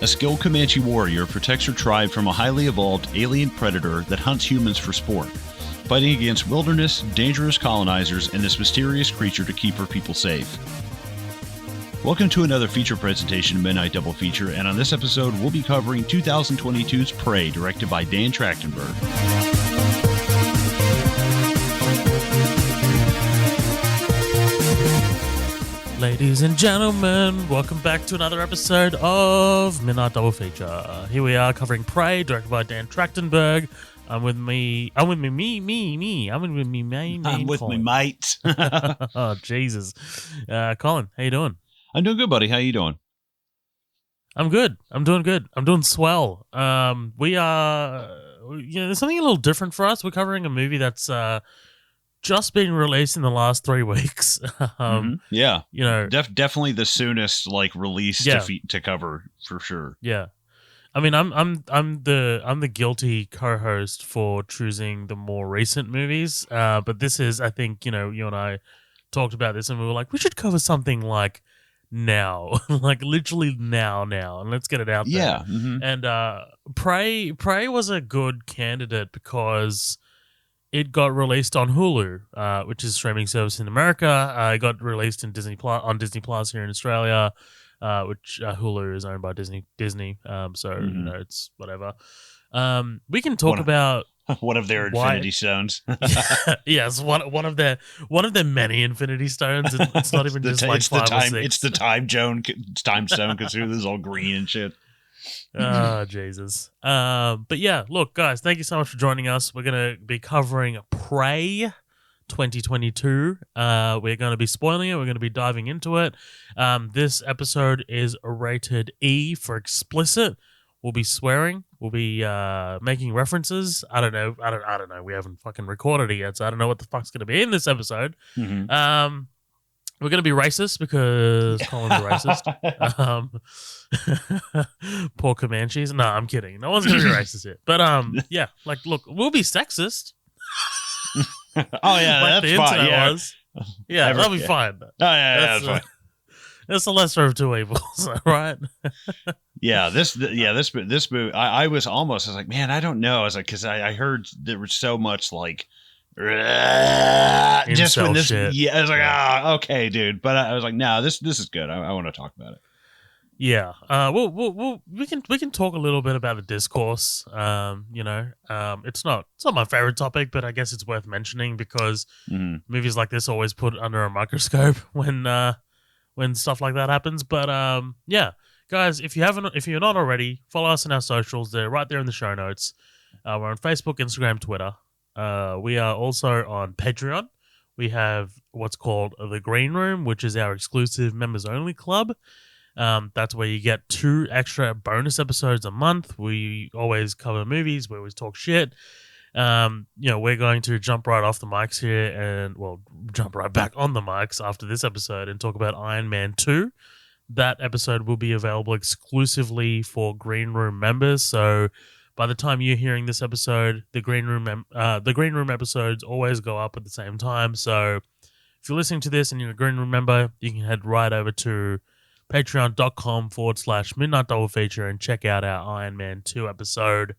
A skilled Comanche warrior protects her tribe from a highly evolved alien predator that hunts humans for sport, fighting against wilderness, dangerous colonizers, and this mysterious creature to keep her people safe. Welcome to another feature presentation of Midnight Double Feature, and on this episode we'll be covering 2022's Prey, directed by Dan Trachtenberg. Ladies and gentlemen, welcome back to another episode of Midnight Double Feature. Here we are covering Prey, directed by Dan Trachtenberg. I'm with me, mate. Oh, Jesus. Colin, how you doing? I'm doing good, buddy. How you doing? I'm good. I'm doing good. I'm doing swell. We are, there's something a little different for us. We're covering a movie that's just been released in the last 3 weeks. Yeah, definitely the soonest release to cover for sure. Yeah, I mean, I'm the guilty co-host for choosing the more recent movies. But this is, I think, you and I talked about this, and we were like, we should cover something like now, like literally now, and let's get it out there. Yeah, and Prey was a good candidate because it got released on Hulu, which is a streaming service in America. It got released in Disney Plus here in Australia, which Hulu is owned by Disney. So it's whatever. We can talk about one of their Infinity Stones. Yes, one of their many Infinity Stones. It's not even just like 5 or 6. It's the time stone because this is all green and shit. Oh, Jesus. But yeah, look, guys, thank you so much for joining us. We're going to be covering Prey 2022. We're going to be spoiling it. We're going to be diving into it. This episode is rated E for explicit. We'll be swearing. We'll be making references. I don't know. We haven't fucking recorded it yet, so I don't know what the fuck's going to be in this episode. We're going to be racist because Colin's a racist. Poor Comanches. No, I'm kidding. No one's going to be racist here. But yeah, look, we'll be sexist. Oh yeah, that's fine. Yeah, that'll be fine. Oh yeah, that's fine. That's the lesser of two evils, right? This movie. I was like, man, I don't know. I was like, because I heard there was so much just when this shit. Yeah, I was like, okay, dude. But I was like, no, this is good. I want to talk about it. Yeah. We can talk a little bit about the discourse. It's not my favorite topic, but I guess it's worth mentioning because movies like this always put under a microscope when stuff like that happens. But yeah, guys, if you're not already, follow us on our socials. They're right there in the show notes. We're on Facebook, Instagram, Twitter. We are also on Patreon. We have what's called the Green Room, which is our exclusive members-only club. That's where you get 2 extra bonus episodes a month. We always cover movies. We always talk shit. We're going to jump right off the mics here and, jump right back on the mics after this episode and talk about Iron Man 2. That episode will be available exclusively for Green Room members. So by the time you're hearing this episode, the Green Room episodes always go up at the same time. So if you're listening to this and you're a Green Room member, you can head right over to patreon.com/Midnight Double Feature and check out our Iron Man 2 episode.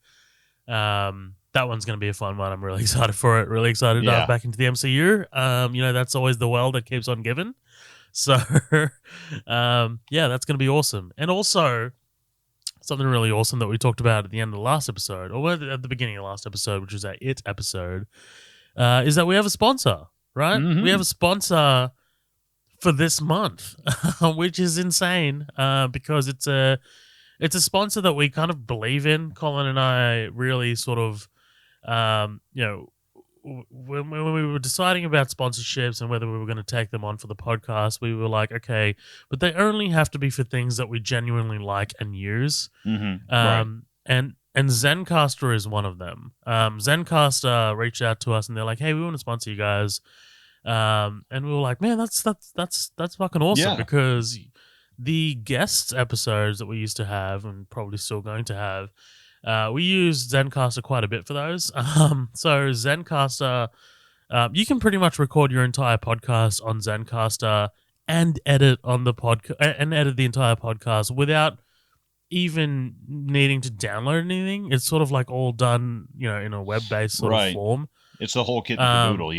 That one's going to be a fun one. I'm really excited for it. Really excited to dive back into the MCU. That's always the well that keeps on giving. So, that's going to be awesome. And also, something really awesome that we talked about at the end of the last episode, or at the beginning of the last episode, which was our It episode, is that we have a sponsor, right? Mm-hmm. We have a sponsor for this month, which is insane because it's a sponsor that we kind of believe in. Colin and I really sort of, when we were deciding about sponsorships and whether we were going to take them on for the podcast, we were like, okay, but they only have to be for things that we genuinely like and use. Right. And Zencastr is one of them. Zencastr reached out to us and they're like, hey, we want to sponsor you guys. And we were like, man, that's fucking awesome because the guest episodes that we used to have and probably still going to have, we use Zencastr quite a bit for those. So Zencastr, you can pretty much record your entire podcast on Zencastr and edit on the podcast and edit the entire podcast without even needing to download anything. It's sort of like all done, in a web-based sort of form. It's the whole kit and caboodle,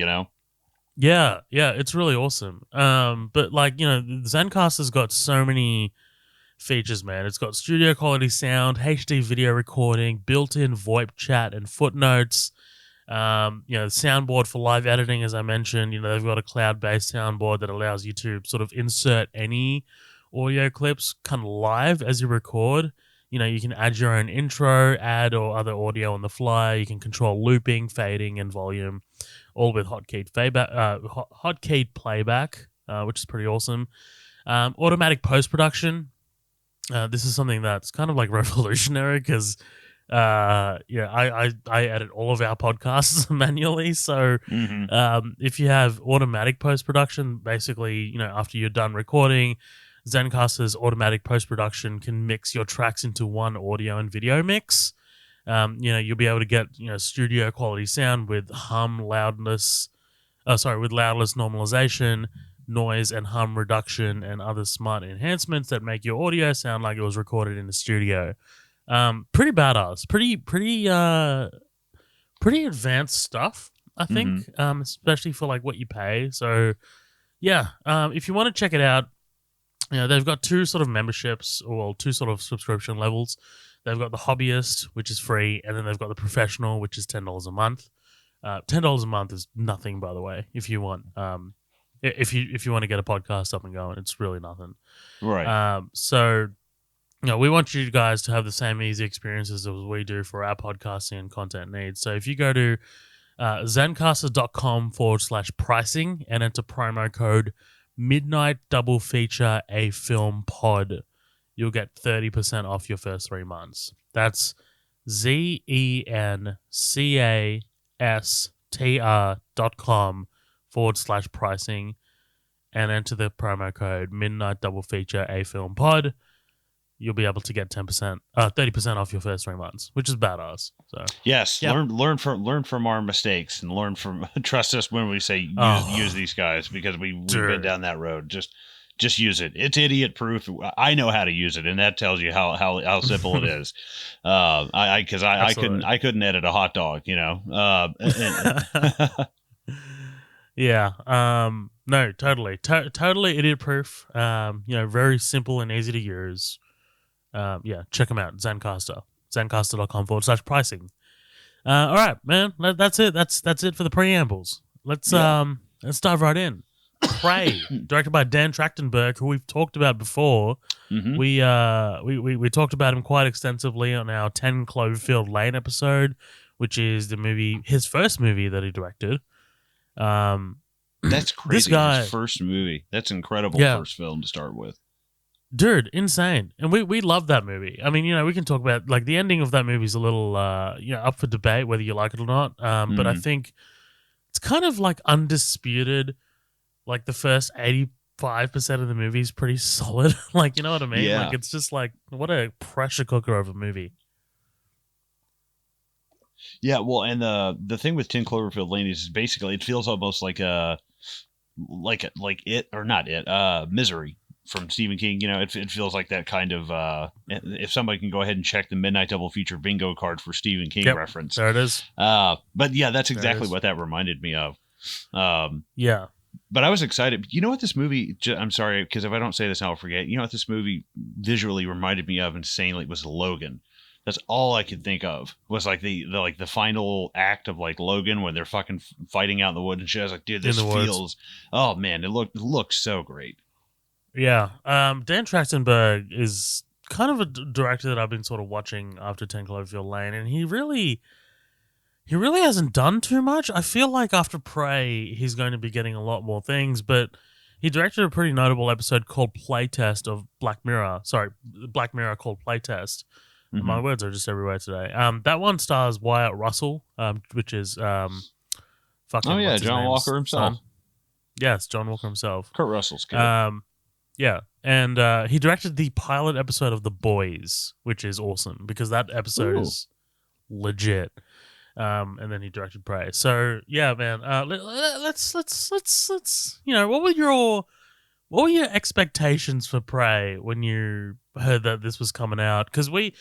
Yeah, it's really awesome. But Zencaster's got so many features, man. It's got studio quality sound, HD video recording, built-in VoIP chat and footnotes. The soundboard for live editing, as I mentioned. They've got a cloud-based soundboard that allows you to sort of insert any audio clips kind of live as you record. You can add your own intro, ad, or other audio on the fly. You can control looping, fading, and volume, all with hotkeyed playback, which is pretty awesome. Automatic post-production. This is something that's kind of like revolutionary because, I edit all of our podcasts manually. So if you have automatic post-production, basically, after you're done recording, Zencaster's automatic post-production can mix your tracks into one audio and video mix. You'll be able to get, studio quality sound with loudness normalization, noise and hum reduction, and other smart enhancements that make your audio sound like it was recorded in the studio. Pretty badass, pretty advanced stuff, I think, especially for like what you pay. So yeah, if you want to check it out, they've got two sort of memberships, or two sort of subscription levels. They've got the hobbyist, which is free, and then they've got the professional, which is $10 a month. $10 a month is nothing, by the way. If you want, if you want to get a podcast up and going, it's really nothing. Right. So, we want you guys to have the same easy experiences as we do for our podcasting and content needs. So if you go to zencastr.com/pricing and enter promo code Midnight Double Feature a Film Pod, you'll get 30% off your first 3 months. That's zencastr.com/pricing and enter the promo code Midnight Double Feature a Film Pod. You'll be able to get 30% off your first 3 months, which is badass. So yes, yeah. learn from our mistakes and trust us when we say use these guys, because we've been down that road. Just use it. It's idiot proof. I know how to use it, and that tells you how simple it is. I couldn't edit a hot dog, Yeah. No, totally idiot proof. Very simple and easy to use. Check them out. Zencastr. Zencastr.com/pricing. All right, man. That's it. That's it for the preambles. Let's dive right in. Prey, directed by Dan Trachtenberg, who we've talked about before. We talked about him quite extensively on our 10 Cloverfield Lane episode, which is his first movie that he directed. That's crazy. This guy, his first movie. That's incredible. First film to start with. Dude, insane. And we love that movie. I mean, we can talk about, like, the ending of that movie is a little, up for debate whether you like it or not. But I think it's kind of like undisputed. Like, the first 85% of the movie is pretty solid. Like, you know what I mean? Yeah. Like, it's just like, what a pressure cooker of a movie. Yeah, well, and the thing with 10 Cloverfield Lane is basically it feels almost like Misery from Stephen King. It feels like that kind of if somebody can go ahead and check the Midnight Double Feature bingo card for Stephen King reference. There it is. But yeah, that's exactly what that reminded me of. Yeah. But I was excited. You know what this movie, I'm sorry, because if I don't say this, I'll forget. You know what this movie visually reminded me of insanely was Logan. That's all I could think of was like the final act of like Logan when they're fucking fighting out in the woods and shit. I was like, dude, this feels, oh man, it looks so great. Yeah. Dan Trachtenberg is kind of a director that I've been sort of watching after 10 Cloverfield Lane, and he really hasn't done too much. I feel like after Prey, he's going to be getting a lot more things, but he directed a pretty notable episode called Playtest of Black Mirror. Sorry, Black Mirror called Playtest. Mm-hmm. My words are just everywhere today. That one stars Wyatt Russell, which is John Walker himself. Yeah, it's John Walker himself. Kurt Russell's kid. Yeah, and he directed the pilot episode of The Boys, which is awesome because that episode is legit. And then he directed Prey. So yeah, man. Let's what What were your expectations for Prey when you heard that this was coming out? Because we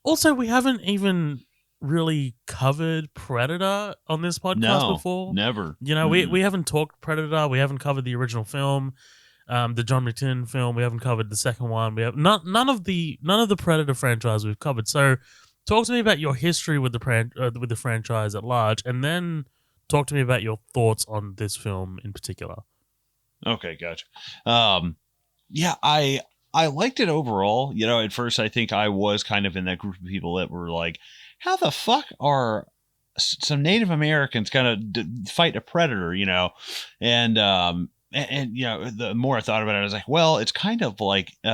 haven't even really covered Predator on this podcast No, before. never. You know, we haven't talked Predator. We haven't covered the original film, the John McTiernan film. We haven't covered the second one. We have none of the Predator franchise we've covered. So, talk to me about your history with the franchise at large, and then talk to me about your thoughts on this film in particular. Okay, gotcha. Yeah, I liked it overall. You know, at first I think I was kind of in that group of people that were like, how the fuck are some Native Americans gonna fight a predator? You know, and you know, the more I thought about it, I was like, well, it's kind of like you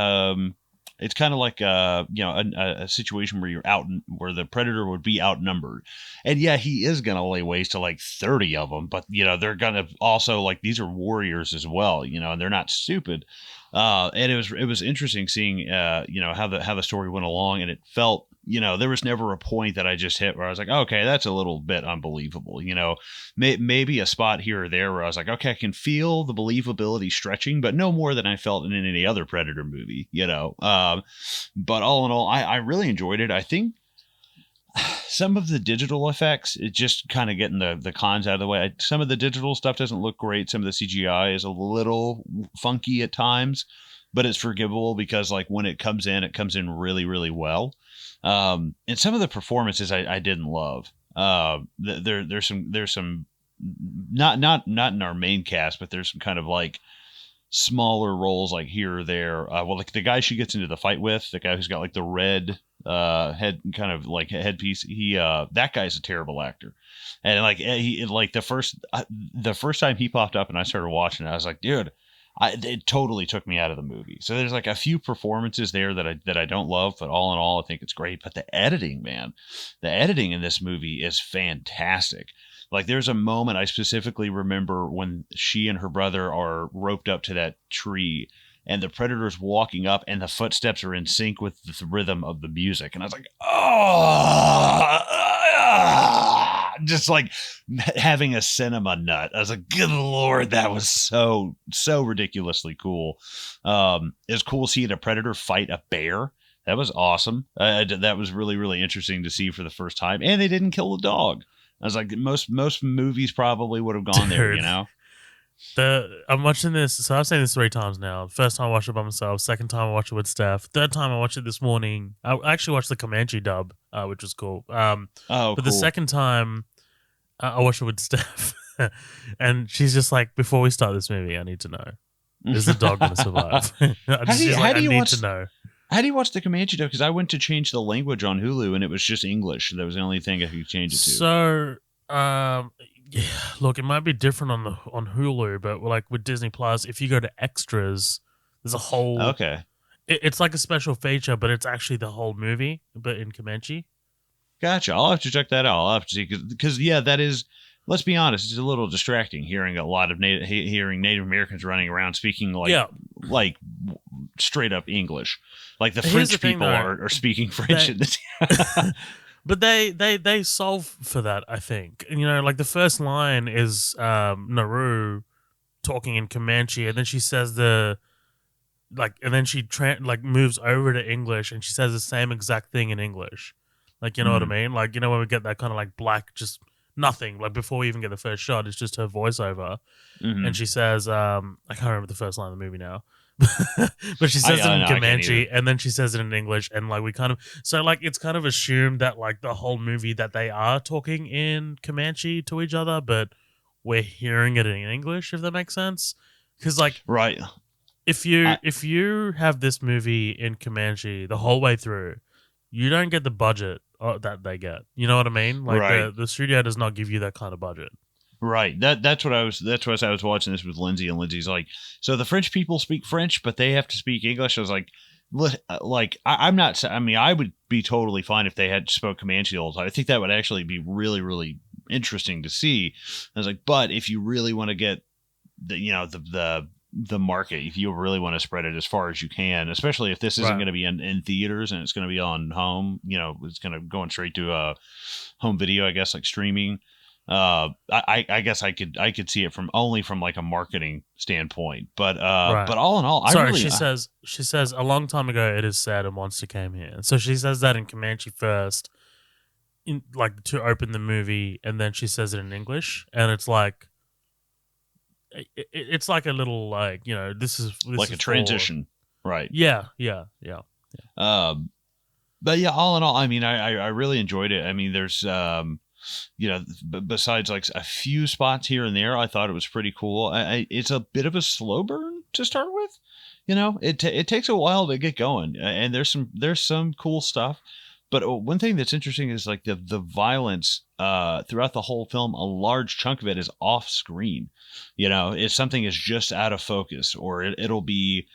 know, a situation where you're out where the predator would be outnumbered, and yeah, he is gonna lay waste to like 30 of them, but you know, they're gonna also, like, these are warriors as well, you know, and they're not stupid. And it was interesting seeing you know, how the story went along, and it felt, you know, there was never a point that I just hit where I was like, okay, that's a little bit unbelievable. You know, maybe a spot here or there where I was like, okay, I can feel the believability stretching, but no more than I felt in any other Predator movie, you know. But all in all, I really enjoyed it. I think some of the digital effects, it's just kind of getting the cons out of the way. Some of the digital stuff doesn't look great. Some of the CGI is a little funky at times, but it's forgivable because, like, when it comes in really, really well. And some of the performances I didn't love. There's some not in our main cast, but there's some kind of like smaller roles like here or there. Well, like the guy she gets into the fight with, the guy who's got like the red head kind of like headpiece, he that guy's a terrible actor. And like he like the first time he popped up and I started watching it, I was like, dude, it totally took me out of the movie. So there's like a few performances there that I don't love, but all in all, I think it's great. But the editing, man, the editing in this movie is fantastic. Like, there's a moment I specifically remember when she and her brother are roped up to that tree, and the predator's walking up, and the footsteps are in sync with the rhythm of the music. And I was like, oh, just like having a cinema nut. I was like, good Lord, that was so ridiculously cool. It's cool seeing a predator fight a bear. That was awesome. That was really, really interesting to see for the first time. And they didn't kill the dog. I was like, most movies probably would have gone there, you know? I'm watching this, so I've seen this 3 times now. First time I watched it by myself. Second time I watched it with Steph. Third time I watched it this morning. I actually watched the Comanche dub, which was cool. But cool. The second time I watched it with Steph, and she's just like, before we start this movie, I need to know, is the dog going to survive? I need to know. How do you watch the Comanche dub? Because I went to change the language on Hulu, and it was just English. That was the only thing I could change it to. So, yeah, look, it might be different on Hulu, but like with Disney Plus, if you go to extras, there's a whole It's like a special feature, but it's actually the whole movie, but in Comanche. Gotcha. I'll have to check that out. I'll have to see because yeah, that is. Let's be honest, it's a little distracting hearing a lot of hearing Native Americans running around speaking like straight up English. Like the French people are speaking French. But they solve for that, I think. You know, like the first line is Naru talking in Comanche, and then she says and then she moves over to English, and she says the same exact thing in English. Like, you know what I mean? Like, you know, when we get that kind of like black, just nothing, like before we even get the first shot, it's just her voiceover. And she says, I can't remember the first line of the movie now. But she says it in Comanche, and then she says it in English, and like we kind of it's kind of assumed that like the whole movie that they are talking in Comanche to each other, but we're hearing it in English, if that makes sense. Because like right, if you have this movie in Comanche the whole way through, you don't get the budget that they get. You know what I mean? Like the studio does not give you that kind of budget. Right. That's what I was watching this with Lindsay, and Lindsay's like, so the French people speak French, but they have to speak English. I was like, I'm not. I mean, I would be totally fine if they had spoke Comanche the whole time. I think that would actually be really, really interesting to see. I was like, but if you really want to get the market, if you really want to spread it as far as you can, especially if this isn't going to be in theaters and it's going to be on home, you know, it's going to going straight to home video, I guess, like streaming. I guess I could see it from only from like a marketing standpoint, but Right. all in all, I Sorry, really she says a long time ago it is said a monster came here. And so she says that in Comanche first, in like to open the movie, and then she says it in English, and it's like it's like a little like this like is a for transition, right? yeah. Um, but yeah, all in all, I mean, I really enjoyed it. I mean, there's besides like a few spots here and there, I thought it was pretty cool. It's a bit of a slow burn to start with. It takes a while to get going, and there's some cool stuff. But one thing that's interesting is like the violence throughout the whole film. A large chunk of it is off screen. If something is just out of focus, or it'll be,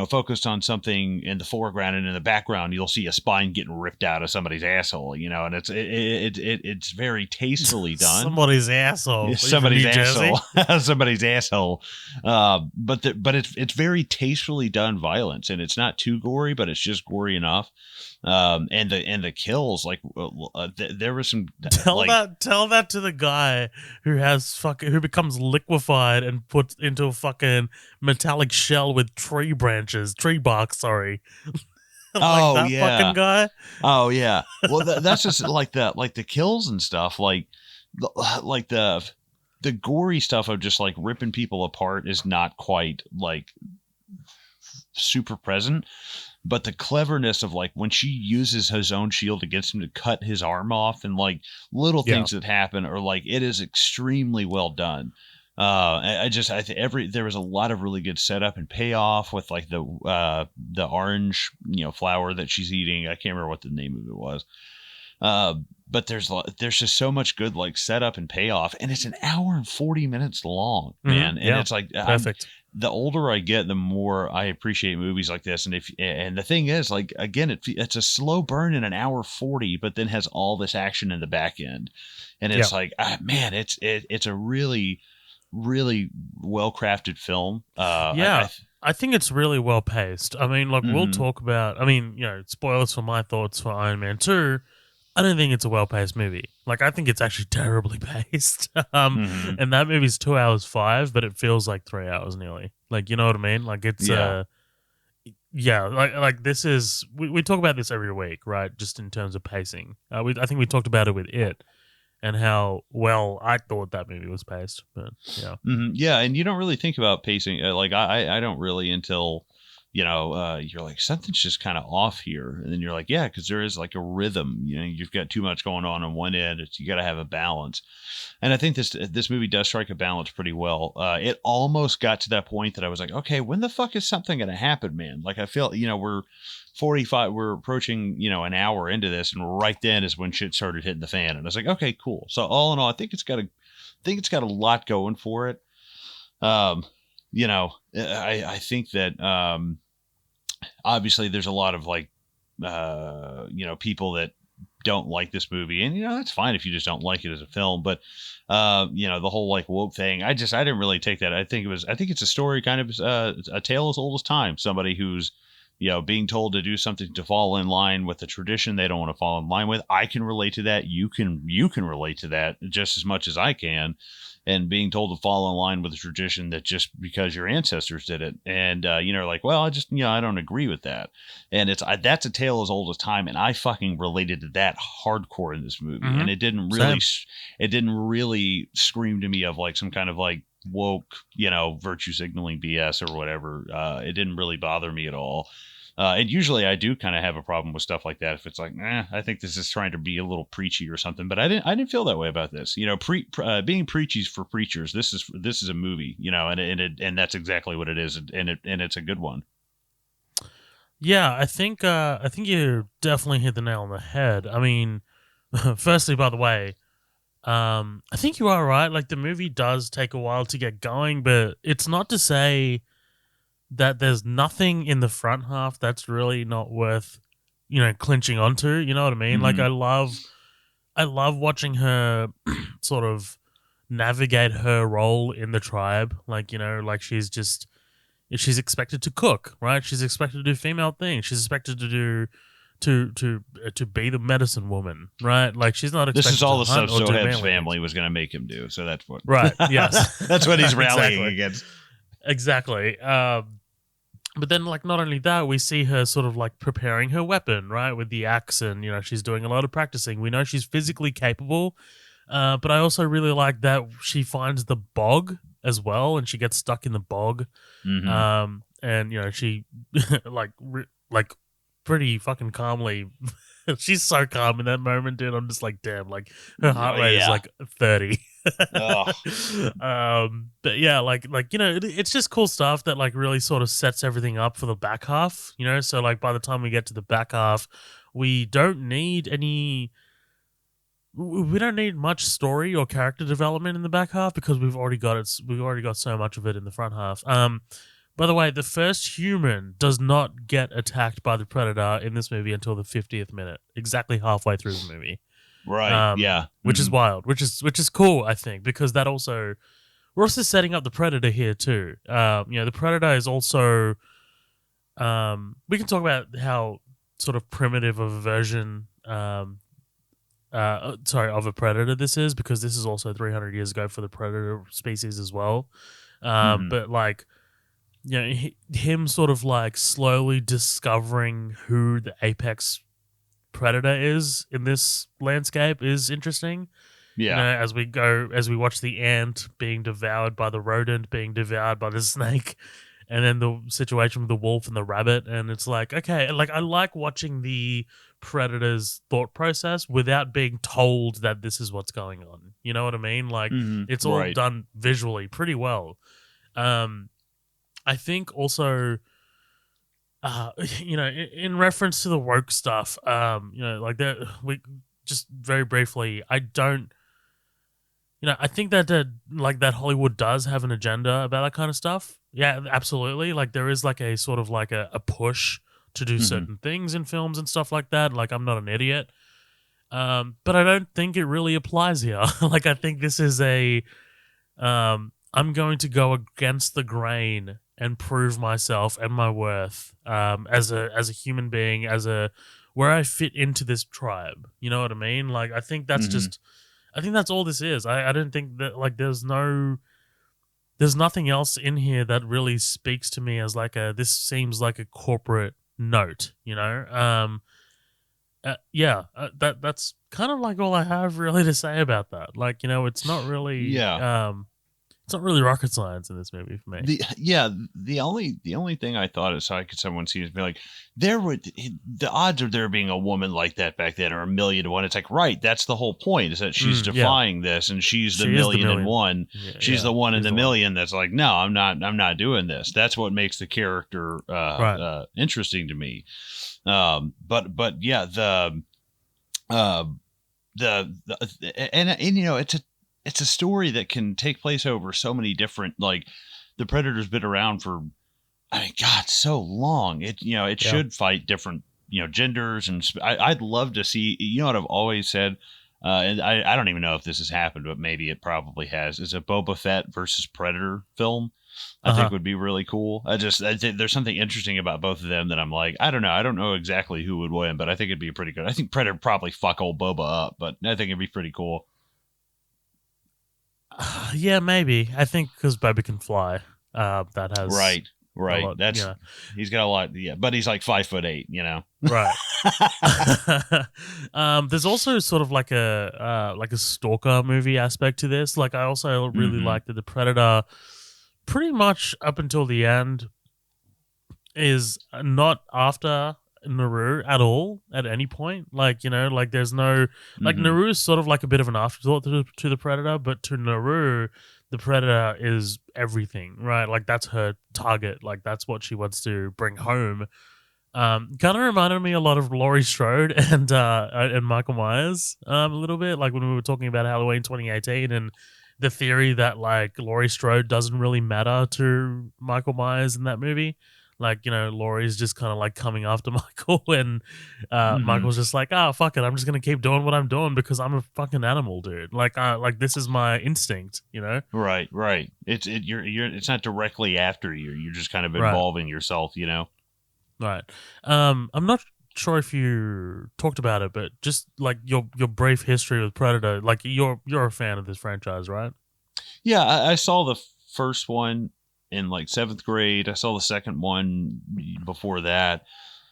focused on something in the foreground, and in the background you'll see a spine getting ripped out of somebody's asshole. And it's very tastefully done. Somebody's asshole. Somebody's asshole. Somebody's asshole. But it's very tastefully done violence, and it's not too gory, but it's just gory enough. And the kills, like there was some. Tell that to the guy who becomes liquefied and put into a fucking metallic shell with tree bark. Sorry. Fucking guy. Oh yeah. Well, that's just like the kills and stuff. Like the gory stuff of just like ripping people apart is not quite like super present. But the cleverness of like when she uses his own shield against him to cut his arm off, and like little things that happen, or like it is extremely well done. There was a lot of really good setup and payoff with like the orange flower that she's eating. I can't remember what the name of it was. But there's just so much good like setup and payoff, and it's an hour and 40 minutes long, man. Mm-hmm. And it's like perfect. The older I get, the more I appreciate movies like this. And the thing is, like, again, it's a slow burn in an hour 40, but then has all this action in the back end, and it's like, man, it's a really, really well crafted film. I think it's really well paced. I mean, like, we'll talk about. I mean, spoilers for my thoughts for Iron Man 2. I don't think it's a well-paced movie. Like, I think it's actually terribly paced. And that movie's 2 hours 5, but it feels like 3 hours nearly. Like, you know what I mean? Like, it's like this is we talk about this every week, right? Just in terms of pacing. I think we talked about it with It, and how well I thought that movie was paced. But yeah, and you don't really think about pacing. Like I don't really until. You're like, something's just kind of off here. And then you're like, yeah, because there is like a rhythm. You've got too much going on one end. You got to have a balance. And I think this movie does strike a balance pretty well. It almost got to that point that I was like, okay, when the fuck is something going to happen, man? Like, I feel, we're 45, we're approaching, an hour into this. And right then is when shit started hitting the fan. And I was like, okay, cool. So all in all, I think it's got a lot going for it. I think that, obviously there's a lot of like, people that don't like this movie, and that's fine if you just don't like it as a film. But the whole like woke thing, I didn't really take that. I think it's a story kind of a tale as old as time. Somebody who's being told to do something to fall in line with the tradition they don't want to fall in line with. I can relate to that. You can relate to that just as much as I can. And being told to fall in line with a tradition that just because your ancestors did it, and like, well, I don't agree with that, and that's a tale as old as time, and I fucking related to that hardcore in this movie, and it didn't really scream to me of like some kind of like woke, virtue signaling BS or whatever. It didn't really bother me at all. And usually I do kind of have a problem with stuff like that. If it's like, I think this is trying to be a little preachy or something, but I didn't feel that way about this. Being preachy for preachers. This is a movie, and that's exactly what it is, and it's a good one. Yeah, I think you definitely hit the nail on the head. I mean, firstly, by the way, I think you are right. Like, the movie does take a while to get going, but it's not to say that there's nothing in the front half that's really not worth, clinching onto. You know what I mean? Like, I love watching her sort of navigate her role in the tribe. Like, like she's expected to cook, right? She's expected to do female things. She's expected to do to be the medicine woman, right? Like she's not expected This is all to the stuff hunt or do Soheb's manly family things. was going to make him do. So that's what. Right. Yes. That's what he's rallying Exactly. against. Exactly. But then, like, not only that, we see her sort of like preparing her weapon, right, with the axe, and she's doing a lot of practicing. We know she's physically capable, but I also really like that she finds the bog as well, and she gets stuck in the bog. Mm-hmm. And she like pretty fucking calmly. She's so calm in that moment, dude. I'm just like, damn, like her heart rate is like 30. But yeah, like it's just cool stuff that like really sort of sets everything up for the back half. So like by the time we get to the back half, we don't need much story or character development in the back half because we've already got it. We've already got so much of it in the front half. By the way, the first human does not get attacked by the predator in this movie until the 50th minute, exactly halfway through the movie. Right. Yeah. Which is wild. Which is cool, I think, because we're also setting up the predator here too. The predator is also. We can talk about how sort of primitive of a version. Of a predator this is, because this is also 300 years ago for the predator species as well. But like. Him sort of like slowly discovering who the apex predator is in this landscape is interesting. Yeah. As we watch the ant being devoured by the rodent, being devoured by the snake, and then the situation with the wolf and the rabbit, and it's like, okay, like I like watching the predator's thought process without being told that this is what's going on. You know what I mean? Like it's all done visually pretty well. I think also, in reference to the woke stuff, like that, we just very briefly, I don't, I think that that Hollywood does have an agenda about that kind of stuff. Yeah, absolutely. Like there is like a sort of like a push to do certain things in films and stuff like that. Like I'm not an idiot, but I don't think it really applies here. Like I think this is I'm going to go against the grain and prove myself and my worth as a human being, where I fit into this tribe. You know what I mean? Like I think that's I think that's all this is. I don't think that like there's nothing else in here that really speaks to me as like this seems like a corporate note. That's kind of like all I have really to say about that. Like it's not really it's not really rocket science in this movie for me. The only thing I thought is how could someone see it be like the odds of there being a woman like that back then are 1,000,000 to 1. It's like, right, that's the whole point, is that she's defying this, and she's the 1,000,001. She's the one in the million that's like, no, I'm not doing this. That's what makes the character interesting to me. But yeah, it's a story that can take place over so many different, like the Predator's been around for, I mean, God, so long. It should fight different, genders. And I'd love to see, what I've always said, and I don't even know if this has happened, but maybe it probably has, is a Boba Fett versus Predator film. I think would be really cool. I think there's something interesting about both of them that I'm like, I don't know exactly who would win, but I think it'd be pretty good. I think Predator probably fuck old Boba up, but I think it'd be pretty cool. Yeah, maybe. I think because Boba can fly. That has right. Lot, that's he's got a lot. Yeah, but he's like 5'8". Right. There's also sort of like a stalker movie aspect to this. Like I also really like that the Predator, pretty much up until the end, is not after Naru at all at any point. Like like there's no like Naru is sort of like a bit of an afterthought to the Predator, but to Naru the Predator is everything, right? Like that's her target, like that's what she wants to bring home. Kind of reminded me a lot of Laurie Strode and Michael Myers a little bit, like when we were talking about Halloween 2018 and the theory that like Laurie Strode doesn't really matter to Michael Myers in that movie. Like, Laurie's just kind of like coming after Michael, and Michael's just like, oh, fuck it, I'm just going to keep doing what I'm doing because I'm a fucking animal, dude. Like this is my instinct, Right. It's not directly after you. You're just kind of involving yourself, Right. I'm not sure if you talked about it, but just like your brief history with Predator, like you're a fan of this franchise, right? Yeah, I saw the first one in like seventh grade. I saw the second one before that.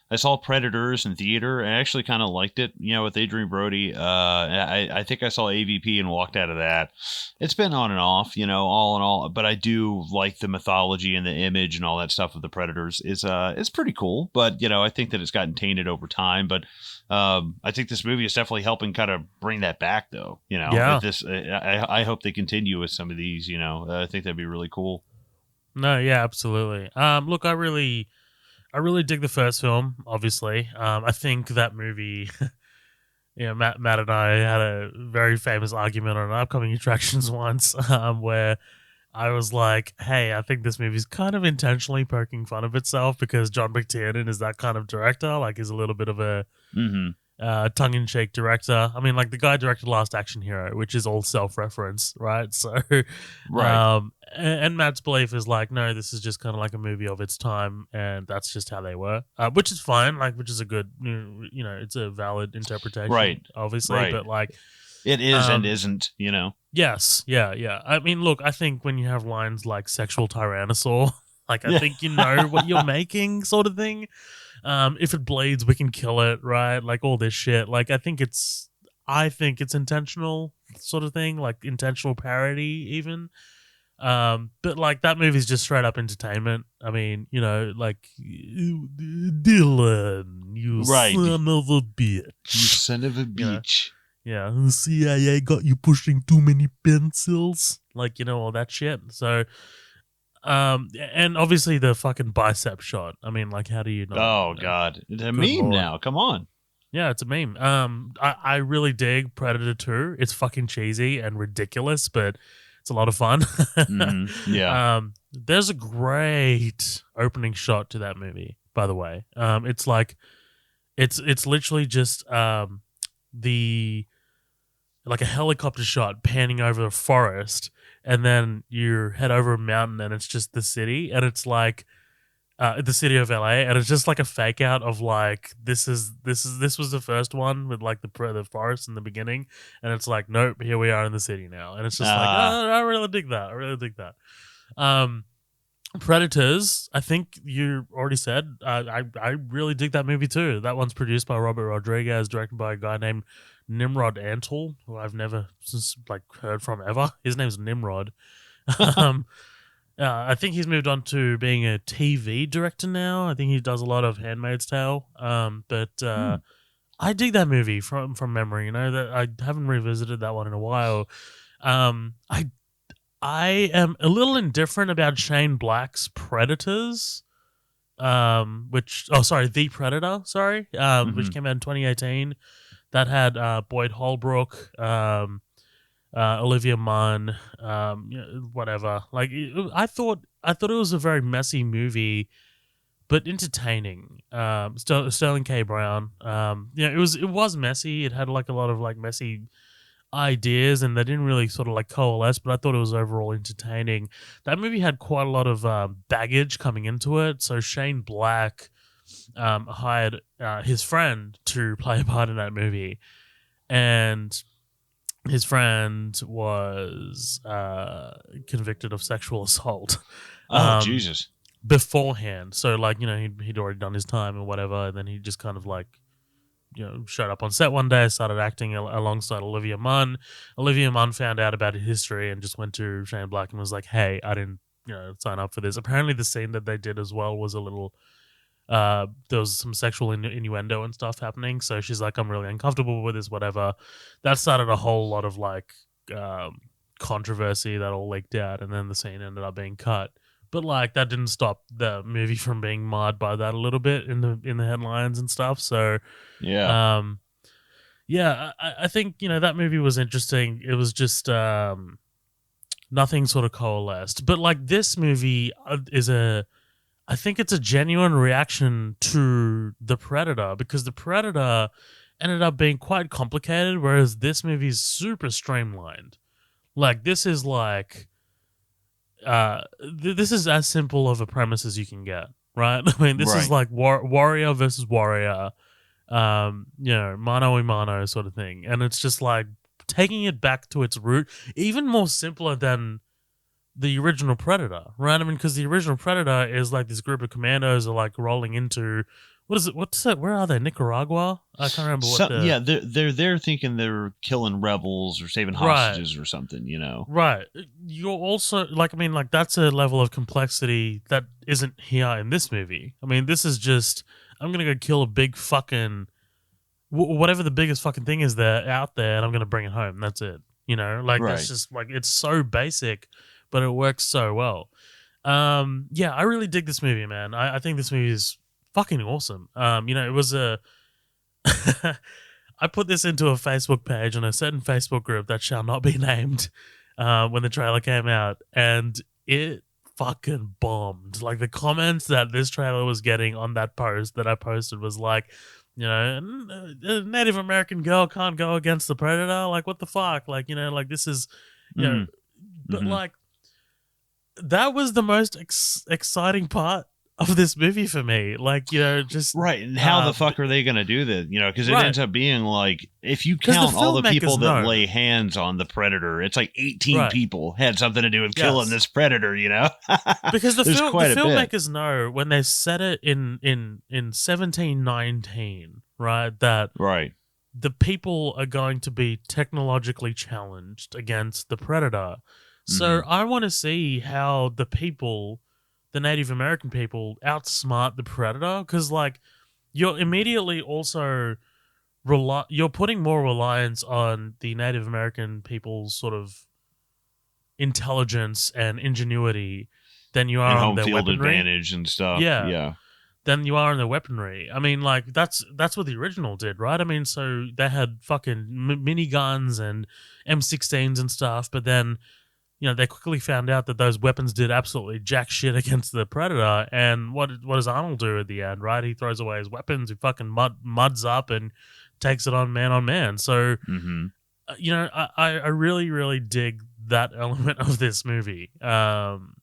I saw Predators in theater. I actually kind of liked it, with Adrian Brody. I think I saw AVP and walked out of that. It's been on and off, all in all. But I do like the mythology and the image and all that stuff of the Predators. It's pretty cool. But I think that it's gotten tainted over time. But I think this movie is definitely helping kind of bring that back, though. Yeah. I hope they continue with some of these. I think that'd be really cool. No, yeah, absolutely. Look, I really dig the first film. Obviously, I think that movie. Matt and I had a very famous argument on upcoming attractions once, where I was like, "Hey, I think this movie's kind of intentionally poking fun of itself because John McTiernan is that kind of director. Like, he's a little bit of a tongue-in-cheek director. I mean, like the guy directed Last Action Hero, which is all self-reference, right? So, right. And Matt's belief is like, no, this is just kind of like a movie of its time, and that's just how they were, which is fine. Like, which is a good, it's a valid interpretation, right? Obviously, right. But like, it is and isn't, Yes, yeah. I mean, look, I think when you have lines like "sexual tyrannosaur," like I think you know what you're making, sort of thing. If it bleeds, we can kill it, right? Like all this shit. Like I think it's intentional, sort of thing, like intentional parody, even. But like that movie's just straight up entertainment. I mean, like Dylan, you son of a bitch, you son of a bitch. Yeah, the CIA got you pushing too many pencils, like all that shit. So. And obviously the fucking bicep shot. I mean, like, how do you not? Oh God, it's a meme Lord. Now. Come on. Yeah, it's a meme. I really dig Predator 2. It's fucking cheesy and ridiculous, but it's a lot of fun. Yeah. There's a great opening shot to that movie, by the way. It's like, it's literally just like a helicopter shot panning over a forest, and then you head over a mountain, and it's just the city, and it's like the city of LA, and it's just like a fake out of like this was the first one with like the forest in the beginning, and it's like nope, here we are in the city now, and it's just like I really dig that. Predators, I think you already said. I really dig that movie too. That one's produced by Robert Rodriguez, directed by a guy named Nimrod Antal, who I've never heard from ever. His name's Nimrod. I think he's moved on to being a TV director now. I think he does a lot of Handmaid's Tale. But I dig that movie from memory. That I haven't revisited that one in a while. I am a little indifferent about Shane Black's Predators, The Predator, which came out in 2018. That had Boyd Holbrook, Olivia Munn, whatever. Like, I thought it was a very messy movie, but entertaining. Sterling K. Brown. It was messy. It had like a lot of like messy ideas, and they didn't really sort of like coalesce, but I thought it was overall entertaining. That movie had quite a lot of baggage coming into it, so Shane Black hired his friend to play a part in that movie, and his friend was convicted of sexual assault. Jesus! Beforehand, so like he'd already done his time and whatever, and then he just kind of like showed up on set one day, started acting alongside Olivia Munn. Olivia Munn found out about his history and just went to Shane Black and was like, "Hey, I didn't sign up for this." Apparently, the scene that they did as well was a little. There was some sexual innuendo and stuff happening, so she's like, "I'm really uncomfortable with this, whatever." That started a whole lot of like controversy that all leaked out, and then the scene ended up being cut. But like that didn't stop the movie from being marred by that a little bit in the headlines and stuff. So yeah, I think that movie was interesting. It was just nothing sort of coalesced. But like this movie I think it's a genuine reaction to The Predator, because The Predator ended up being quite complicated, whereas this movie is super streamlined. Like this is like. This is as simple of a premise as you can get, right? I mean, this is like warrior versus warrior, mano a mano sort of thing. And it's just like taking it back to its root, even more simpler than the original Predator, right? I mean, because the original Predator is like this group of commandos are like rolling into what is it? What's that? Where are they? Nicaragua? I can't remember what the Yeah, they're thinking they're killing rebels or saving hostages or something, you know. Right. You're also like, I mean, like that's a level of complexity that isn't here in this movie. I mean, this is just I'm gonna go kill a big fucking whatever the biggest fucking thing is there out there, and I'm gonna bring it home. That's it. You know, like that's just like it's so basic, but it works so well. Yeah, I really dig this movie, man. I think this movie is fucking awesome. It was a I put this into a Facebook page on a certain Facebook group that shall not be named when the trailer came out, and it fucking bombed. Like the comments that this trailer was getting on that post that I posted was like, a Native American girl can't go against the Predator. Like, what the fuck? Like, like this is, but like that was the most exciting part of this movie for me. Like, just right. And how the fuck are they going to do this? Because it ends up being like, if you count all the people that lay hands on the Predator, it's like 18 people had something to do with killing this Predator, because the filmmakers know when they set it in 1719, right, that the people are going to be technologically challenged against the Predator. So I want to see how the Native American people outsmart the Predator, because like you're immediately also you're putting more reliance on the Native American people's sort of intelligence and ingenuity than you are on their field weaponry advantage and stuff. Yeah. Than you are in their weaponry. I mean, like that's what the original did, right? I mean, so they had fucking miniguns and M16s and stuff, but then they quickly found out that those weapons did absolutely jack shit against the Predator. And what does Arnold do at the end, right? He throws away his weapons, he fucking muds up and takes it on man. So, I really, really dig that element of this movie.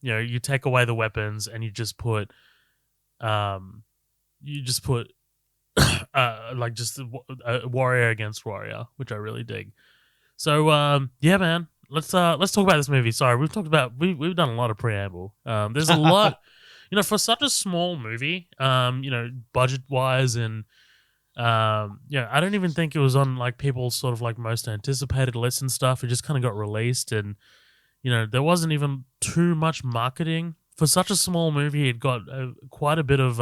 You take away the weapons and you just put like just a warrior against warrior, which I really dig. So, yeah, man. Let's talk about this movie. Sorry, we've done a lot of preamble. There's a lot, for such a small movie, budget wise, and I don't even think it was on like people's sort of like most anticipated list and stuff. It just kind of got released, and there wasn't even too much marketing for such a small movie. It got quite a bit of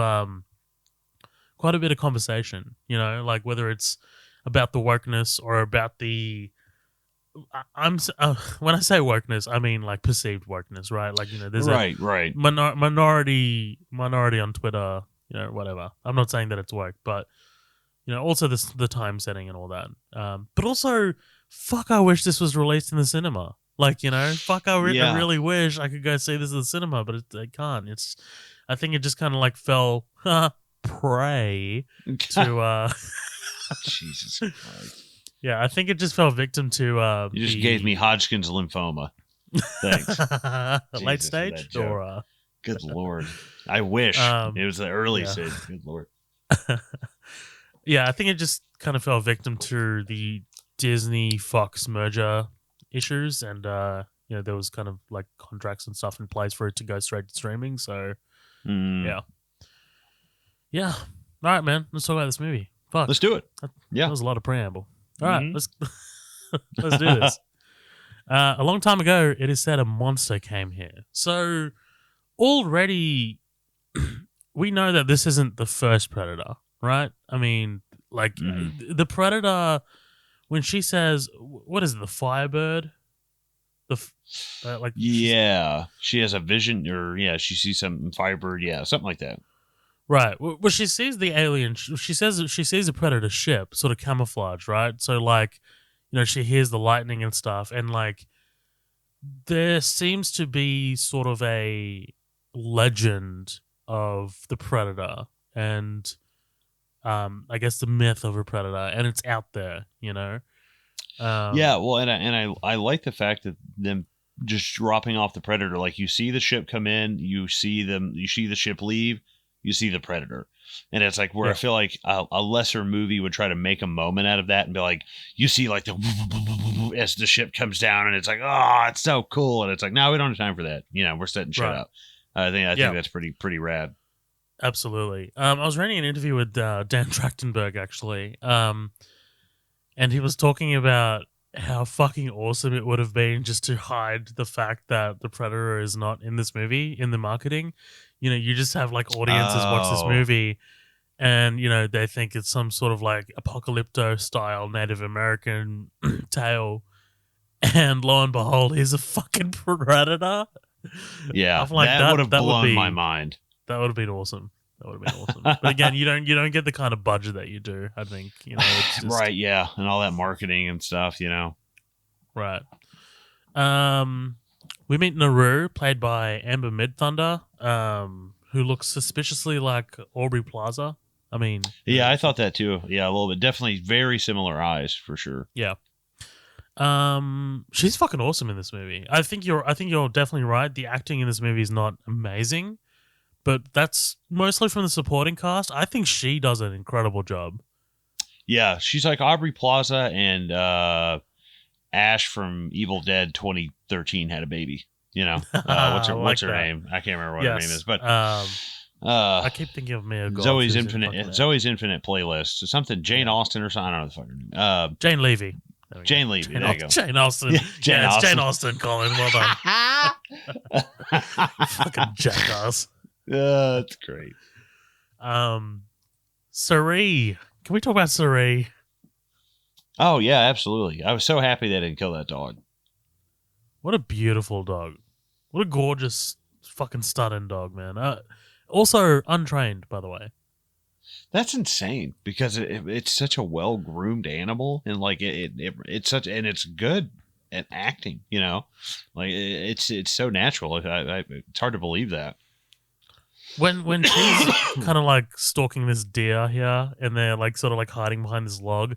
conversation. Like whether it's about the wokeness or about the when I say wokeness, I mean like perceived wokeness, right? Like there's a minority on Twitter, whatever. I'm not saying that it's woke, but also the time setting and all that. But also, fuck, I wish this was released in the cinema. Like fuck, I really wish I could go see this in the cinema, but I can't. I think it just kind of like fell prey to. Jesus Christ. Yeah, I think it just fell victim to. You just gave me Hodgkin's lymphoma. Thanks. Late stage or. Good Lord. I wish it was the early stage. Good Lord. Yeah, I think it just kind of fell victim to the Disney Fox merger issues, and there was kind of like contracts and stuff in place for it to go straight to streaming. So yeah. All right, man. Let's talk about this movie. Fuck. Let's do it. That was a lot of preamble. All right, let's do this. A long time ago, it is said a monster came here. So already we know that this isn't the first Predator, right? I mean, like the Predator, when she says, what is it, the Firebird? She has a vision, or she sees some Firebird, something like that. Right. Well, she sees the alien. She says she sees a Predator ship, sort of camouflage, right? So, like, she hears the lightning and stuff, and like, there seems to be sort of a legend of the Predator, and I guess the myth of a Predator, and it's out there, Well, and I like the fact that them just dropping off the Predator. Like, you see the ship come in, you see the ship leave. You see the Predator. And it's like where I feel like a lesser movie would try to make a moment out of that and be like, you see like the as the ship comes down and it's like, oh, it's so cool. And it's like, no, we don't have time for that. We're setting shit up. I think that's pretty rad. Absolutely. I was reading an interview with Dan Trachtenberg actually, and he was talking about how fucking awesome it would have been just to hide the fact that the Predator is not in this movie in the marketing. You just have like audiences watch this movie and, they think it's some sort of like apocalypto style Native American tale. And lo and behold, he's a fucking Predator. Yeah, like, that would have blown my mind. That would have been awesome. But again, you don't get the kind of budget that you do. I think it's just, right, yeah, and all that marketing and stuff. Right. We meet Naru, played by Amber Midthunder, who looks suspiciously like Aubrey Plaza. I mean, yeah, I thought that too. Yeah, a little bit. Definitely very similar eyes for sure. Yeah. She's fucking awesome in this movie. I think you're definitely right. The acting in this movie is not amazing. But that's mostly from the supporting cast. I think she does an incredible job. Yeah, she's like Aubrey Plaza and Ash from Evil Dead 2013 had a baby. What's her name? I can't remember what her name is, but I keep thinking of Mia Goth. Zoe's Infinite Playlist. So something Jane Austen or something. I don't know the fucking name. Jane Levy. Jane Levy. There you go. Jane Austen. Jane Austen. It's Jane Austen, Colin. Well done. Fucking jackass. That's great. Cerie. Can we talk about Cerie? Oh, yeah, absolutely. I was so happy they didn't kill that dog. What a beautiful dog. What a gorgeous, fucking stunning dog, man. Also untrained, by the way. That's insane because it's such a well-groomed animal, and like it's good at acting. Like it's so natural. It's hard to believe that. When she's kind of like stalking this deer here, and they're like sort of like hiding behind this log,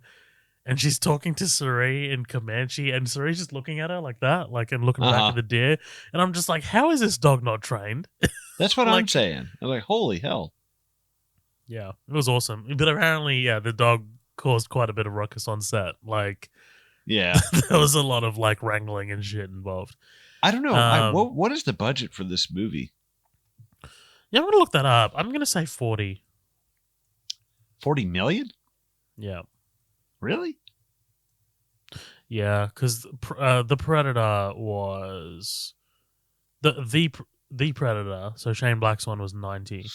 and she's talking to Cerie in Comanche, and Cerie's just looking at her like that, like and looking back at the deer, and I'm just like, how is this dog not trained? That's what I'm saying. I'm like, holy hell. Yeah, it was awesome. But apparently, the dog caused quite a bit of ruckus on set. Like, yeah, there was a lot of like wrangling and shit involved. I don't know. What is the budget for this movie? Yeah, I'm going to look that up. I'm going to say 40. 40 million? Yeah. Really? Yeah, because the Predator was... The Predator, so Shane Black's one was 90.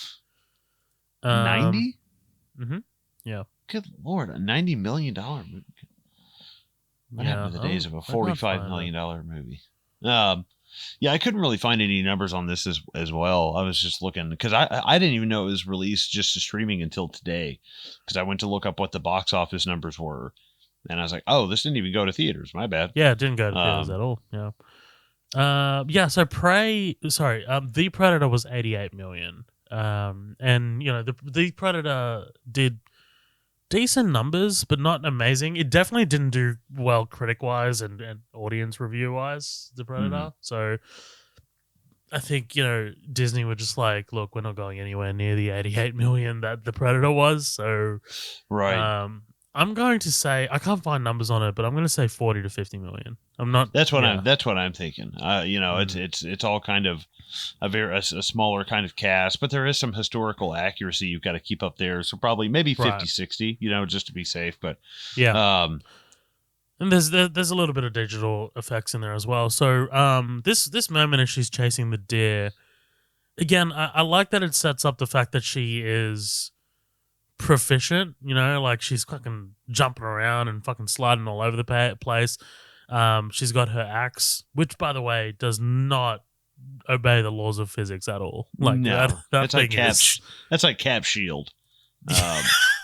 90? Mm-hmm. Yeah. Good Lord, a $90 million movie. What happened to the days of a $45 million movie? Yeah, I couldn't really find any numbers on this as well. I was just looking because I didn't even know it was released just to streaming until today because I went to look up what the box office numbers were. And I was like, oh, this didn't even go to theaters. My bad. Yeah, it didn't go to theaters at all. Yeah. So The Predator was 88 million. And the Predator did decent numbers, but not amazing. It definitely didn't do well critic-wise and audience review-wise, The Predator. Mm-hmm. So I think, Disney were just like, look, we're not going anywhere near the 88 million that The Predator was. So right. I'm going to say, I can't find numbers on it, but I'm going to say 40 to 50 million. I'm not. That's what I'm thinking. It's all kind of a smaller kind of cast, but there is some historical accuracy you've got to keep up there. So probably maybe 50, 60, just to be safe. But yeah. And there's a little bit of digital effects in there as well. So this moment as she's chasing the deer, again, I like that it sets up the fact that she is proficient, like she's fucking jumping around and fucking sliding all over the place. She's got her axe, which, by the way, does not obey the laws of physics at all. Like, no, that's like Cap Shield.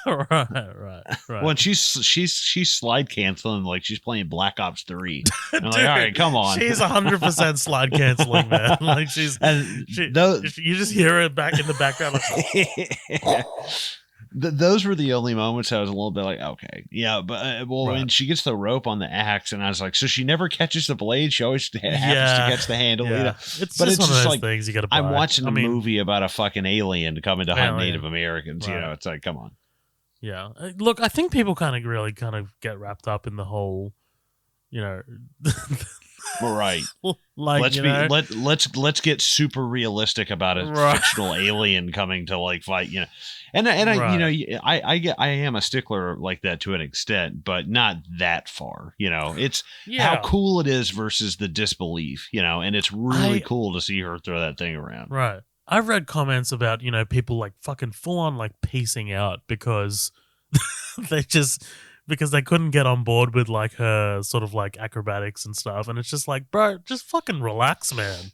Right. When she's slide canceling like she's playing Black Ops 3. I'm like, all right, come on. She's 100% slide canceling, man. Like you just hear it back in the background. Like, those were the only moments I was a little bit like, okay, yeah, but when she gets the rope on the axe, and I was like, so she never catches the blade; she always happens to catch the handle. Yeah. You know? It's But just it's one of just those like things you got to buy. I'm watching a movie about a fucking alien coming to hunt Native Americans. Right. You know, it's like, come on. Yeah, look, I think people kind of get wrapped up in the whole, you know. Right. Like, let's get super realistic about a fictional alien coming to like fight, you know. And I you know, I am a stickler like that to an extent, but not that far, you know. It's how cool it is versus the disbelief, you know, and it's really cool to see her throw that thing around. Right. I've read comments about, you know, people like fucking full on like piecing out because because they couldn't get on board with like her sort of like acrobatics and stuff. And it's just like, bro, just fucking relax, man.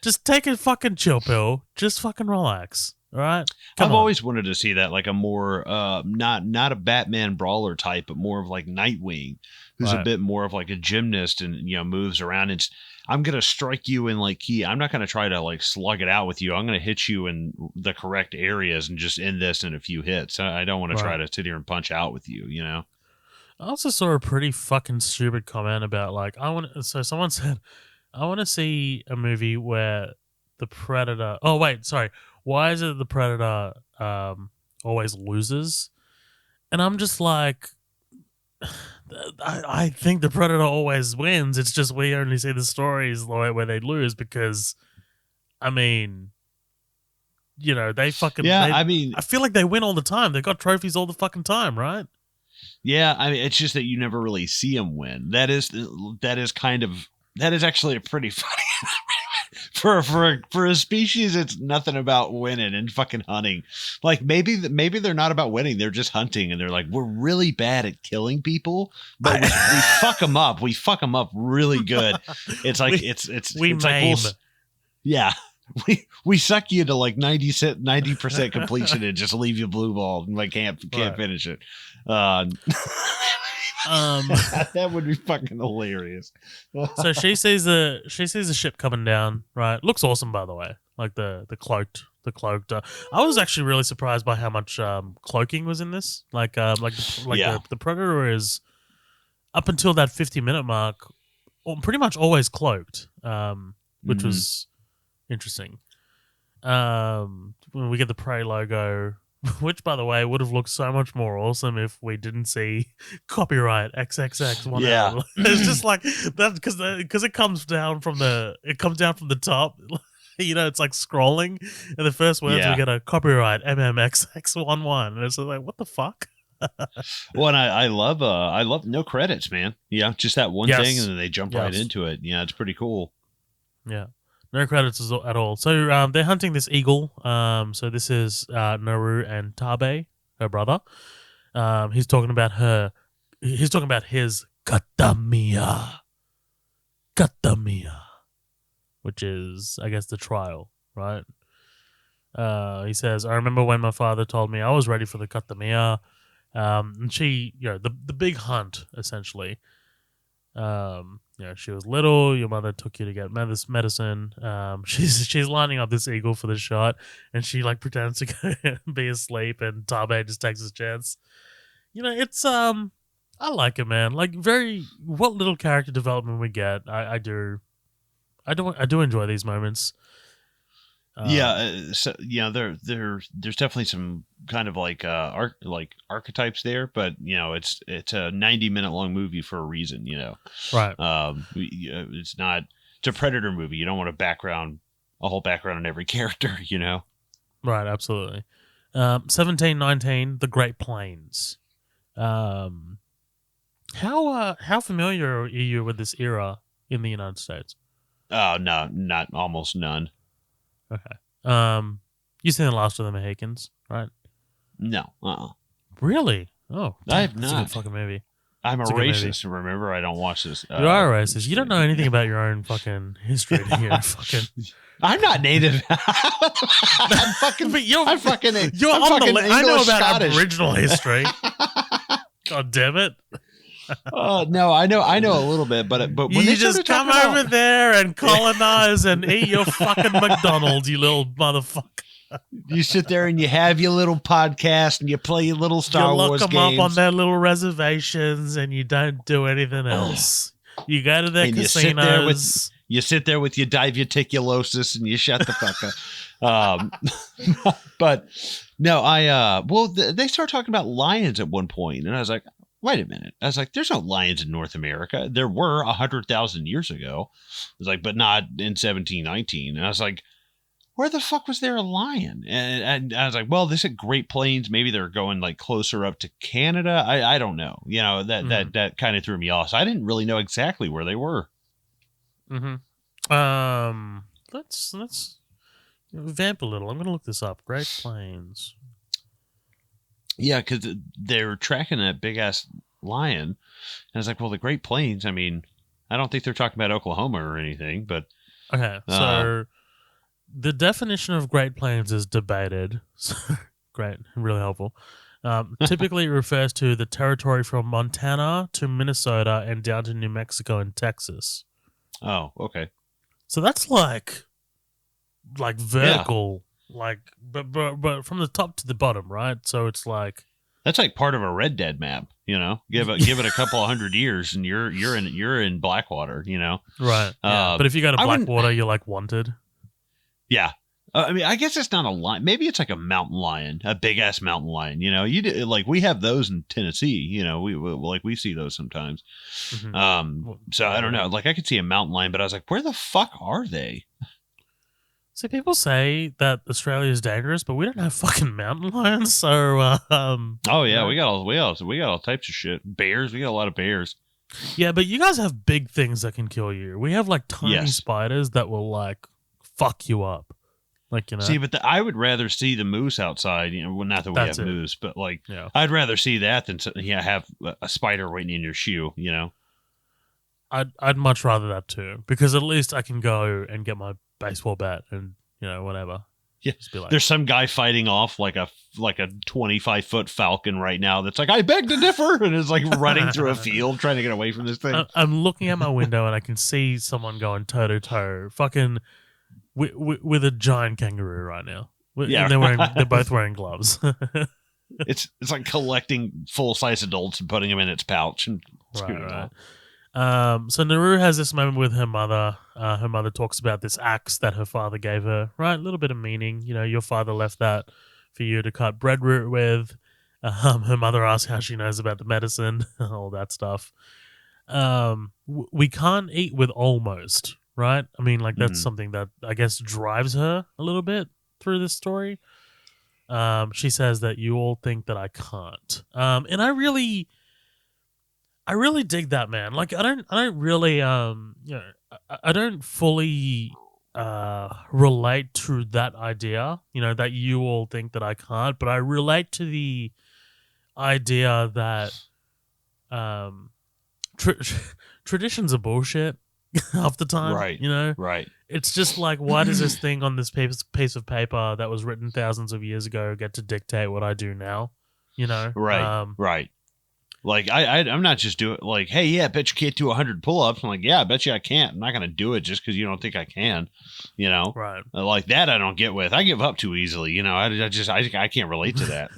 Just take a fucking chill pill. Just fucking relax. All right. I've always wanted to see that, like a more not a Batman brawler type, but more of like Nightwing, who's a bit more of like a gymnast and, you know, moves around. And I'm gonna strike you in like key. I'm not gonna try to like slug it out with you. I'm gonna hit you in the correct areas and just end this in a few hits. I don't want to try to sit here and punch out with you. You know. I also saw a pretty fucking stupid comment about like So someone said, I want to see a movie where the Predator. Oh wait, sorry. Why is it the Predator always loses? And I'm just like, I think the Predator always wins. It's just we only see the stories where they lose because, I mean, you know, they fucking... I feel like they win all the time. They got trophies all the fucking time, right? Yeah, I mean, it's just that you never really see them win. That is actually a pretty funny... For a species, it's nothing about winning and fucking hunting. Like maybe they're not about winning; they're just hunting, and they're like, we're really bad at killing people, but we fuck them up. We fuck them up really good. It's like we maim. We suck you to like 90% completion and just leave you blue ball and like can't finish it. That would be fucking hilarious. So she sees a ship coming down, right? Looks awesome, by the way. Like the cloaked. I was actually really surprised by how much cloaking was in this. The Predator is up until that 50-minute mark, pretty much always cloaked, which was interesting. When we get the Prey logo. Which, by the way, would have looked so much more awesome if we didn't see copyright XXX. Yeah, it's just like that because it comes down from the top. You know, it's like scrolling, and the first words we get a copyright MMXX11, and it's like, what the fuck? Well, and I love no credits, man. Yeah, just that one thing, and then they jump right into it. Yeah, it's pretty cool. Yeah. No credits at all. So they're hunting this eagle. So this is Naru and Tabe, her brother. He's talking about her. He's talking about his Katamiya, which is, I guess, the trial, right? He says, I remember when my father told me I was ready for the Katamiya. And she, you know, the big hunt, essentially. You know, she was little. Your mother took you to get medicine. She's lining up this eagle for the shot, and she like pretends to go be asleep, and Tabe just takes his chance. You know, it's I like it, man. Like what little character development we get, I do enjoy these moments. So you know, there's definitely some kind of like archetypes there, but you know, it's a 90-minute long movie for a reason, you know. Right. It's a Predator movie. You don't want a whole background on every character, you know. Right. Absolutely. 1719, The Great Plains. How familiar are you with this era in the United States? Oh no, not almost none. Okay. You seen The Last of the Mohicans, right? No. Really? Oh, I have not. It's a good fucking movie. I'm a racist. Remember, I don't watch this. You are a racist. You don't know anything about your own fucking history. I'm not native. I'm fucking. But you're on the. I know about Scottish. Aboriginal history. God damn it. No, I know a little bit, but when you they just come over there and colonize and eat your fucking McDonald's, you little motherfucker. You sit there and you have your little podcast and you play your little Star Wars games. You lock them up on their little reservations and you don't do anything else. You go to their and casinos. You sit there with your diverticulosis and you shut the fuck up. But no, they start talking about lions at one point, and I was like, wait a minute. I was like, there's no lions in North America. There were 100,000 years ago. I was like, but not in 1719. And I was like, where the fuck was there a lion? And I was like, well, this is Great Plains. Maybe they're going like closer up to Canada. I don't know. You know, that kind of threw me off. So I didn't really know exactly where they were. Let's vamp a little. I'm going to look this up. Great Plains. Yeah, because they're tracking that big ass lion. And I was like, well, the Great Plains, I mean, I don't think they're talking about Oklahoma or anything, but. Okay, so the definition of Great Plains is debated. So, great, really helpful. Typically refers to the territory from Montana to Minnesota and down to New Mexico and Texas. Oh, okay. So that's like vertical, but from the top to the bottom, right? So it's like that's like part of a Red Dead map, you know. Give it a couple of 100 years, and you're in Blackwater, you know. Right. Yeah. But if you go to Blackwater, you're like wanted. Yeah. I mean, I guess it's not a lion. Maybe it's like a mountain lion, a big ass mountain lion. You know, like we have those in Tennessee. You know, we see those sometimes. Mm-hmm. So I don't know. Like I could see a mountain lion, but I was like, where the fuck are they? So people say that Australia is dangerous, but we don't have fucking mountain lions. So oh yeah, we got all types of shit. Bears, we got a lot of bears. Yeah, but you guys have big things that can kill you. We have like tiny spiders that will like fuck you up. Like, you know. See, but I would rather see the moose outside. You know, well, not that we have moose, but like, I'd rather see that than have a spider waiting in your shoe. You know, I'd much rather that too, because at least I can go and get my baseball bat and whatever. Yeah, there's some guy fighting off like a 25-foot falcon right now. That's like, I beg to differ, and is like running through a field trying to get away from this thing. I'm looking at my window and I can see someone going toe to toe, fucking. With a giant kangaroo right now. Yeah, and they're both wearing gloves. It's like collecting full-size adults and putting them in its pouch and scooting off. So Naru has this moment with her mother. Her mother talks about this axe that her father gave her. Right, a little bit of meaning. You know, your father left that for you to cut breadroot with. Her mother asks how she knows about the medicine, all that stuff. We can't eat with almost. Right? I mean, like, that's something that I guess drives her a little bit through this story. She says that you all think that I can't. And I really dig that, man. Like, I don't really, I don't fully relate to that idea, that you all think that I can't, but I relate to the idea that traditions are bullshit. Half the time, right? Right. It's just like, why does this thing on this piece of paper that was written thousands of years ago get to dictate what I do now? Right. Right. Like I'm not just doing like, hey, yeah, I bet you can't do 100 pull-ups. I'm like, yeah, I bet you I can't. I'm not gonna do it just because you don't think I can. Right? Like that, I don't get with. I give up too easily. I can't relate to that.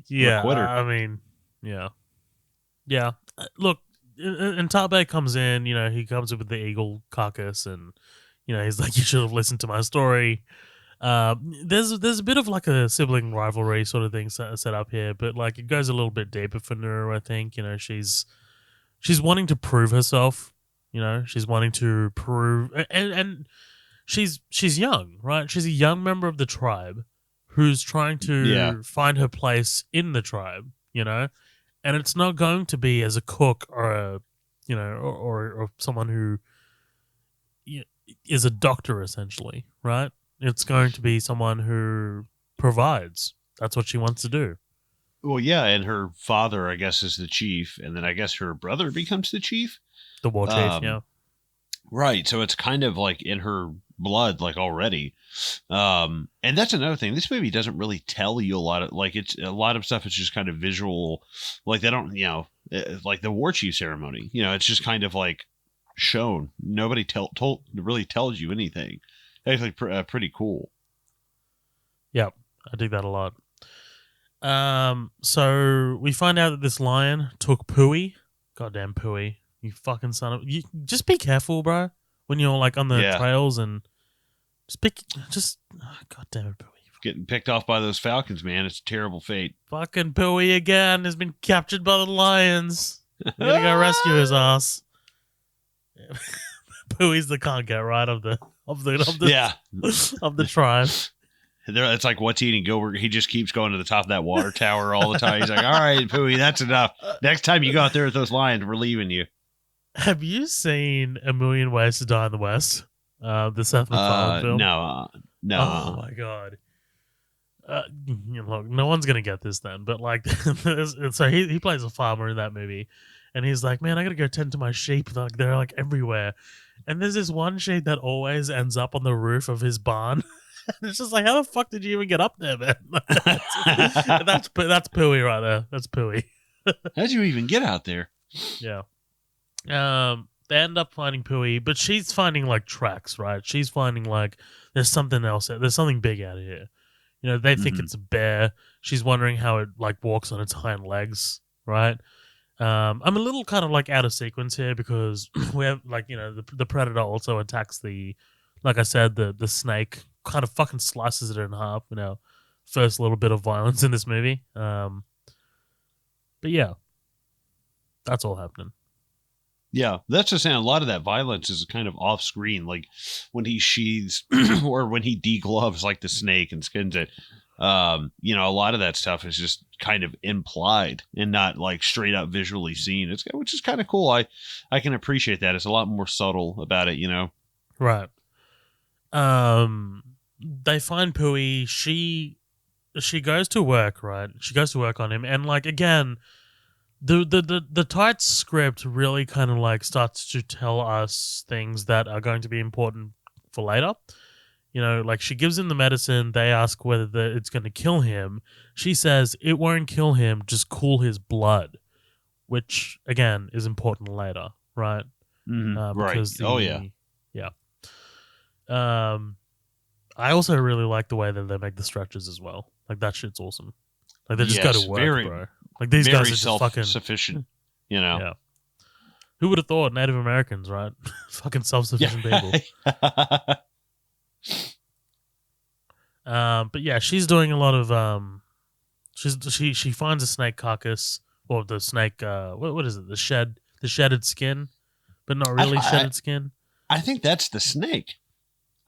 Yeah, I mean, yeah. Look. And Tabe comes in, he comes up with the eagle carcass, and he's like, you should have listened to my story. There's a bit of like a sibling rivalry sort of thing set up here, but like it goes a little bit deeper for Naru. I think she's wanting to prove herself. She's wanting to prove, and she's young, right? She's a young member of the tribe who's trying to find her place in the tribe. And it's not going to be as a cook or or someone who is a doctor, essentially, right? It's going to be someone who provides. That's what she wants to do. Well, yeah, and her father, I guess, is the chief, and then I guess her brother becomes the chief? The war chief, yeah. Right, so it's kind of like in her blood, like already. And that's another thing. This movie doesn't really tell you a lot of, like, it's a lot of stuff. It's just kind of visual. Like they don't, like the war chief ceremony. It's just kind of like shown. Nobody really tells you anything. actually pretty cool. Yep, I dig that a lot. So we find out that this lion took Pooey. Goddamn Pooey, you fucking son of you! Just be careful, bro, when you're like on the trails and goddamn it, Pooey. Getting picked off by those falcons, man. It's a terrible fate. Fucking Pooey again has been captured by the lions. We gotta go rescue his ass. Pooey's the can't get right of the tribe. It's like what's eating Gilbert. He just keeps going to the top of that water tower all the time. He's like, all right, Pooey, that's enough. Next time you go out there with those lions, we're leaving you. Have you seen A Million Ways to Die in the West? The Seth MacFarlane film? No. Oh my god. Look, no one's gonna get this then, but like, so he plays a farmer in that movie, and he's like, man, I gotta go tend to my sheep. Like they're like everywhere, and there's this one sheep that always ends up on the roof of his barn. It's just like, how the fuck did you even get up there, man? that's Pooey right there. That's Pooey. How'd you even get out there? Yeah. They end up finding Pooey, but she's finding like tracks, right? She's finding like there's something else. There's something big out of here. You know, they think it's a bear. She's wondering how it like walks on its hind legs, right? I'm a little kind of like out of sequence here because we have like, you know, the predator also attacks like I said, the snake kind of fucking slices it in half. You know, first little bit of violence in this movie. But yeah, that's all happening. Yeah, that's just saying a lot of that violence is kind of off screen, like when he sheathes or when he degloves like the snake and skins it. You know, a lot of that stuff is just kind of implied and not like straight up visually seen. Which is kind of cool. I can appreciate that. It's a lot more subtle about it, you know. Right. They find Pooey. She goes to work, right? She goes to work on him, and like again, the tight script really kind of like starts to tell us things that are going to be important for later. You know, like she gives him the medicine. They ask whether it's going to kill him. She says it won't kill him, just cool his blood, which again is important later, right? Right. Yeah. I also really like the way that they make the stretches as well. Like that shit's awesome. Like they just go to work, bro. Like these guys are just fucking self-sufficient, you know. Yeah. Who would have thought Native Americans, right? Fucking self-sufficient people. But yeah, she's doing a lot of she finds a snake carcass or the snake what is it? The shedded skin, but not really shedded skin. I think that's the snake.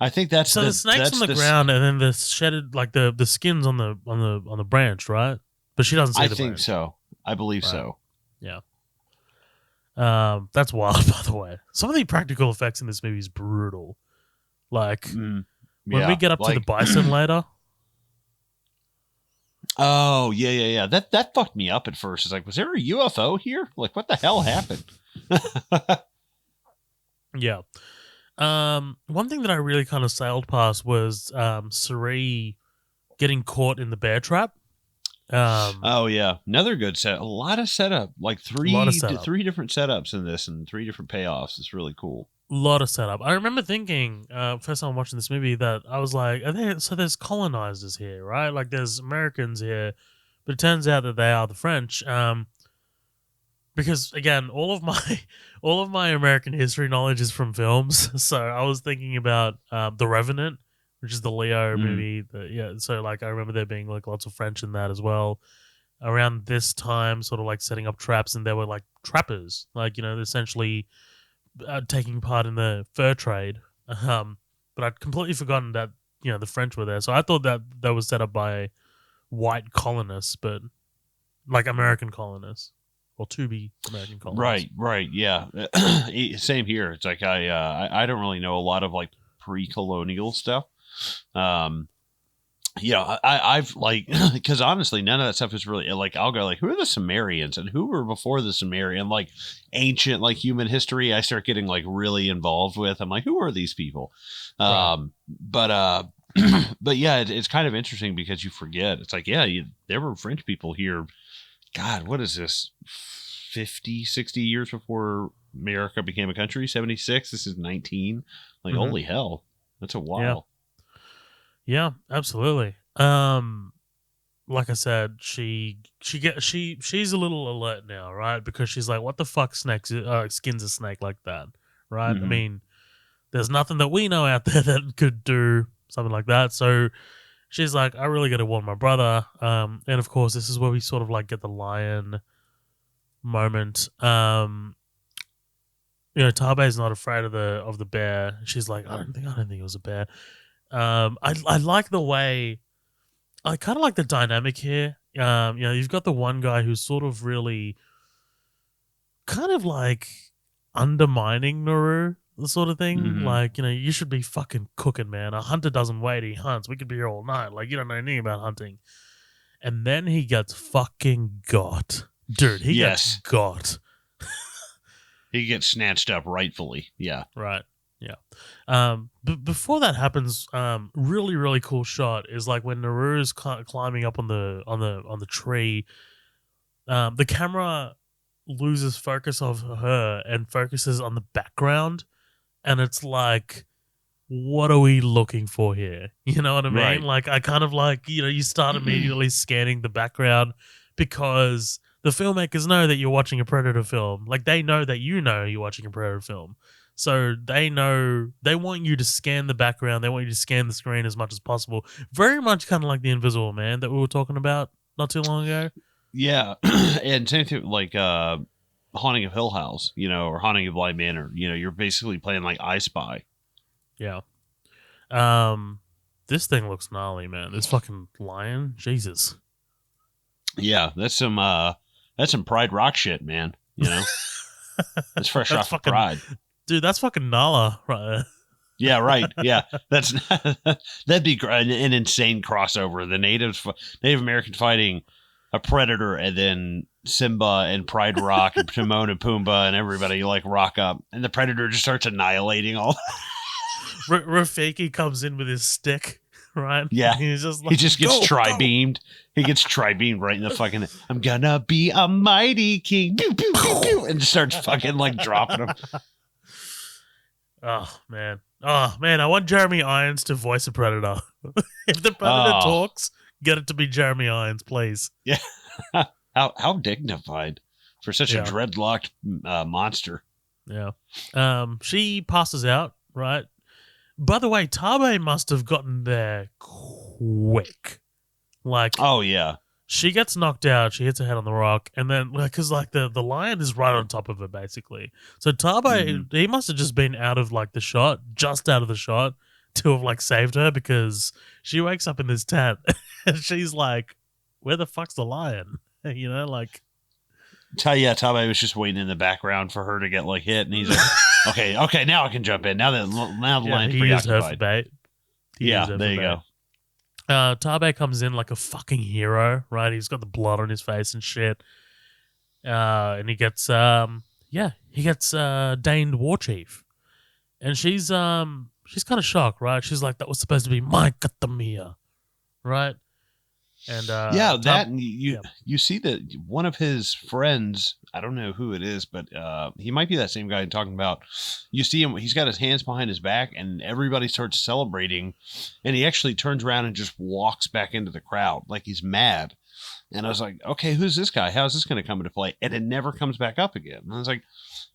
I think that's the snake's on the ground, and then the shedded like the skin's on the branch, right? But she doesn't see the branch. I think so. I believe so. Yeah. That's wild, by the way. Some of the practical effects in this movie is brutal. Like when we get up to the bison later. Oh yeah. That fucked me up at first. It's like, was there a UFO here? Like, what the hell happened? Yeah. One thing that I really kind of sailed past was Suri getting caught in the bear trap. Oh yeah, another good set. A lot of setup, like three different setups in this, and 3 different payoffs. It's really cool. A lot of setup. I remember thinking, first time watching this movie, that I was like, so there's colonizers here, right? Like there's Americans here, but it turns out that they are the French. Because again, all of my American history knowledge is from films. So I was thinking about The Revenant, which is the Leo movie. So like I remember there being like lots of French in that as well. Around this time, sort of like setting up traps, and there were like trappers, like, you know, essentially taking part in the fur trade. But I'd completely forgotten that, you know, the French were there. So I thought that was set up by white colonists, but like American colonists. Or to be American colonists. Right, yeah. Same here. It's like I don't really know a lot of like pre-colonial stuff. I've like, because honestly, none of that stuff is really like, I'll go like, who are the Sumerians and who were before the Sumerian, like ancient like human history. I start getting like really involved with. I'm like, who are these people? Right. But yeah, it's kind of interesting because you forget. It's like, yeah, there were French people here. God, what is this? 50, 60 years before America became a country? 76? This is 19. Like, holy hell. That's a while. Yeah, absolutely. Like I said, she's a little alert now, right? Because she's like, what the fuck skins a snake like that, right? I Mm-hmm. mean, there's nothing that we know out there that could do something like that. So she's like, I really got to warn my brother. And of course, this is where we sort of like get the lion moment. Tabe's not afraid of the bear. She's like, I don't think it was a bear. I like the way. I kind of like the dynamic here. You've got the one guy who's sort of really kind of like undermining Naru, the sort of thing. Mm-hmm. Like, you should be fucking cooking, man. A hunter doesn't wait, he hunts. We could be here all night. Like, you don't know anything about hunting. And then he gets fucking got. Dude, he gets got. He gets snatched up rightfully. Yeah. Right. Yeah. But before that happens, really, really cool shot is like when Naru's climbing up on the tree. The camera loses focus of her and focuses on the background, and it's like, what are we looking for here? You know what I mean? Right. Like, I kind of like, you start immediately scanning the background because the filmmakers know that you're watching a Predator film. Like, they know that you're watching a Predator film. So they want you to scan the background. They want you to scan the screen as much as possible. Very much kind of like the Invisible Man that we were talking about not too long ago. Yeah. And same thing like Haunting of Hill House, or Haunting of Bly Manor. You're basically playing like I Spy. Yeah. This thing looks gnarly, man. This fucking lion, Jesus. Yeah, that's some Pride Rock shit, man. It's fresh off fucking, Pride. Dude, that's fucking Nala right there. Yeah, right. Yeah, that'd be an insane crossover. The Native American fighting a Predator, and then Simba and Pride Rock and Timon and Pumbaa and everybody like rock up, and the Predator just starts annihilating all. Rafiki comes in with his stick, right? Yeah, he just gets tri-beamed. He gets tri-beamed right in the fucking. I'm gonna be a mighty king, pew, pew, pew, pew, and just starts fucking like dropping him. Oh man, I want Jeremy Irons to voice a Predator. If the Predator talks, get it to be Jeremy Irons, please. Yeah, how dignified for such a dreadlocked monster. Yeah, she passes out, right? By the way, Tabe must have gotten there quick. Like, oh yeah, she gets knocked out. She hits her head on the rock, and then because the lion is right on top of her, basically. So Tabe, he must have just been out of like the shot, just out of the shot, to have like saved her, because she wakes up in this tent and she's like, "Where the fuck's the lion?" Like. Tabe was just waiting in the background for her to get like hit, and he's like, "Okay, now I can jump in. Now the lion's he used her for bait. There you go. Tabe comes in like a fucking hero, right? He's got the blood on his face and shit, and he gets deigned war chief, and she's kind of shocked, right? She's like, that was supposed to be my Katamia, right? And you see that one of his friends, I don't know who it is, but he might be that same guy I'm talking about. You see him, he's got his hands behind his back, and everybody starts celebrating, and he actually turns around and just walks back into the crowd like he's mad. And I was like, okay, who's this guy? How's this going to come into play? And it never comes back up again. And I was like,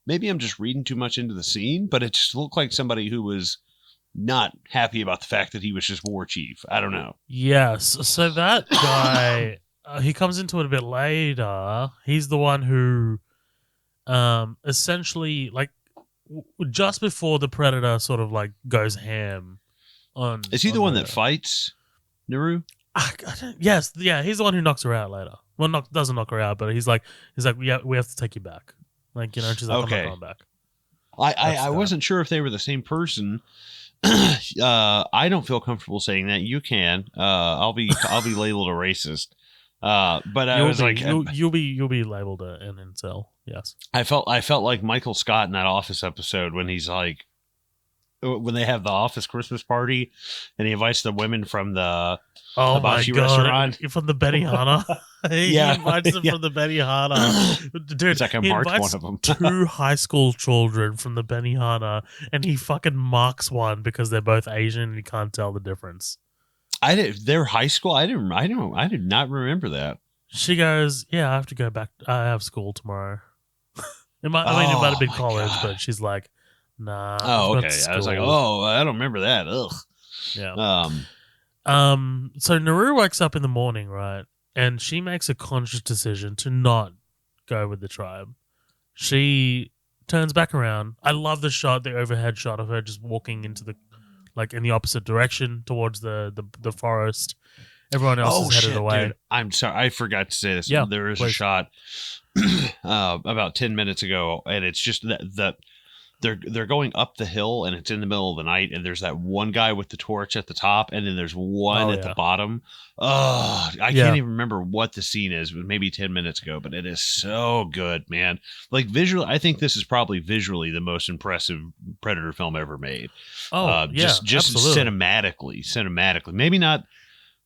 maybe I'm just reading too much into the scene, but it just looked like somebody who was not happy about the fact that he was just war chief. I don't know. Yes. So that guy, he comes into it a bit later. He's the one who essentially, like, just before the Predator sort of like goes ham on. Is he the one that fights Naru? Yes. Yeah. He's the one who knocks her out later. Well, doesn't knock her out, but he's like, yeah, we have to take you back. Like, she's like, okay. I'm not going back. I wasn't sure if they were the same person. I don't feel comfortable saying that. You can. I'll be labeled a racist. But I was like, you'll be labeled an incel. Yes. I felt like Michael Scott in that Office episode when he's like, when they have the Office Christmas party, and he invites the women from the hibachi restaurant, from the Benihana. He invites them from the Benihana. Dude, it's like I marked one of them. 2 high school children from the Benihana, and he fucking marks one because they're both Asian and he can't tell the difference. I did. Their high school. I didn't. I don't. I did not remember that. She goes, "Yeah, I have to go back. I have school tomorrow." It might have Oh been my college, god. but she's like, "Nah, I've Oh, got okay. I was like, school." oh, I don't remember that. Ugh. Yeah. Um. So Naru wakes up in the morning, right? And she makes a conscious decision to not go with the tribe. She turns back around. I love the overhead shot of her just walking into the like in the opposite direction towards the forest. Everyone else Oh is headed shit, away. dude. I'm sorry. I forgot to say this. Yeah, There is a please. shot about 10 minutes ago, and it's just that they're going up the hill, and it's in the middle of the night, and there's that one guy with the torch at the top, and then there's one at the bottom. Oh, I can't even remember what the scene is. It was maybe 10 minutes ago, but it is so good, man. Like visually, I think this is probably visually the most impressive Predator film ever made. Just absolutely. cinematically, maybe not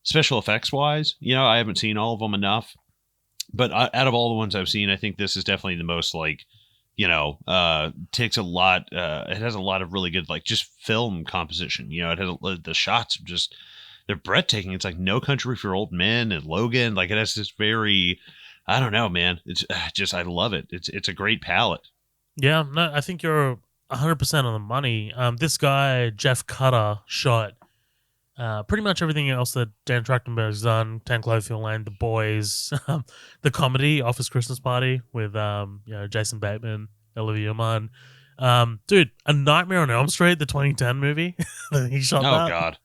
special effects wise. I haven't seen all of them enough, but out of all the ones I've seen, I think this is definitely the most like, takes a lot. It has a lot of really good, like just film composition. It has the shots just, they're breathtaking. It's like No Country for Old Men and Logan. Like it has this very, I don't know, man. It's just, I love it. It's a great palette. Yeah, no, I think you're 100% on the money. This guy, Jeff Cutter, shot pretty much everything else that Dan Trachtenberg's done. 10 Cloverfield Lane, The Boys, the comedy Office Christmas Party with Jason Bateman, Olivia Munn. Dude, A Nightmare on Elm Street, the 2010 movie. He shot Oh, that. God.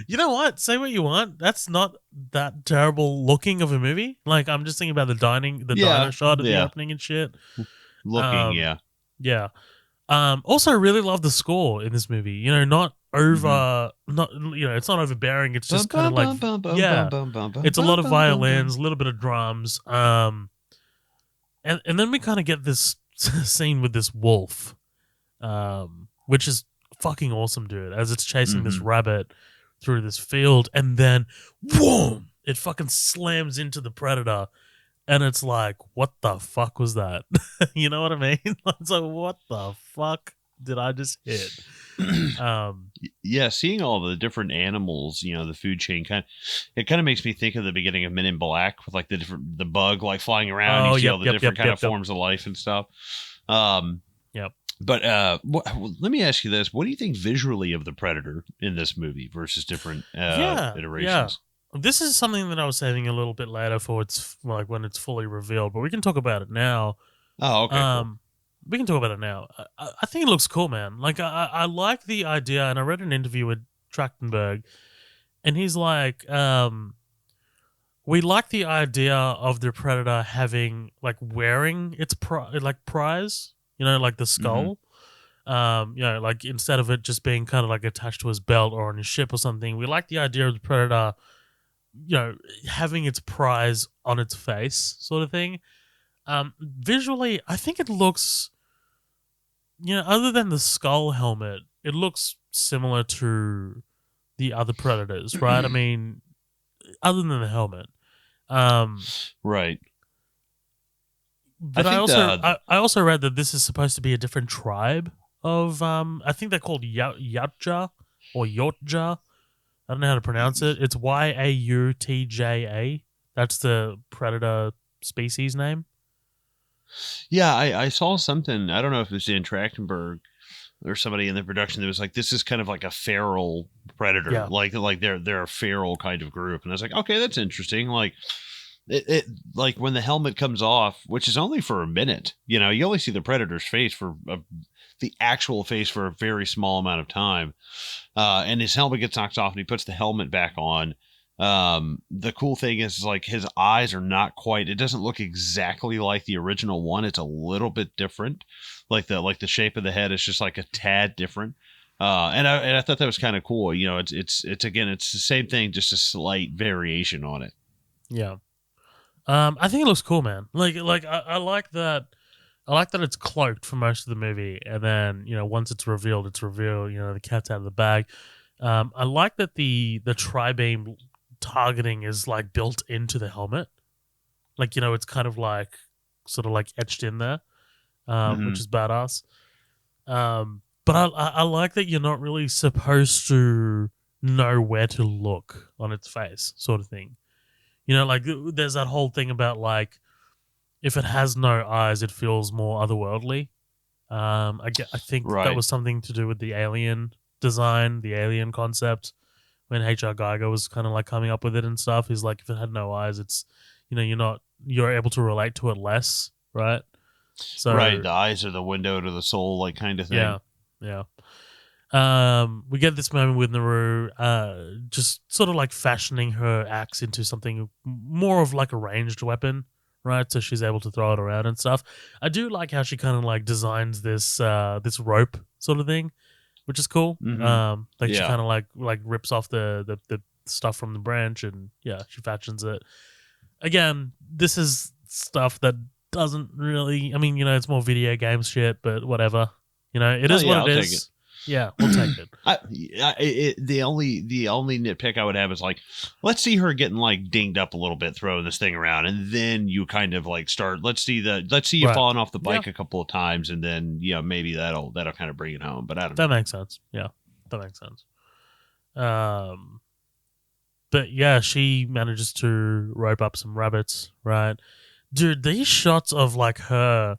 You know what? Say what you want. That's not that terrible looking of a movie. Like, I'm just thinking about the diner shot at the opening and shit. Looking, yeah. Yeah. Also really love the score in this movie. Not over, not it's not overbearing. It's just kind of like it's a lot of violins, a little bit of drums. And then we kind of get this scene with this wolf, which is fucking awesome, dude. As it's chasing this rabbit through this field, and then boom, it fucking slams into the predator. And it's like, what the fuck was that? You know what I mean? It's like, what the fuck did I just hit? Yeah, seeing all the different animals, the food chain it kind of makes me think of the beginning of Men in Black with like the bug like flying around. You see all the different kind of forms of life and stuff. Yep. But let me ask you this: what do you think visually of the Predator in this movie versus different iterations? Yeah. This is something that I was saving a little bit later for it's like when it's fully revealed, but we can talk about it now. Oh, okay. Cool. We can talk about it now. I think it looks cool, man. Like I like the idea, and I read an interview with Trachtenberg, and he's like, we like the idea of the Predator having like wearing its prize, like the skull. Like instead of it just being kind of like attached to his belt or on his ship or something. We like the idea of the Predator, having its prize on its face, sort of thing. Visually, I think it looks, other than the skull helmet, it looks similar to the other Predators, right? I mean, other than the helmet. Right. But I also read that this is supposed to be a different tribe of, I think they're called Yautja or Yotja. I don't know how to pronounce it. It's Yautja. That's the predator species name. Yeah, I saw something. I don't know if it was Dan Trachtenberg or somebody in the production that was like, this is kind of like a feral predator. Yeah. Like they're a feral kind of group. And I was like, okay, that's interesting. Like it like when the helmet comes off, which is only for a minute, you only see the predator's face for the actual face for a very small amount of time. And his helmet gets knocked off and he puts the helmet back on. The cool thing is like his eyes are not quite, it doesn't look exactly like the original one. It's a little bit different. Like the shape of the head is just like a tad different. And I thought that was kind of cool. It's again, it's the same thing, just a slight variation on it. Yeah. I think it looks cool, man. Like I like that. I like that it's cloaked for most of the movie, and then once it's revealed, it's revealed. The cat's out of the bag. I like that the tri-beam targeting is like built into the helmet, like it's kind of like sort of like etched in there, which is badass. But I like that you're not really supposed to know where to look on its face, sort of thing. You know, like there's that whole thing about like if it has no eyes, it feels more otherworldly. I think that was something to do with the alien design, the alien concept. When H.R. Geiger was kind of like coming up with it and stuff, he's like, if it had no eyes, it's, you know, you're able to relate to it less, right? So right, the eyes are the window to the soul, like kind of thing. Yeah. We get this moment with Naru, just sort of like fashioning her axe into something more of like a ranged weapon, right? So she's able to throw it around and stuff. I do like how she kind of like designs this this rope sort of thing, which is cool. Mm-hmm. She kind of like rips off the stuff from the branch and she fashions it. Again, this is stuff that doesn't really. I mean, you know, it's more video game shit, but whatever. You know, it is what it is. Yeah, we'll take it. The only nitpick I would have is like, let's see her getting like dinged up a little bit, throwing this thing around, and then you kind of like start. Let's see you falling off the bike a couple of times, and then maybe that'll kind of bring it home. But I don't know. That makes sense. Yeah, that makes sense. But yeah, she manages to rope up some rabbits, right? Dude, these shots of like her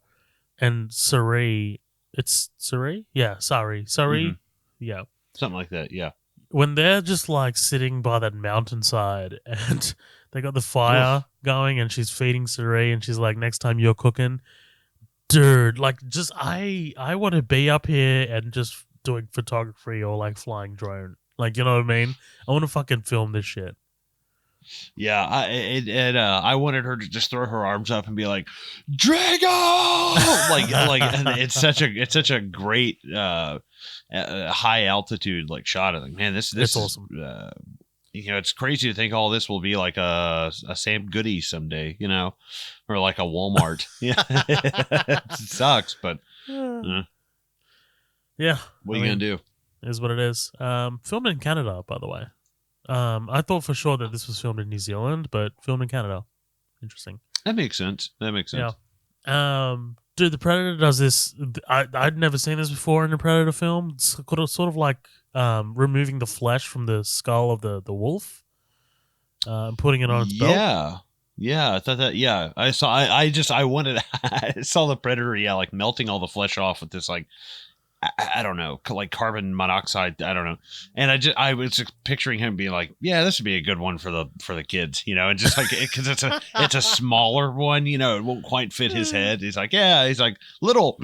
and Sari. It's Sari? Yeah, Sari. Mm-hmm. Yeah. Something like that, yeah. When they're just like sitting by that mountainside and they got the fire going and she's feeding Sari and she's like, next time you're cooking, dude, like just I want to be up here and just doing photography or like flying drone. Like, you know what I mean? I want to fucking film this shit. Yeah, I wanted her to just throw her arms up and be like, Drago! like it's such a great high altitude like shot. Like, man, this is awesome. It's crazy to think all this will be like a Sam Goody someday, or like a Walmart. Yeah, it sucks, but yeah, what are you gonna do? It is what it is. Filmed in Canada, by the way. I thought for sure that this was filmed in New Zealand, but filmed in Canada. Interesting. That makes sense. Yeah. Dude, the Predator does this. I'd never seen this before in a Predator film. It's sort of like removing the flesh from the skull of the wolf and putting it on its belt. Yeah. I thought that. Yeah, I saw. I wanted. I saw the Predator. Yeah, like melting all the flesh off with this like. I don't know, like carbon monoxide. I don't know. And I was just picturing him being like, yeah, this would be a good one for the kids, and just like, cause it's a smaller one, it won't quite fit his head. He's like, little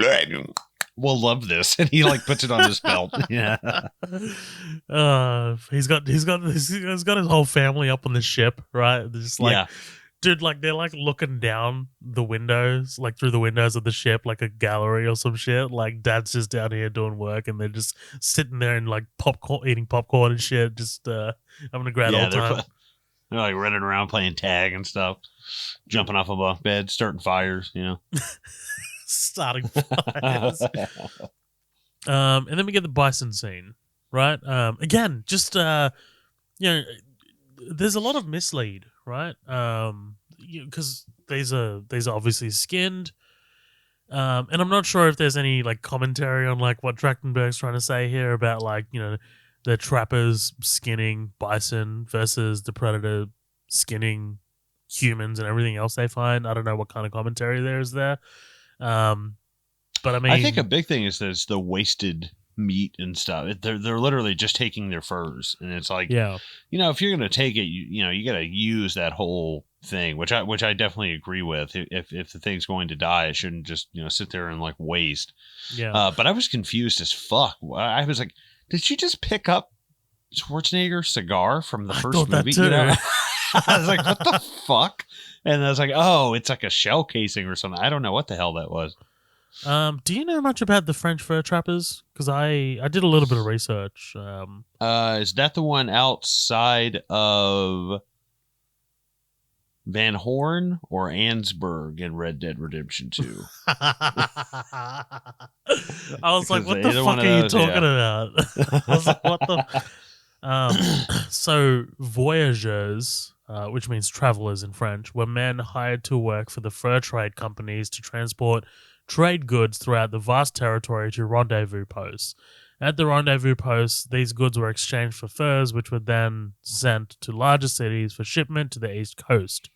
will love this. And he like puts it on his belt. Yeah. He's got his whole family up on the ship, right? Just like, dude, like they're like looking down the windows, like through the windows of the ship, like a gallery or some shit. Like dad's just down here doing work, and they're just sitting there and like eating popcorn and shit, just having a great old time. They're like running around playing tag and stuff, jumping off of a bed, starting fires, starting fires. And then we get the bison scene, right? Again, just there's a lot of mislead. Right, because these are obviously skinned, and I'm not sure if there's any like commentary on like what Trachtenberg's trying to say here about like the trappers skinning bison versus the Predator skinning humans and everything else they find. I don't know what kind of commentary there is there, but I mean, I think a big thing is there's the wasted meat and stuff. They're literally just taking their furs, and it's like, if you're gonna take it, you gotta use that whole thing, which I definitely agree with. If the thing's going to die, it shouldn't just sit there and like waste. But I was confused as fuck. I was like, did she just pick up Schwarzenegger's cigar from the first movie? I was like, what the fuck? And I was like, oh, it's like a shell casing or something. I don't know what the hell that was. Do you know much about the French fur trappers? Because I did a little bit of research. Is that the one outside of Van Horn or Ansburg in Red Dead Redemption 2? I was like, what the fuck are you talking about? I was like, what the... So, voyageurs, which means travelers in French, were men hired to work for the fur trade companies to transport trade goods throughout the vast territory to rendezvous posts. At the rendezvous posts, these goods were exchanged for furs, which were then sent to larger cities for shipment to the East Coast.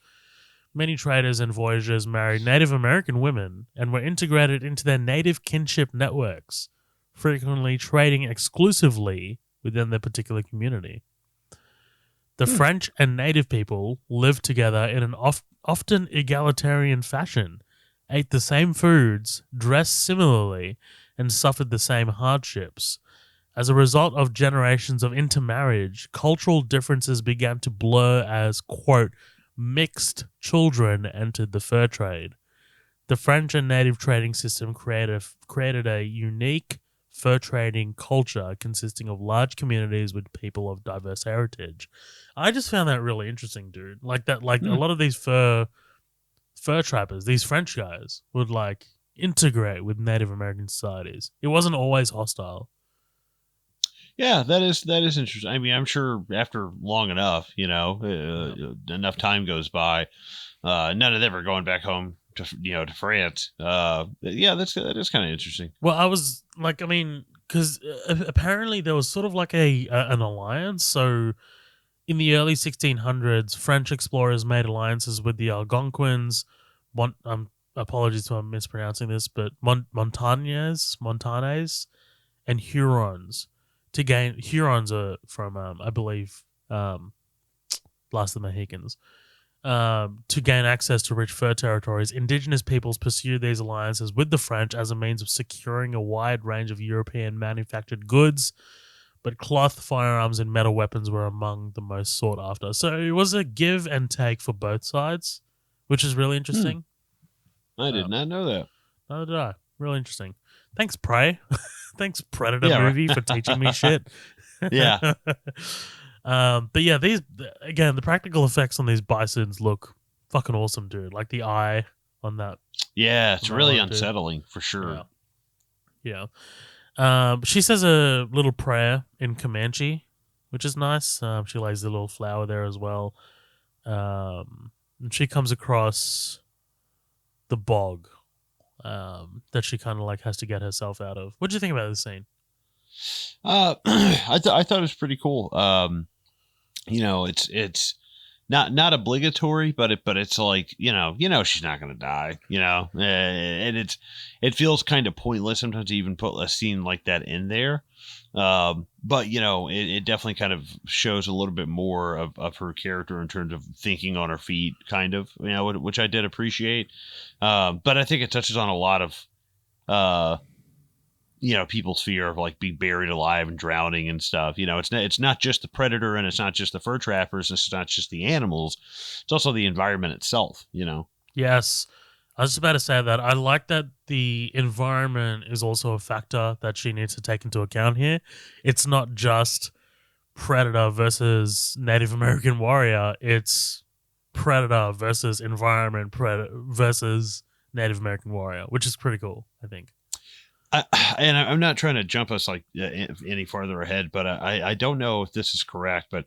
Many traders and voyagers married Native American women and were integrated into their native kinship networks, frequently trading exclusively within their particular community. The French and native people lived together in an often egalitarian fashion, ate the same foods, dressed similarly, and suffered the same hardships. As a result of generations of intermarriage, cultural differences began to blur as, quote, mixed children entered the fur trade. The French and native trading system created a unique fur trading culture consisting of large communities with people of diverse heritage. I just found that really interesting, dude. Like that, a lot of these fur trappers, these French guys, would like integrate with Native American societies. It wasn't always hostile. Yeah, that is interesting. I mean, I'm sure after long enough, enough time goes by, none of them are going back home to France. That is kind of interesting. Well, I was like, I mean, because apparently there was sort of like an alliance. So in the early 1600s, French explorers made alliances with the Algonquins. Apologies if I'm mispronouncing this, but Montagnais, and Hurons. Hurons are from, I believe, Last of the Mohicans. To gain access to rich fur territories, indigenous peoples pursued these alliances with the French as a means of securing a wide range of European manufactured goods, but cloth, firearms, and metal weapons were among the most sought after. So it was a give and take for both sides, which is really interesting. I did not know that. Neither did I. Really interesting. Thanks, Prey. Thanks, Predator movie, for teaching me shit. Yeah. But yeah, the practical effects on these bisons look fucking awesome, dude. Like the eye on that. Yeah, it's really unsettling for sure. Yeah. She says a little prayer in Comanche, which is nice. She lays a little flower there as well. And she comes across the bog that she kind of like has to get herself out of. What do you think about this scene? I thought it was pretty cool. It's not obligatory, but it's like she's not gonna die, and it feels kind of pointless sometimes to even put a scene like that in there. But it definitely kind of shows a little bit more of her character in terms of thinking on her feet, kind of, which I did appreciate. But I think it touches on a lot of people's fear of like being buried alive and drowning and stuff. It's not just the predator, and it's not just the fur trappers, and it's not just the animals. It's also the environment itself, Yes. I was just about to say that. I like that the environment is also a factor that she needs to take into account here. It's not just predator versus Native American warrior. It's predator versus environment versus Native American warrior, which is pretty cool, I think. And I'm not trying to jump us like any farther ahead, but I don't know if this is correct. But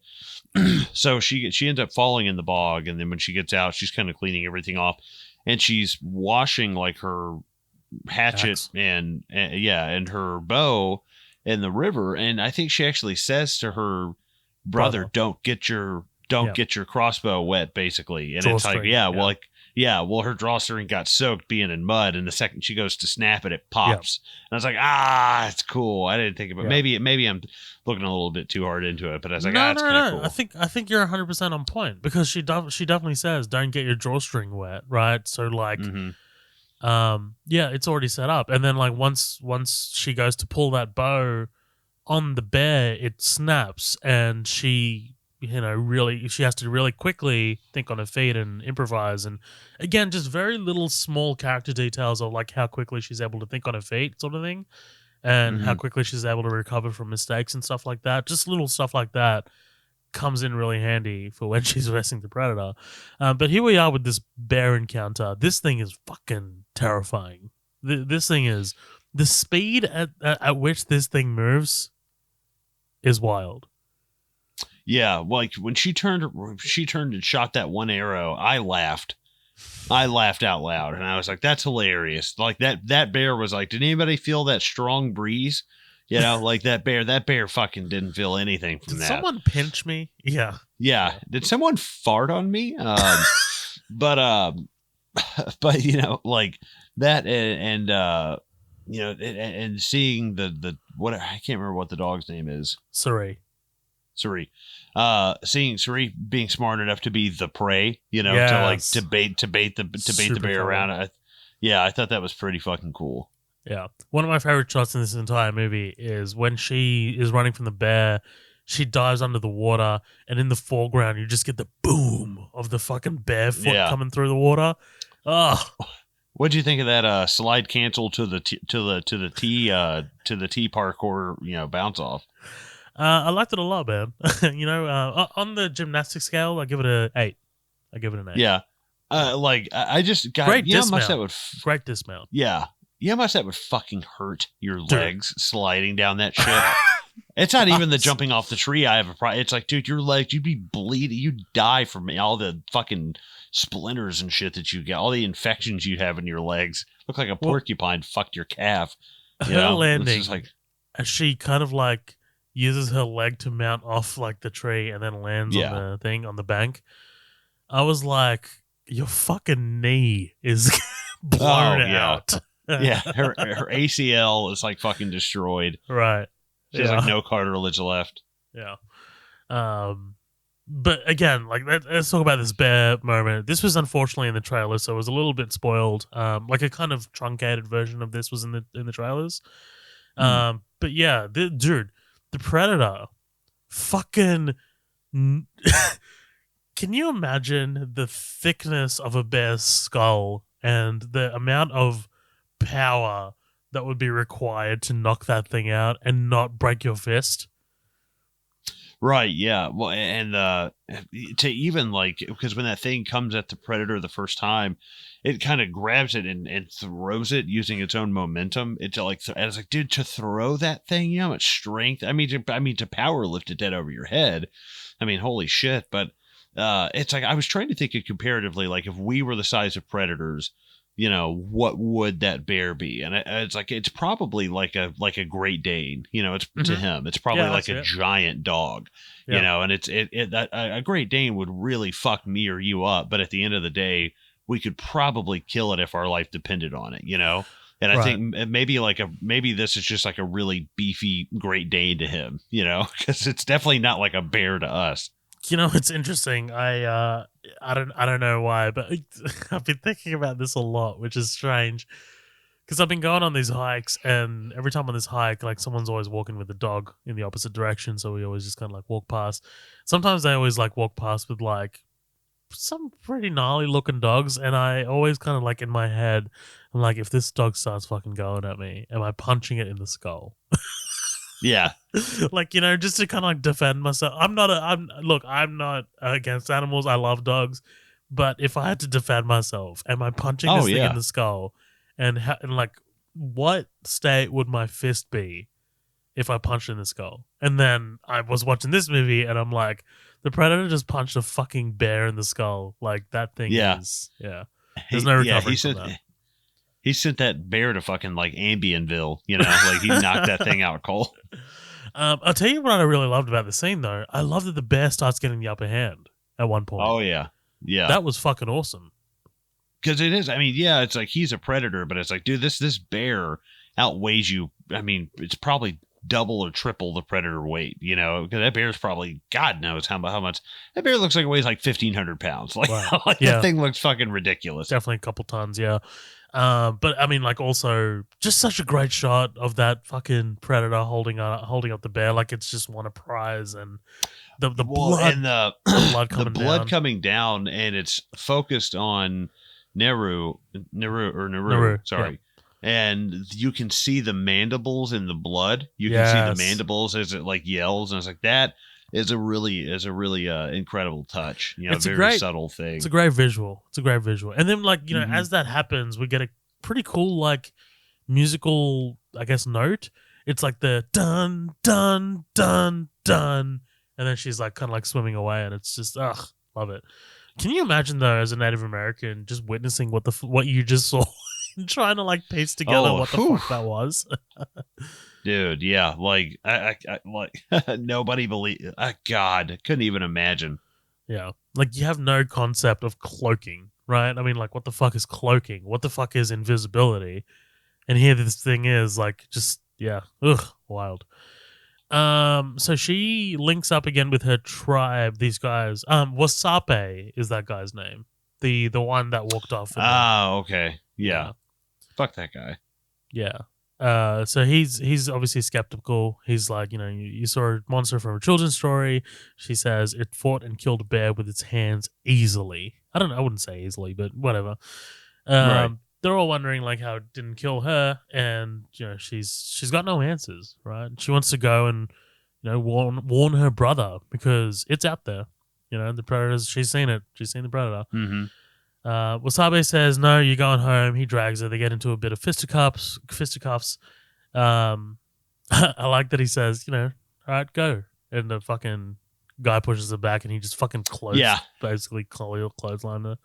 so she ends up falling in the bog, and then when she gets out, she's kind of cleaning everything off, and she's washing like her hatchet and her bow in the river. And I think she actually says to her brother, "Don't get your crossbow wet," basically. And it's like, well, her drawstring got soaked being in mud, and the second she goes to snap it pops. And I was like, it's cool. I didn't think about maybe I'm looking a little bit too hard into it, but I was like, it's kind of cool. I think you're 100% on point, because she definitely says, "Don't get your drawstring wet," right? So like, it's already set up, and then like once she goes to pull that bow on the bear, it snaps, and she has to really quickly think on her feet and improvise. And again, just very little small character details of like how quickly she's able to think on her feet, sort of thing, and how quickly she's able to recover from mistakes and stuff like that. Just little stuff like that comes in really handy for when she's facing the predator. But here we are with this bear encounter. This thing is fucking terrifying. This thing is, the speed at which this thing moves is wild. Yeah, like when she turned and shot that one arrow, I laughed out loud, and I was like, "That's hilarious!" Like that bear was like, "Did anybody feel that strong breeze You know, like that bear fucking didn't feel anything from Did that. someone pinch me? Yeah. Yeah. Did someone fart on me? But but you know, like that, and you know, and seeing the what, I can't remember what the dog's name is. Sorry. Seeing Suri being smart enough to be the prey, you know, Yes. to bait the bear around. I thought that was pretty fucking cool. Yeah. One of my favorite shots in this entire movie is when she is running from the bear, she dives under the water, and in the foreground you just get the boom of the fucking barefoot coming through the water. Oh. What'd you think of that slide cancel to the T parkour, you know, bounce off? I liked it a lot, man. You know, on the gymnastic scale, I give it an 8. Yeah. Like I just got great dismount. Great dismount. Yeah. You know how much that would fucking hurt your legs sliding down that shit? It's not even the jumping off the tree. I have a problem. It's like, dude, your legs, you'd be bleeding. You'd die from all the fucking splinters and shit that you get. All the infections you have in your legs. Look like a porcupine fucked your calf. Her landing, as she kind of like uses her leg to mount off like the tree and then lands on the thing on the bank. I was like, your fucking knee is blown out. Yeah, her ACL is like fucking destroyed. Right. She has like no cartilage left. Yeah. But again, like let's talk about this bear moment. This was unfortunately in the trailer, so it was a little bit spoiled. Like a kind of truncated version of this was in the trailers. But yeah, dude, the Predator, fucking. Can you imagine the thickness of a bear's skull and the amount of power that would be required to knock that thing out and not break your fist? Right, yeah. Well, and to even like, because when that thing comes at the Predator the first time, it kind of grabs it and throws it using its own momentum. It's like, and it's like, dude, to throw that thing, you know how much strength? I mean, to power lift it dead over your head. I mean, holy shit. But it's like, I was trying to think of comparatively, like if we were the size of predators, you know, what would that bear be? And it's like, it's probably like a Great Dane, you know, it's to him, it's probably like a giant dog, you know, and a Great Dane would really fuck me or you up. But at the end of the day, we could probably kill it if our life depended on it, you know? And I think maybe this is just like a really beefy Great Dane to him, you know, because it's definitely not like a bear to us. You know, it's interesting. I don't know why, but I've been thinking about this a lot, which is strange. Because I've been going on these hikes, and every time on this hike, like someone's always walking with a dog in the opposite direction, so we always just kind of like walk past. Sometimes they always like walk past with like some pretty gnarly looking dogs, and I always kind of like in my head, I'm like, if this dog starts fucking going at me, am I punching it in the skull? Yeah. Like, you know, just to kind of like defend myself. I'm not against animals. I love dogs. But if I had to defend myself, am I punching this thing in the skull? And like, what state would my fist be if I punched in the skull? And then I was watching this movie and I'm like, the Predator just punched a fucking bear in the skull. Like, that thing is, there's no recovery from that. He sent that bear to fucking like Ambionville, you know, like he knocked that thing out cold. I'll tell you what I really loved about the scene, though. I love that the bear starts getting the upper hand at one point. Oh, yeah. Yeah. That was fucking awesome. Because it is. I mean, yeah, it's like he's a predator, but it's like, dude, this bear outweighs you. I mean, it's probably double or triple the predator weight, you know, because that bear's probably, God knows how much. That bear looks like it weighs like 1,500 pounds. Like, that thing looks fucking ridiculous. Definitely a couple tons, yeah. But I mean, like, also just such a great shot of that fucking predator holding up the bear like it's just won a prize, and the blood and the blood coming down, and it's focused on Naru. Sorry. Yeah. And you can see the mandibles in the blood. You can see the mandibles as it like yells, and it's like that is a really incredible touch. You know, it's very subtle thing. It's a great visual. And then, like, you know, as that happens, we get a pretty cool like musical, I guess, note. It's like the dun dun dun dun, and then she's like kind of like swimming away, and it's just love it. Can you imagine though, as a Native American, just witnessing what you just saw, and trying to like piece together what the fuck that was? Dude, yeah, like I like nobody believe. God, couldn't even imagine. Yeah. Like, you have no concept of cloaking, right? I mean, like, what the fuck is cloaking? What the fuck is invisibility? And here this thing is, like, just, yeah. Ugh, wild. So she links up again with her tribe, these guys. Wasape is that guy's name. The one that walked off in the Okay. Yeah. Fuck that guy. Yeah. So he's obviously skeptical. He's like, you saw a monster from a children's story. She says it fought and killed a bear with its hands easily. I wouldn't say easily, but whatever. Right. They're all wondering like how it didn't kill her, and she's got no answers, right? She wants to go and warn her brother because it's out there. The predators. She's seen it. She's seen the predator. Mm-hmm. Wasabe says, "No, you're going home." He drags her. They get into a bit of fisticuffs. I like that he says, "All right, go." And the fucking guy pushes her back, and he just fucking basically clothesline her.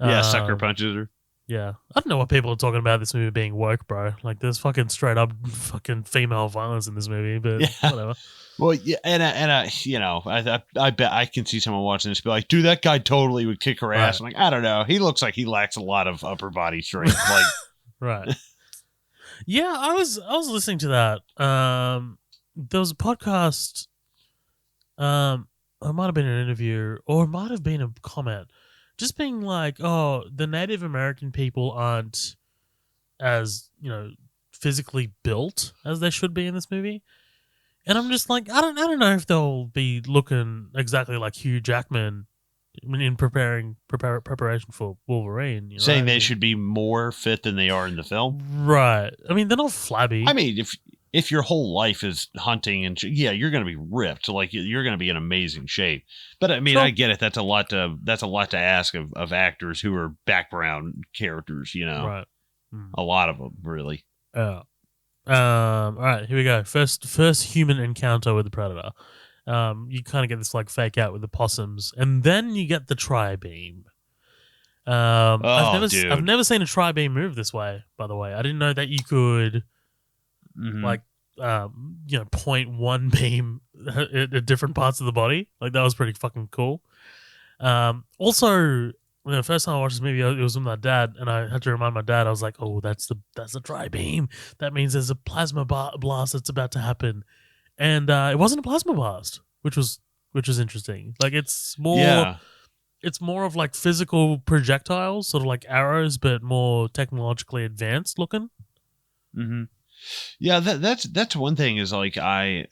Yeah, sucker punches her. Yeah, I don't know what people are talking about this movie being woke, bro. Like, there's fucking straight up fucking female violence in this movie, but whatever. Well, yeah, and I bet I can see someone watching this be like, dude, that guy totally would kick her ass. I'm like, I don't know. He looks like he lacks a lot of upper body strength. Like, right. Yeah, I was listening to that. There was a podcast. It might have been an interview, or it might have been a comment, just being like, "Oh, the Native American people aren't as physically built as they should be in this movie." And I'm just like, I don't know if they'll be looking exactly like Hugh Jackman in preparation for Wolverine. Saying they should be more fit than they are in the film, right? I mean, they're not flabby. I mean, if your whole life is hunting and you're going to be ripped. Like, you're going to be in amazing shape. But I mean, I get it. That's a lot to ask of actors who are background characters. Right? A lot of them, really. Yeah. All right, here we go. First human encounter with the predator. You kind of get this like fake out with the possums, and then you get the tri-beam. I've never seen a tri-beam move this way. By the way, I didn't know that you could point one beam at different parts of the body. Like, that was pretty fucking cool. Also, the first time I watched this movie, it was with my dad, and I had to remind my dad. I was like, "Oh, that's a tri-beam. That means there's a plasma blast that's about to happen." And it wasn't a plasma blast, which was interesting. Like, it's more of like physical projectiles, sort of like arrows, but more technologically advanced looking. Mm-hmm. Yeah, that's one thing is like I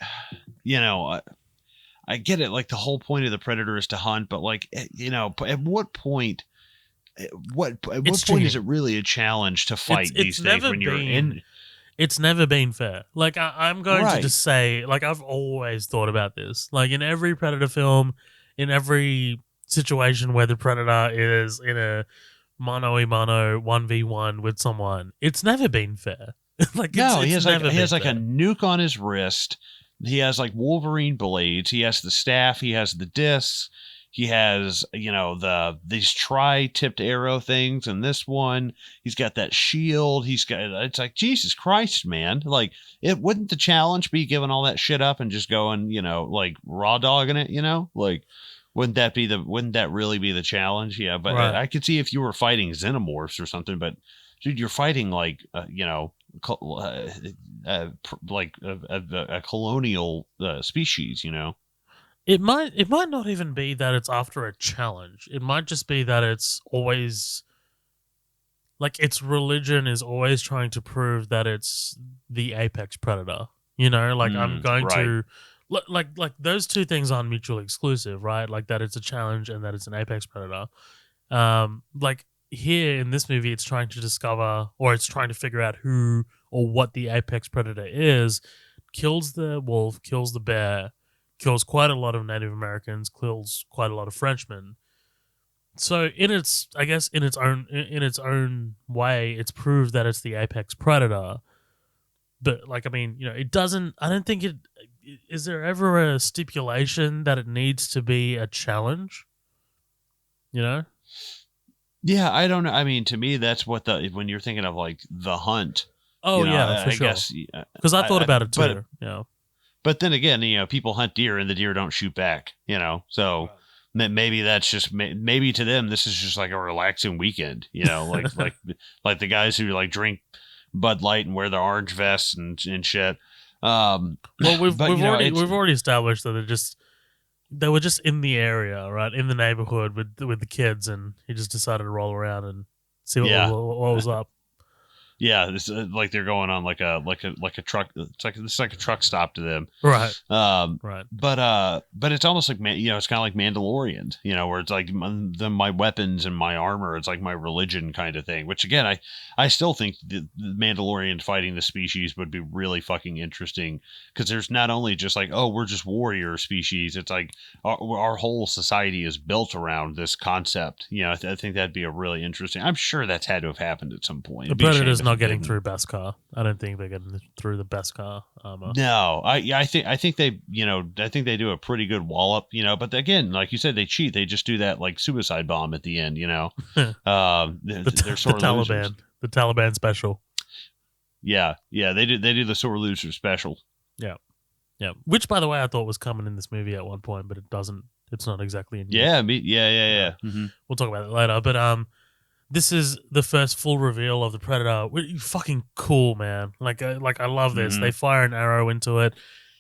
get it. Like, the whole point of the predator is to hunt, but like, at what point? What point is it really a challenge to fight these days when you're in? It's never been fair. Like, I'm going to just say, like, I've always thought about this. Like, in every Predator film, in every situation where the Predator is in a mano-a-mano 1v1 with someone, it's never been fair. Like, he has like a nuke on his wrist. He has like Wolverine blades. He has the staff. He has the discs. He has, these tri-tipped arrow things, and this one, he's got that shield. It's like, Jesus Christ, man. Like, it wouldn't the challenge be giving all that shit up and just going, like raw dogging it, Like, wouldn't that really be the challenge? Yeah, but right. I could see if you were fighting xenomorphs or something, but dude, you're fighting like, like a colonial species, It might not even be that it's after a challenge. It might just be that it's always like its religion is always trying to prove that it's the apex predator. I'm going to like those two things aren't mutually exclusive, right? Like, that it's a challenge and that it's an apex predator. Like, here in this movie, it's trying to discover, or it's trying to figure out who or what the apex predator is. Kills the wolf, kills the bear, kills quite a lot of Native Americans, kills quite a lot of Frenchmen. So in its own way, it's proved that it's the apex predator. But like, I mean, it doesn't. I don't think it. Is there ever a stipulation that it needs to be a challenge? Yeah, I don't know. I mean, to me, that's what when you're thinking of like The Hunt. Oh, You know, yeah, for I sure. guess Because I thought about it too. but Yeah. but then again, you know, people hunt deer and the deer don't shoot back. You know, so maybe that's just maybe to them this is just like a relaxing weekend. You know, like the guys who like drink Bud Light and wear the orange vests and shit. Well, we've But, you know, we've already established that they were just in the area, right, in the neighborhood with the kids, and he just decided to roll around and see what was up. Yeah, it's like they're going on like a truck. It's like a truck stop to them, Right? Right. But it's almost like you know, it's kind of like Mandalorian, you know, where it's like my weapons and my armor. It's like my religion kind of thing. Which again, I still think the Mandalorian fighting the species would be really fucking interesting because there's not only just like, oh, we're just warrior species. It's like our whole society is built around this concept. You know, I think that'd be a really interesting. I'm sure that's had to have happened at some point. The Predator's not getting through Beskar. I don't think they're getting through the Beskar armor. No, I think they, you know, I think they do a pretty good wallop, you know, but again, like you said, they cheat. They just do that like suicide bomb at the end, you know. They're sore the losers. Taliban, the Taliban special. Yeah, they do the sore loser special. Yeah. Which, by the way, I thought was coming in this movie at one point, but it doesn't. It's not exactly in. Yeah, yeah. Mm-hmm. We'll talk about it later, but this is the first full reveal of the Predator. Fucking cool, man. Like I love this. Mm-hmm. They fire an arrow into it,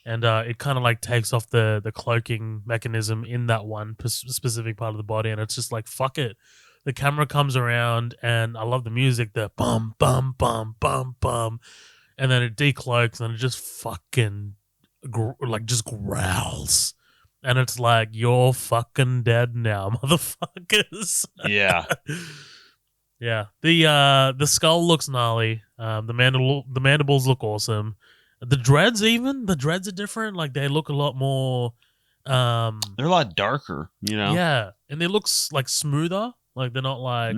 and it kind of like takes off the cloaking mechanism in that one specific part of the body, and it's just like, fuck it. The camera comes around, and I love the music. The bum bum bum bum bum, and then it decloaks, and it just fucking just growls. And it's like, you're fucking dead now, motherfuckers. Yeah. Yeah, the skull looks gnarly. The mandibles look awesome. The dreads are different. Like they look a lot more. They're a lot darker, you know. Yeah, and they look like smoother. Like they're not like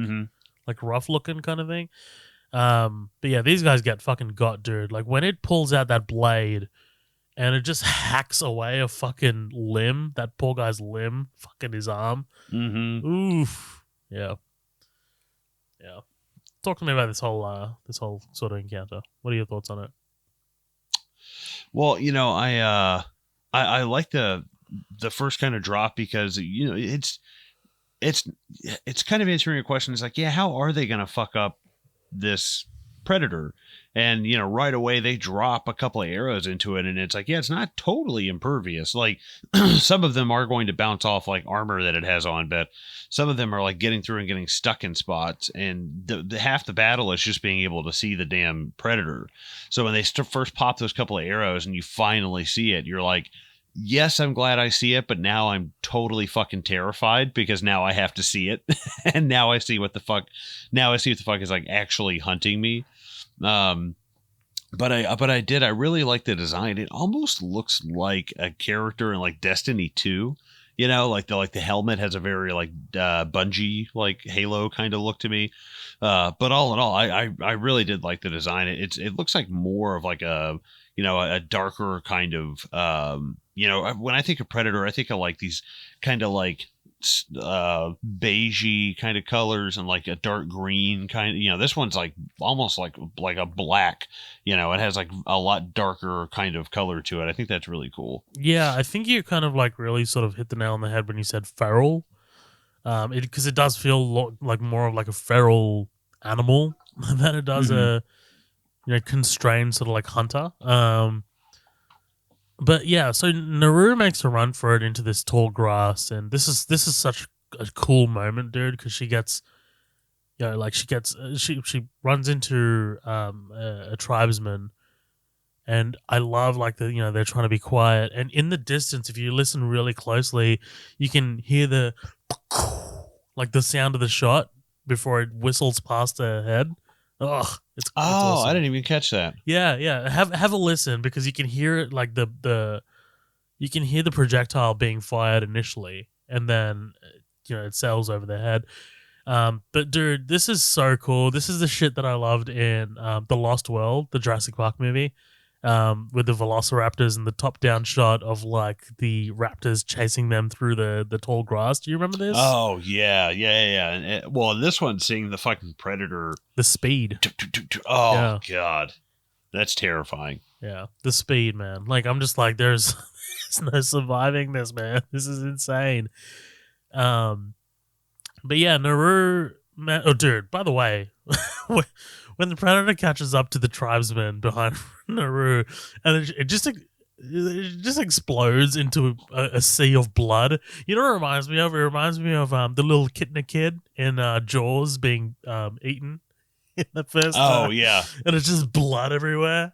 like rough looking kind of thing. But yeah, these guys get fucking got, dude. Like when it pulls out that blade, and it just hacks away a fucking limb. That poor guy's limb, fucking his arm. Oof. Yeah. Yeah. Talk to me about this whole sort of encounter. What are your thoughts on it? Well, you know, I like the first kind of drop because, you know, it's kind of answering a question. It's like, yeah, how are they going to fuck up this Predator? And, you know, right away they drop a couple of arrows into it, and it's like, yeah, it's not totally impervious. Like some of them are going to bounce off like armor that it has on, but some of them are like getting through and getting stuck in spots. And the half the battle is just being able to see the damn Predator. So when they first pop those couple of arrows and you finally see it, you're like, yes, I'm glad I see it, but now I'm totally fucking terrified because now I have to see it. And now I see what the fuck is like actually hunting me. But I really like the design. It almost looks like a character in like Destiny 2, you know, like the helmet has a very like Bungie like Halo kind of look to me. But all in all, I really did like the design. It looks like more of like a, you know, a darker kind of, you know, when I think of Predator, I think of like these kind of like beigey kind of colors and like a dark green kind of, you know, this one's like almost like a black, you know, it has like a lot darker kind of color to it. I think that's really cool. Yeah, I think you kind of like really sort of hit the nail on the head when you said feral, because it does feel like more of like a feral animal than it does a, you know, constrained sort of like hunter. But yeah, so Naru makes a run for it into this tall grass, and this is such a cool moment, dude, because she gets, you know, like she runs into a tribesman, and I love like the, you know, they're trying to be quiet, and in the distance, if you listen really closely, you can hear the like the sound of the shot before it whistles past her head. Oh, it's awesome. I didn't even catch that. Yeah. Have a listen because you can hear it like you can hear the projectile being fired initially, and then, you know, it sails over their head. But dude, this is so cool. This is the shit that I loved in The Lost World, the Jurassic Park movie, with the velociraptors and the top-down shot of like the raptors chasing them through the tall grass. Do you remember this? Oh yeah. And well, in this one, seeing the fucking Predator, the speed. Oh yeah. God. That's terrifying. Yeah, the speed, man. Like, I'm just like, there's no surviving this, man. This is insane. But yeah, Naru, man. Oh, dude. By the way, when the predator catches up to the tribesmen behind Naru, and it just explodes into a sea of blood. You know what it reminds me of? It reminds me of the little Kitna kid in Jaws being eaten in the first. Oh yeah, and it's just blood everywhere.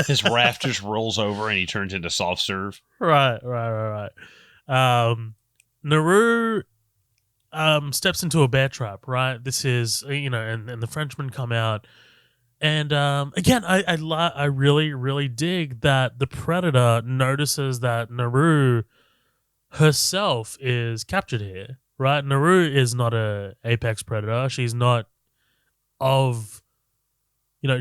His raft just rolls over and he turns into soft serve. Right. Naru steps into a bear trap. Right. This is and the Frenchmen come out. And again, I really dig that the predator notices that Naru herself is captured here, right? Naru is not a apex predator. She's not of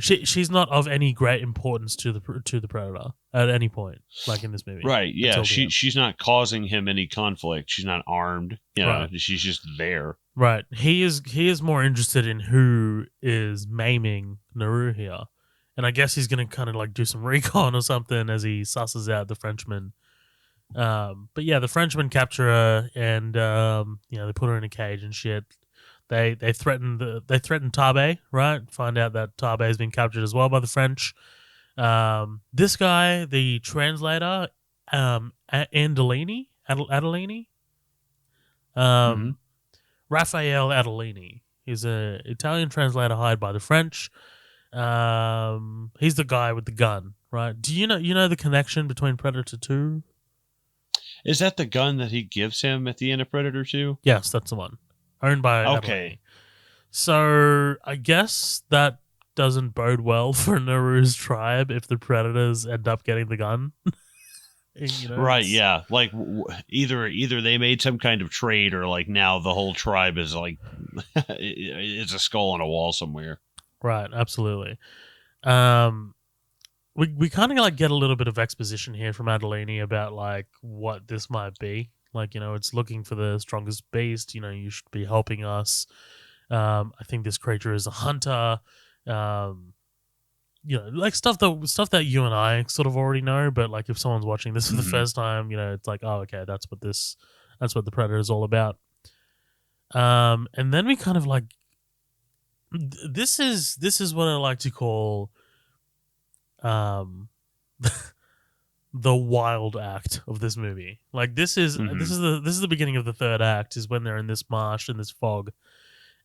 she's not of any great importance to the predator at any point, like in this movie. Right? Yeah, she's not causing him any conflict. She's not armed. Right. She's just there. Right. He is more interested in who is maiming Naru here. And I guess he's going to kind of like do some recon or something as he susses out the Frenchman. But yeah, the Frenchmen capture her and they put her in a cage and shit. They threaten Tabe, right? Find out that Tabe has been captured as well by the French. This guy, the translator, Adolini. Raphael Adolini. He's an Italian translator hired by the French. He's the guy with the gun, right? Do you know the connection between Predator 2? Is that the gun that he gives him at the end of Predator 2? Yes, that's the one. Owned by Okay. Adolini. So I guess that doesn't bode well for Naru's tribe if the Predators end up getting the gun. Right, yeah. Like either they made some kind of trade or like now the whole tribe is like it's a skull on a wall somewhere. Right, absolutely. We kind of like get a little bit of exposition here from Adolini about like what this might be. Like, it's looking for the strongest beast. You should be helping us. I think this creature is a hunter. Like stuff that you and I sort of already know, but like if someone's watching this for the first time, it's like, oh, okay, that's what the Predator is all about. And then we kind of like, this is what I like to call, the wild act of this movie. Like this is the beginning of the third act, is when they're in this marsh in this fog.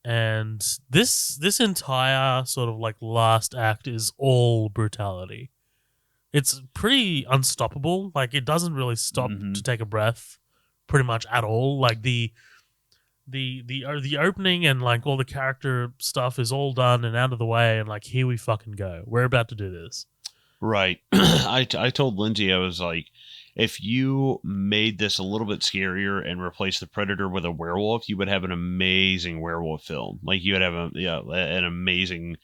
And this entire sort of like last act is all brutality. It's pretty unstoppable. Like it doesn't really stop to take a breath, pretty much at all. Like the opening and like all the character stuff is all done and out of the way, and like here we fucking go. We're about to do this. Right. I told Lindsay, I was like, if you made this a little bit scarier and replaced the Predator with a werewolf, you would have an amazing werewolf film. Like you would have an amazing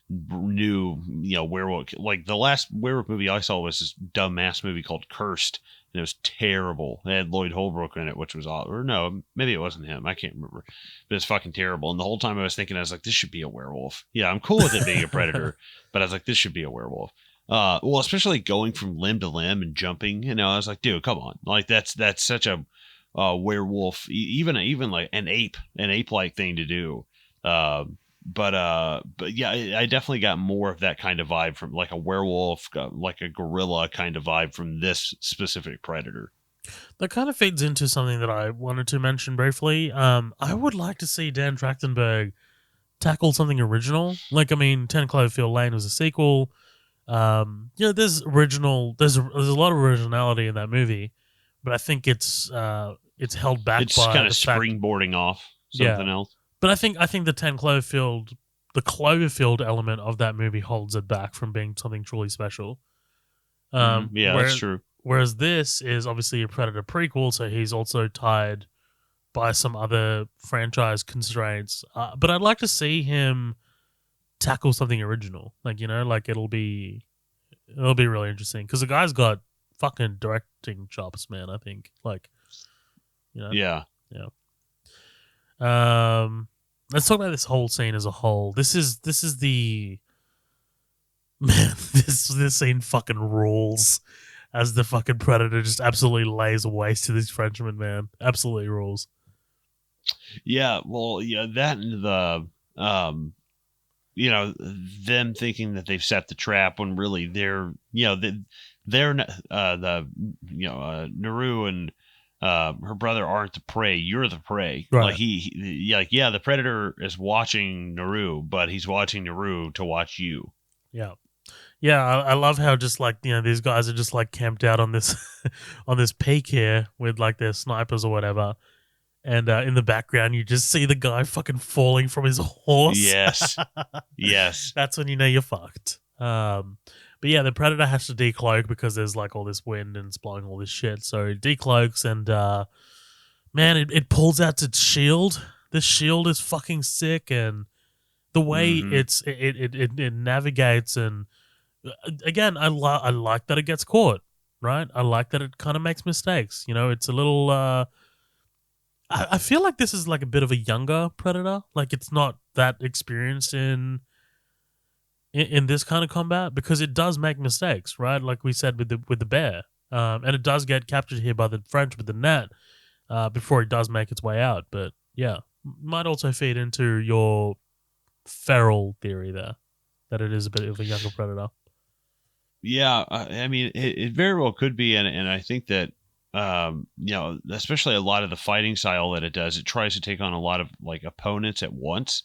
new werewolf. Like the last werewolf movie I saw was this dumbass movie called Cursed, and it was terrible. It had Lloyd Holbrook in it, which was odd. Or no, maybe it wasn't him. I can't remember. But it's fucking terrible. And the whole time I was thinking, I was like, this should be a werewolf. Yeah, I'm cool with it being a Predator, but I was like, this should be a werewolf. Well, especially going from limb to limb and jumping, I was like, dude, come on. Like that's such a werewolf, even like an ape-like thing to do. But yeah, I definitely got more of that kind of vibe from like a werewolf, like a gorilla kind of vibe from this specific Predator. That kind of feeds into something that I wanted to mention briefly. I would like to see Dan Trachtenberg tackle something original. Like, I mean, 10 Cloverfield Lane was a sequel. There's a lot of originality in that movie, but I think it's held back. It's kind of springboarding off something else. But I think the Cloverfield element of that movie holds it back from being something truly special. That's true. Whereas this is obviously a Predator prequel, so he's also tied by some other franchise constraints. But I'd like to see him tackle something original. Like, like it'll be really interesting because the guy's got fucking directing chops, man. I think, like, Yeah. Let's talk about this whole scene as a whole. This is the Man, this scene fucking rules. As the fucking predator just absolutely lays waste to these Frenchmen, man. Absolutely rules. Yeah, well, yeah, that and the them thinking that they've set the trap when really they're the Naru and her brother aren't the prey. You're the prey. Right. Like the predator is watching Naru, but he's watching Naru to watch you. Yeah. Yeah, I love how just like these guys are just like camped out on this on this peak here with like their snipers or whatever, and in the background you just see the guy fucking falling from his horse. Yes, yes. That's when you know you're fucked. But yeah, the predator has to decloak because there's like all this wind and it's blowing all this shit. So it decloaks and man, it pulls out its shield. This shield is fucking sick, and the way it navigates and again, I like that it gets caught, right? I like that it kind of makes mistakes. It's a little. I feel like this is like a bit of a younger predator. Like it's not that experienced in this kind of combat because it does make mistakes, right? Like we said with the bear, and it does get captured here by the French with the net before it does make its way out. But yeah, might also feed into your feral theory there that it is a bit of a younger predator. Yeah, I mean, it very well could be, and I think that especially a lot of the fighting style that it does, it tries to take on a lot of like opponents at once,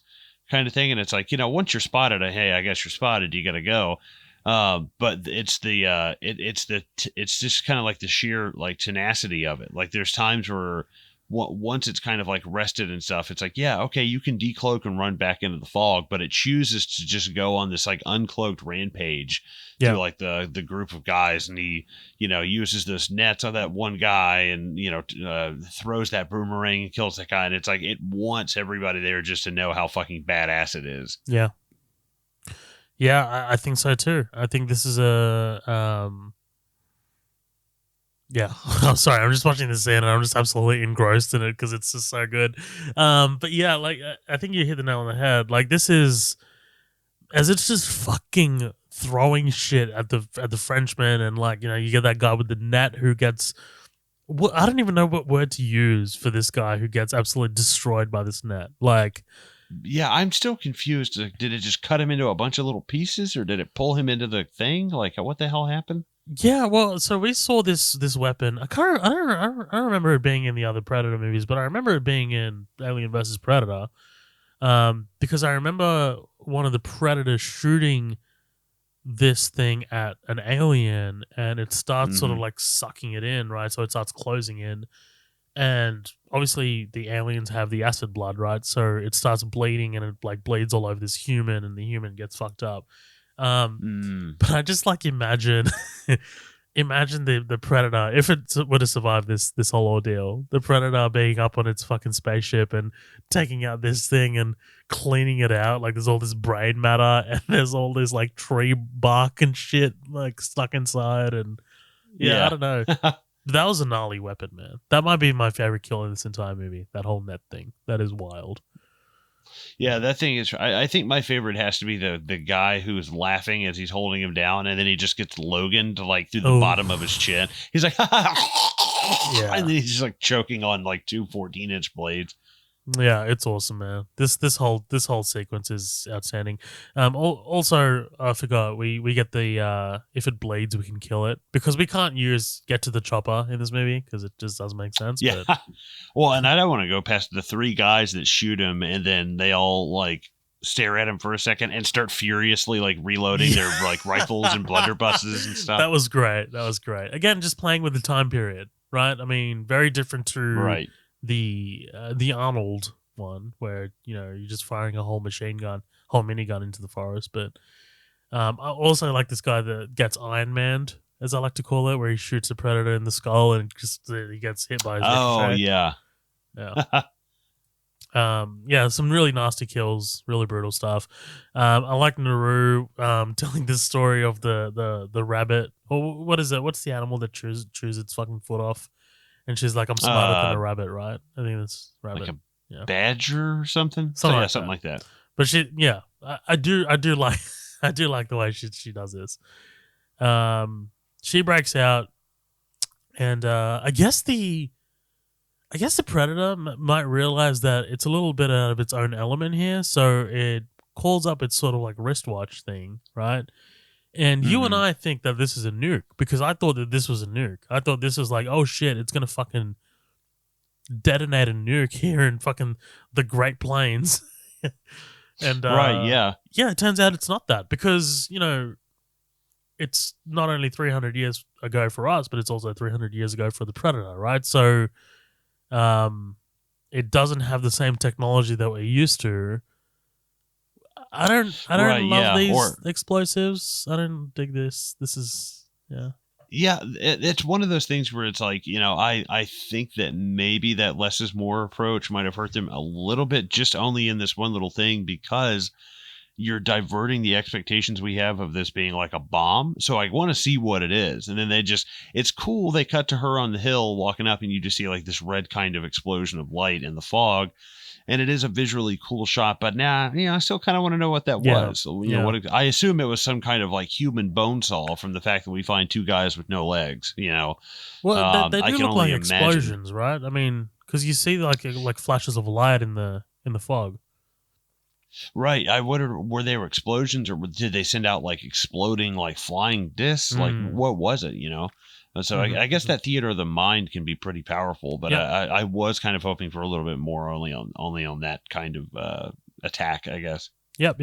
kind of thing, and it's like once you're spotted, hey, I guess you're spotted, you got to go. But it's it's just kind of like the sheer like tenacity of it. Like there's times where once it's kind of like rested and stuff, it's like, yeah, okay, you can decloak and run back into the fog, but it chooses to just go on this like uncloaked rampage through like the group of guys, and he uses those nets on that one guy, and throws that boomerang and kills that guy, and it's like it wants everybody there just to know how fucking badass it is. I think so too. I think this is yeah, I'm sorry. I'm just watching this scene and I'm just absolutely engrossed in it because it's just so good. But yeah, like I think you hit the nail on the head. Like this is as it's just fucking throwing shit at the Frenchman, and like you get that guy with the net who gets. I don't even know what word to use for this guy who gets absolutely destroyed by this net. Like, yeah, I'm still confused. Did it just cut him into a bunch of little pieces, or did it pull him into the thing? Like, what the hell happened? Yeah, well, so we saw this weapon. I don't remember it being in the other Predator movies, but I remember it being in Alien vs Predator. Because I remember one of the Predators shooting this thing at an alien, and it starts sort of like sucking it in, right? So it starts closing in, and obviously the aliens have the acid blood, right? So it starts bleeding, and it like bleeds all over this human, and the human gets fucked up. But I just like imagine the Predator, if it were to survive this whole ordeal, the Predator being up on its fucking spaceship and taking out this thing and cleaning it out. Like there's all this brain matter and there's all this like tree bark and shit like stuck inside, and yeah. I don't know. That was a gnarly weapon, man. That might be my favorite kill in this entire movie. That whole net thing. That is wild. Yeah, that thing is. I think my favorite has to be the guy who's laughing as he's holding him down, and then he just gets Logan to like through the bottom of his chin. He's like, yeah, and then he's just like choking on like two 14-inch blades. Yeah, it's awesome, man. This whole sequence is outstanding. Also, I forgot we get the if it bleeds, we can kill it, because we can't get to the chopper in this movie because it just doesn't make sense. Yeah, but. Well, and I don't want to go past the three guys that shoot him, and then they all like stare at him for a second and start furiously like reloading their like rifles and blunderbusses and stuff. That was great. Again, just playing with the time period, right? I mean, very different to the Arnold one, where you're just firing a whole minigun into the forest. But I also like this guy that gets Iron Man'd, as I like to call it, where he shoots a Predator in the skull and just he gets hit by his ricochet. Yeah, some really nasty kills, really brutal stuff. I like Naru telling this story of the rabbit. Or what is it? What's the animal that chews its fucking foot off? And she's like, I'm smarter than a rabbit, right? I think that's rabbit. Like a badger or something? Something like that. But I do like I do like the way she does this. She breaks out, and I guess the predator might realize that it's a little bit out of its own element here, so it calls up its sort of like wristwatch thing, right? And you and I think that this is a nuke because I thought that this was a nuke. I thought this was like, oh shit, it's gonna fucking detonate a nuke here in fucking the Great Plains. And right, yeah, it turns out it's not that because it's not only 300 years ago for us, but it's also 300 years ago for the Predator, right? So, it doesn't have the same technology that we're used to. I don't love these explosives. I don't dig this. This is yeah, it's one of those things where it's like, I think that maybe that less is more approach might have hurt them a little bit, just only in this one little thing, because you're diverting the expectations we have of this being like a bomb. So I want to see what it is. And then it's cool. They cut to her on the hill walking up and you just see like this red kind of explosion of light in the fog. And it is a visually cool shot, but I still kind of want to know what that was. So, I assume it was some kind of like human bone saw from the fact that we find two guys with no legs. Well, they do look like explosions, right? I mean, because you see like flashes of light in the fog. Right. I wonder, were they explosions, or did they send out like exploding like flying discs? Like what was it? So I guess that theater of the mind can be pretty powerful, but I was kind of hoping for a little bit more only on that kind of attack, I guess. Yep.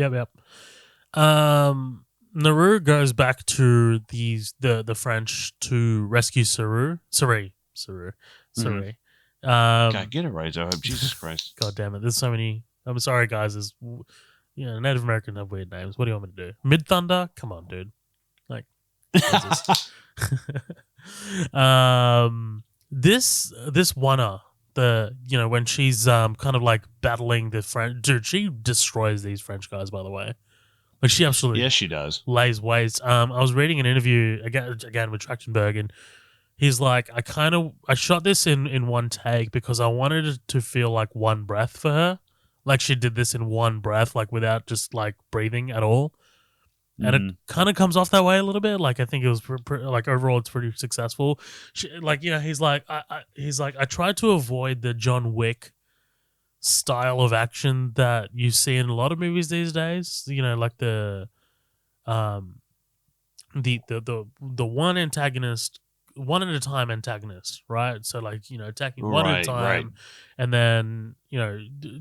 Naru goes back to the French to rescue Saru. God, get it right, Zohab. Jesus Christ. God damn it. There's so many. I'm sorry, guys. Native American have weird names. What do you want me to do? Mid Thunder? Come on, dude. Like, Jesus. This Wanna, when she's kind of like battling the French, dude, she destroys these French guys, by the way. Like, she absolutely, yes, she does, lays waste. I was reading an interview again with Trachtenberg, and he's like, I shot this in one take because I wanted it to feel like one breath for her. Like, she did this in one breath, like without just like breathing at all. And it kind of comes off that way a little bit. Like, I think it was like overall, it's pretty successful. He's like, I tried to avoid the John Wick style of action that you see in a lot of movies these days. Like the one antagonist, one at a time antagonist, right? So like, attacking one at a time, and then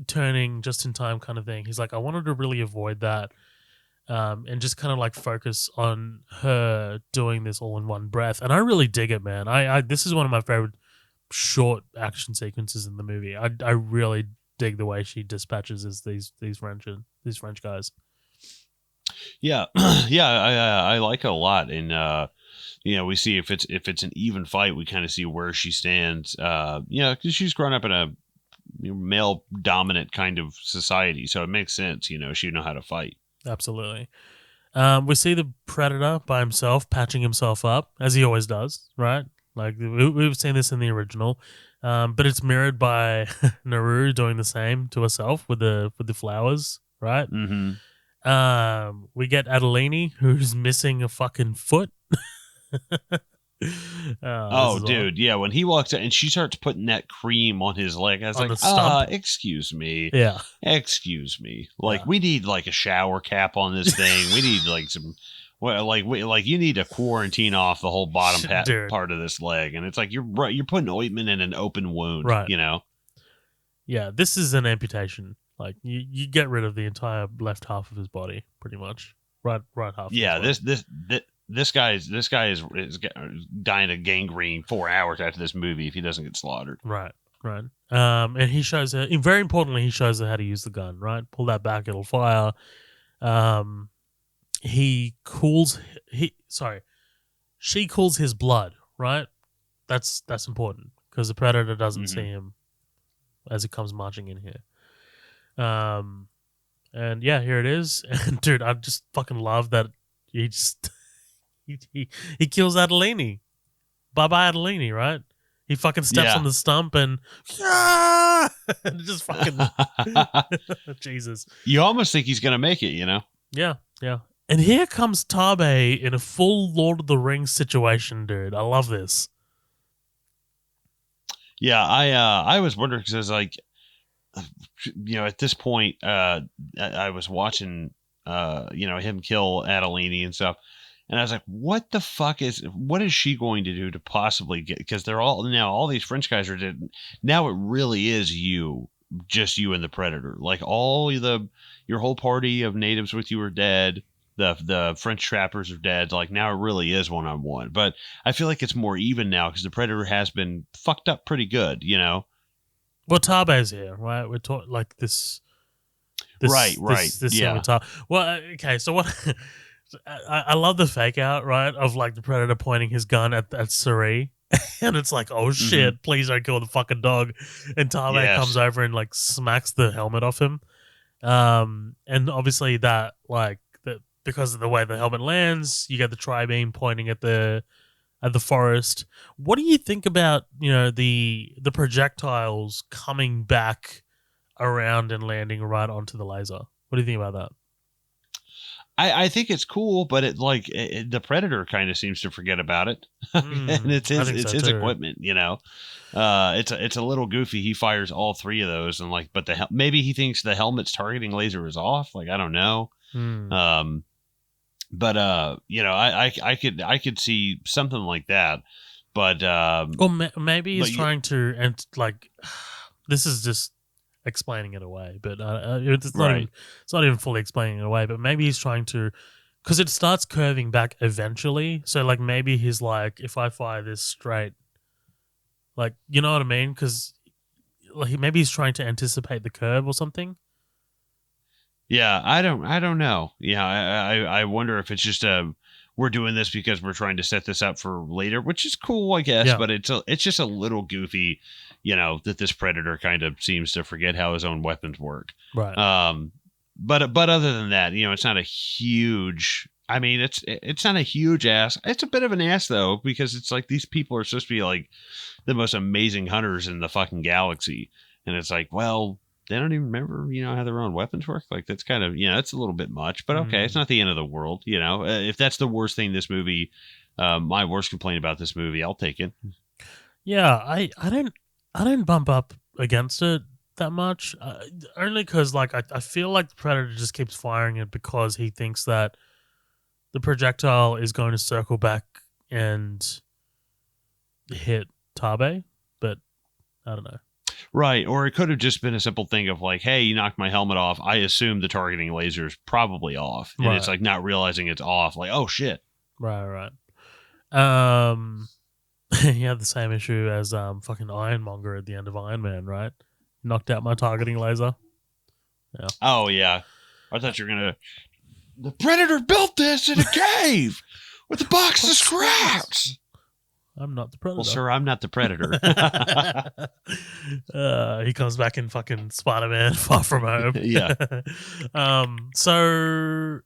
turning just in time kind of thing. He's like, I wanted to really avoid that. And just kind of like focus on her doing this all in one breath, and I really dig it, man. This is one of my favorite short action sequences in the movie. I really dig the way she dispatches these French guys. Yeah, I like it a lot, and we see if it's an even fight, we kind of see where she stands. Because she's grown up in a male dominant kind of society, so it makes sense. She know how to fight. Absolutely. We see the Predator by himself, patching himself up, as he always does, right? Like, we've seen this in the original, but it's mirrored by Naru doing the same to herself with the flowers, right? We get Adelini, who's missing a fucking foot. Dude, yeah. When he walks out and she starts putting that cream on his leg, I was like, excuse me. Yeah. Excuse me. Like, we need like a shower cap on this thing. We need like some, you need to quarantine off the whole bottom part of this leg. And it's like, you're putting ointment in an open wound, right? Yeah, this is an amputation. Like, you get rid of the entire left half of his body, pretty much. Right half. Yeah, this guy is dying of gangrene 4 hours after this movie if he doesn't get slaughtered. Right. And he shows her, and very importantly, he shows her how to use the gun, right? Pull that back, it'll fire. She cools his blood, right? That's important because the Predator doesn't see him as he comes marching in here. And yeah, here it is. And dude, I just fucking love that he just he kills Adelini. Bye-bye, Adelini, right? He fucking steps on the stump and just fucking Jesus. You almost think he's gonna make it, Yeah. And here comes Tabe in a full Lord of the Rings situation, dude. I love this. Yeah, I was wondering because like, at this point, I was watching, him kill Adelini and stuff, and I was like, what is she going to do to possibly get? Because they're all these French guys are dead. Now it really is just you and the Predator. Like your whole party of natives with you are dead. The French trappers are dead. Like now it really is 1-on-1. But I feel like it's more even now because the Predator has been fucked up pretty good. Well, Tabe's here, right? We're talking like this. Right. This scene with Tabe. Well, okay. So what? I love the fake out, right? Of like the Predator pointing his gun at Suri. And it's like, oh shit, please don't kill the fucking dog. And Tabe comes over and like smacks the helmet off him. And obviously that because of the way the helmet lands, you get the tri-beam pointing at the forest. What do you think about, the projectiles coming back around and landing right onto the laser? What do you think about that? I think it's cool, but the Predator kind of seems to forget about it, and it's his equipment. It's a little goofy. He fires all three of those, and but maybe he thinks the helmet's targeting laser is off. Like I don't know. But I could see something like that. But or maybe he's trying to, and like this is just explaining it away, but it's not even fully explaining it away. But maybe he's trying to, because it starts curving back eventually. So like maybe he's like, if I fire this straight, like you know what I mean? Because like maybe he's trying to anticipate the curve or something. Yeah, I don't know. Yeah, I wonder if it's just we're doing this because we're trying to set this up for later, which is cool, I guess. Yeah. But it's just a little goofy, that this Predator kind of seems to forget how his own weapons work. Right. But other than that, it's not a huge. I mean, it's not a huge ass. It's a bit of an ass though, because it's like these people are supposed to be like the most amazing hunters in the fucking galaxy, and it's like, well, they don't even remember, how their own weapons work. Like that's kind of, it's a little bit much, but okay. It's not the end of the world. If that's the worst thing this movie, my worst complaint about this movie, I'll take it. Yeah. I don't bump up against it that much. Only because like, I feel like the Predator just keeps firing it because he thinks that the projectile is going to circle back and hit Tabe, but I don't know. Right, or it could have just been a simple thing of like, hey, you knocked my helmet off. I assume the targeting laser is probably off, and it's like not realizing it's off. Like, oh shit. Right. He had the same issue as fucking Ironmonger at the end of Iron Man, right? Knocked out my targeting laser. Yeah. Oh yeah, I thought you were gonna. The Predator built this in a cave with a box of scraps. I'm not the Predator. Well, sir, I'm not the Predator. He comes back in fucking Spider-Man Far From Home. Yeah. So,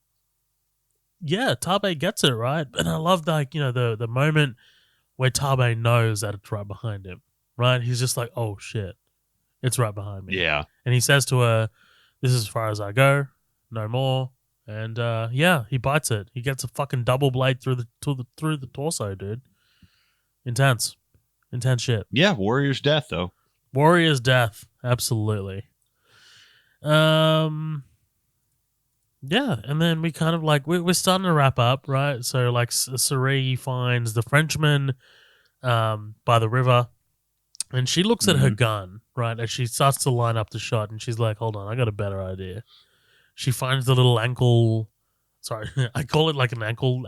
yeah, Tabe gets it, right? And I love, like, the moment where Tabe knows that it's right behind him, right? He's just like, oh, shit, it's right behind me. Yeah. And he says to her, this is as far as I go, no more. And, yeah, he bites it. He gets a fucking double blade through the torso, dude. Intense shit. Yeah, Warrior's death though. Warrior's death, absolutely. Yeah, and then we kind of like we're starting to wrap up, right? So like Suri finds the Frenchman by the river, and she looks at her gun, right? And she starts to line up the shot, and she's like, "Hold on, I got a better idea." She finds the little ankle. Sorry, I call it like an ankle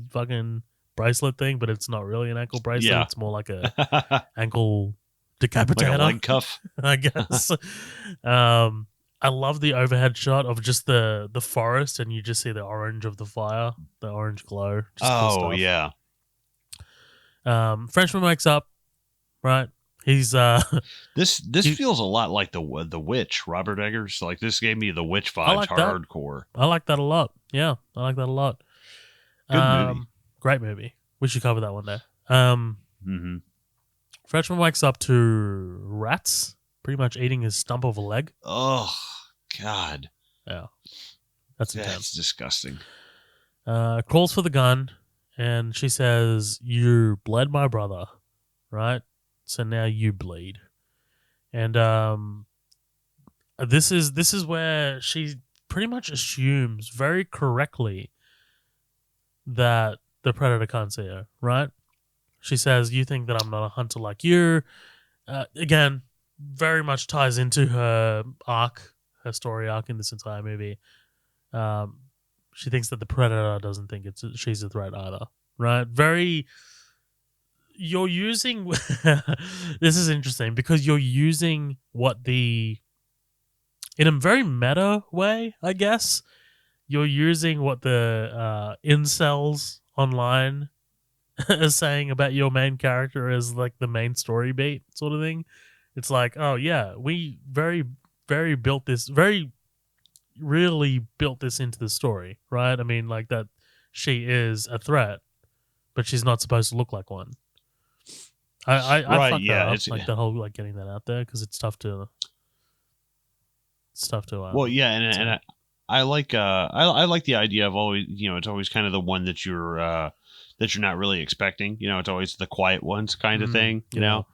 fucking bracelet thing, but it's not really an ankle bracelet. Yeah. It's more like a ankle decapitator, like a leg cuff, I guess. I love the overhead shot of just the forest, and you just see the orange of the fire, the orange glow. Just cool stuff. Yeah. Frenchman wakes up, right? He's this feels a lot like the Witch, Robert Eggers. Like this gave me the Witch vibes, like hardcore. I like that a lot. Yeah, I like that a lot. Good movie. Great movie. We should cover that one day. Frenchman wakes up to rats pretty much eating his stump of a leg. Oh, God. Yeah. That's intense. That's disgusting. Calls for the gun, and she says, "You bled my brother, right? So now you bleed." And this is where she pretty much assumes very correctly that the predator can't see her, right? She says, "You think that I'm not a hunter like you." Again, very much ties into her arc, her story arc in this entire movie. She thinks that the predator doesn't think she's a threat either, right? You're using this is interesting because you're using in a very meta way, I guess. You're using what the incels online are saying about your main character as like the main story beat sort of thing. It's like, oh yeah, we very really built this into the story, right? I mean, like that she is a threat, but she's not supposed to look like one. I right, fucked yeah, that up, like the whole like getting that out there because it's tough to. Well, yeah, and I like I like the idea of always, you know, it's always kind of the one that you're not really expecting. You know, it's always the quiet ones kind of thing. You know.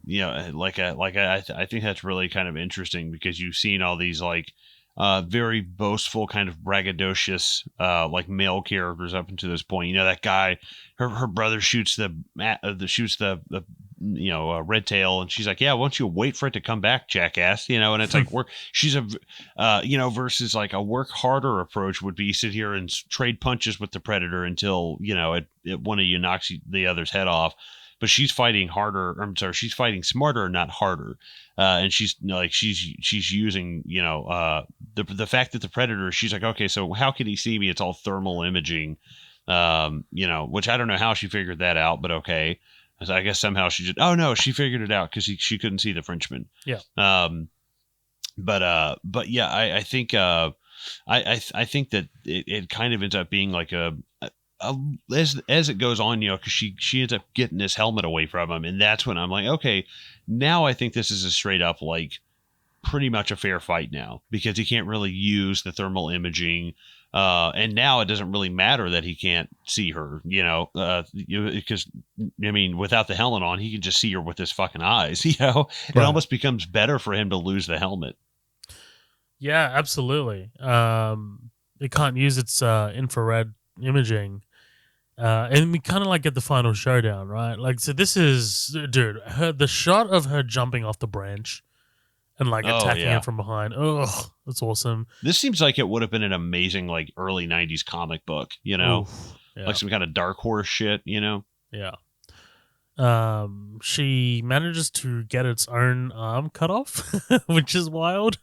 You know, I think that's really kind of interesting because you've seen all these like very boastful, kind of braggadocious, like male characters up until this point. You know, that guy, her brother shoots the red tail, and she's like, "Yeah, why don't you wait for it to come back, jackass?" You know, and it's like she's versus like a work harder approach would be sit here and trade punches with the predator until one of you knocks the other's head off. But she's fighting harder. She's fighting smarter, not harder. And she's using, the fact that the predator, she's like, okay, so how can he see me? It's all thermal imaging, which I don't know how she figured that out, but okay. So I guess somehow she figured it out because she couldn't see the Frenchman. Yeah. But yeah, I think, I think that it kind of ends up being like as it goes on, because she ends up getting this helmet away from him, and that's when I'm like, okay, now I think this is a straight up like pretty much a fair fight now because he can't really use the thermal imaging, and now it doesn't really matter that he can't see her, because I mean, without the helmet on, he can just see her with his fucking eyes. It almost becomes better for him to lose the helmet. Yeah, absolutely. It can't use its infrared imaging. And we kind of like get the final showdown, right? Like, so this is, dude, the shot of her jumping off the branch and like attacking him from behind. Ugh, that's awesome. This seems like it would have been an amazing like early 90s comic book, like some kind of Dark Horse shit, Yeah. She manages to get its own arm cut off, which is wild.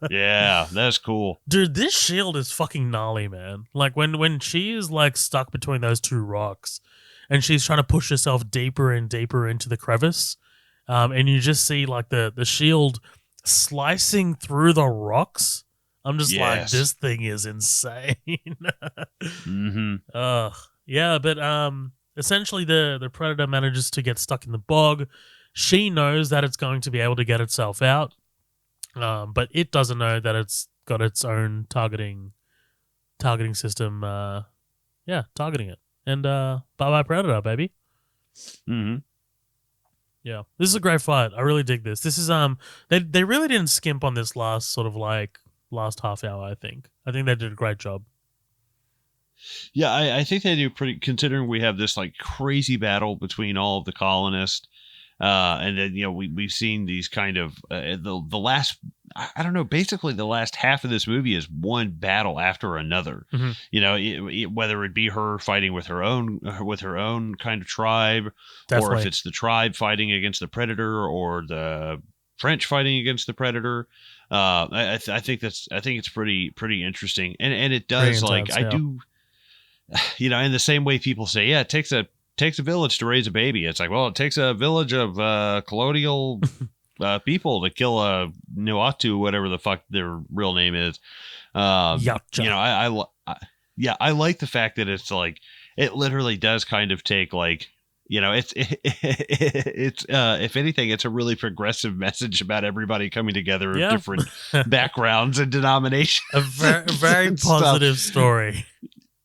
Yeah, that's cool. Dude, this shield is fucking gnarly, man. Like when she is like stuck between those two rocks and she's trying to push herself deeper and deeper into the crevice, and you just see like the shield slicing through the rocks. I'm just like, this thing is insane. Mm-hmm. Yeah, but essentially the predator manages to get stuck in the bog. She knows that it's going to be able to get itself out. But it doesn't know that it's got its own targeting system. Targeting it. And bye-bye Predator, baby. Mm-hmm. Yeah, this is a great fight. I really dig this. This is they really didn't skimp on this last half hour. I think they did a great job. Yeah, I think they do pretty. Considering we have this like crazy battle between all of the colonists. And then, we've seen these kind of the last, I don't know, basically the last half of this movie is one battle after another. Mm-hmm. Whether it be her fighting with her own kind of tribe, or if it's the tribe fighting against the predator, or the French fighting against the predator. I think it's pretty interesting, and it does I do, in the same way people say, yeah, it takes a village to raise a baby. It's like, well, it takes a village of colonial people to kill a Nuatu, whatever the fuck their real name is. I like the fact that it's like it literally does kind of take like it's if anything, it's a really progressive message about everybody coming together of different backgrounds and denominations. A very positive story.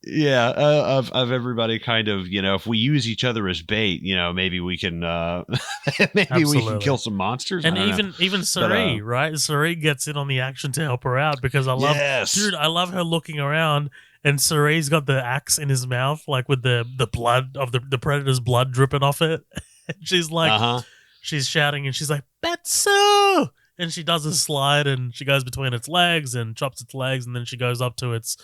Yeah, of everybody kind of, if we use each other as bait, maybe we can we can kill some monsters. And even Sari, right? Sari gets in on the action to help her out because I love her looking around, and Sari's got the axe in his mouth, like with the blood of the predator's blood dripping off it. And she's like, she's shouting and she's like, Betsu! And she does a slide and she goes between its legs and chops its legs, and then she goes up to its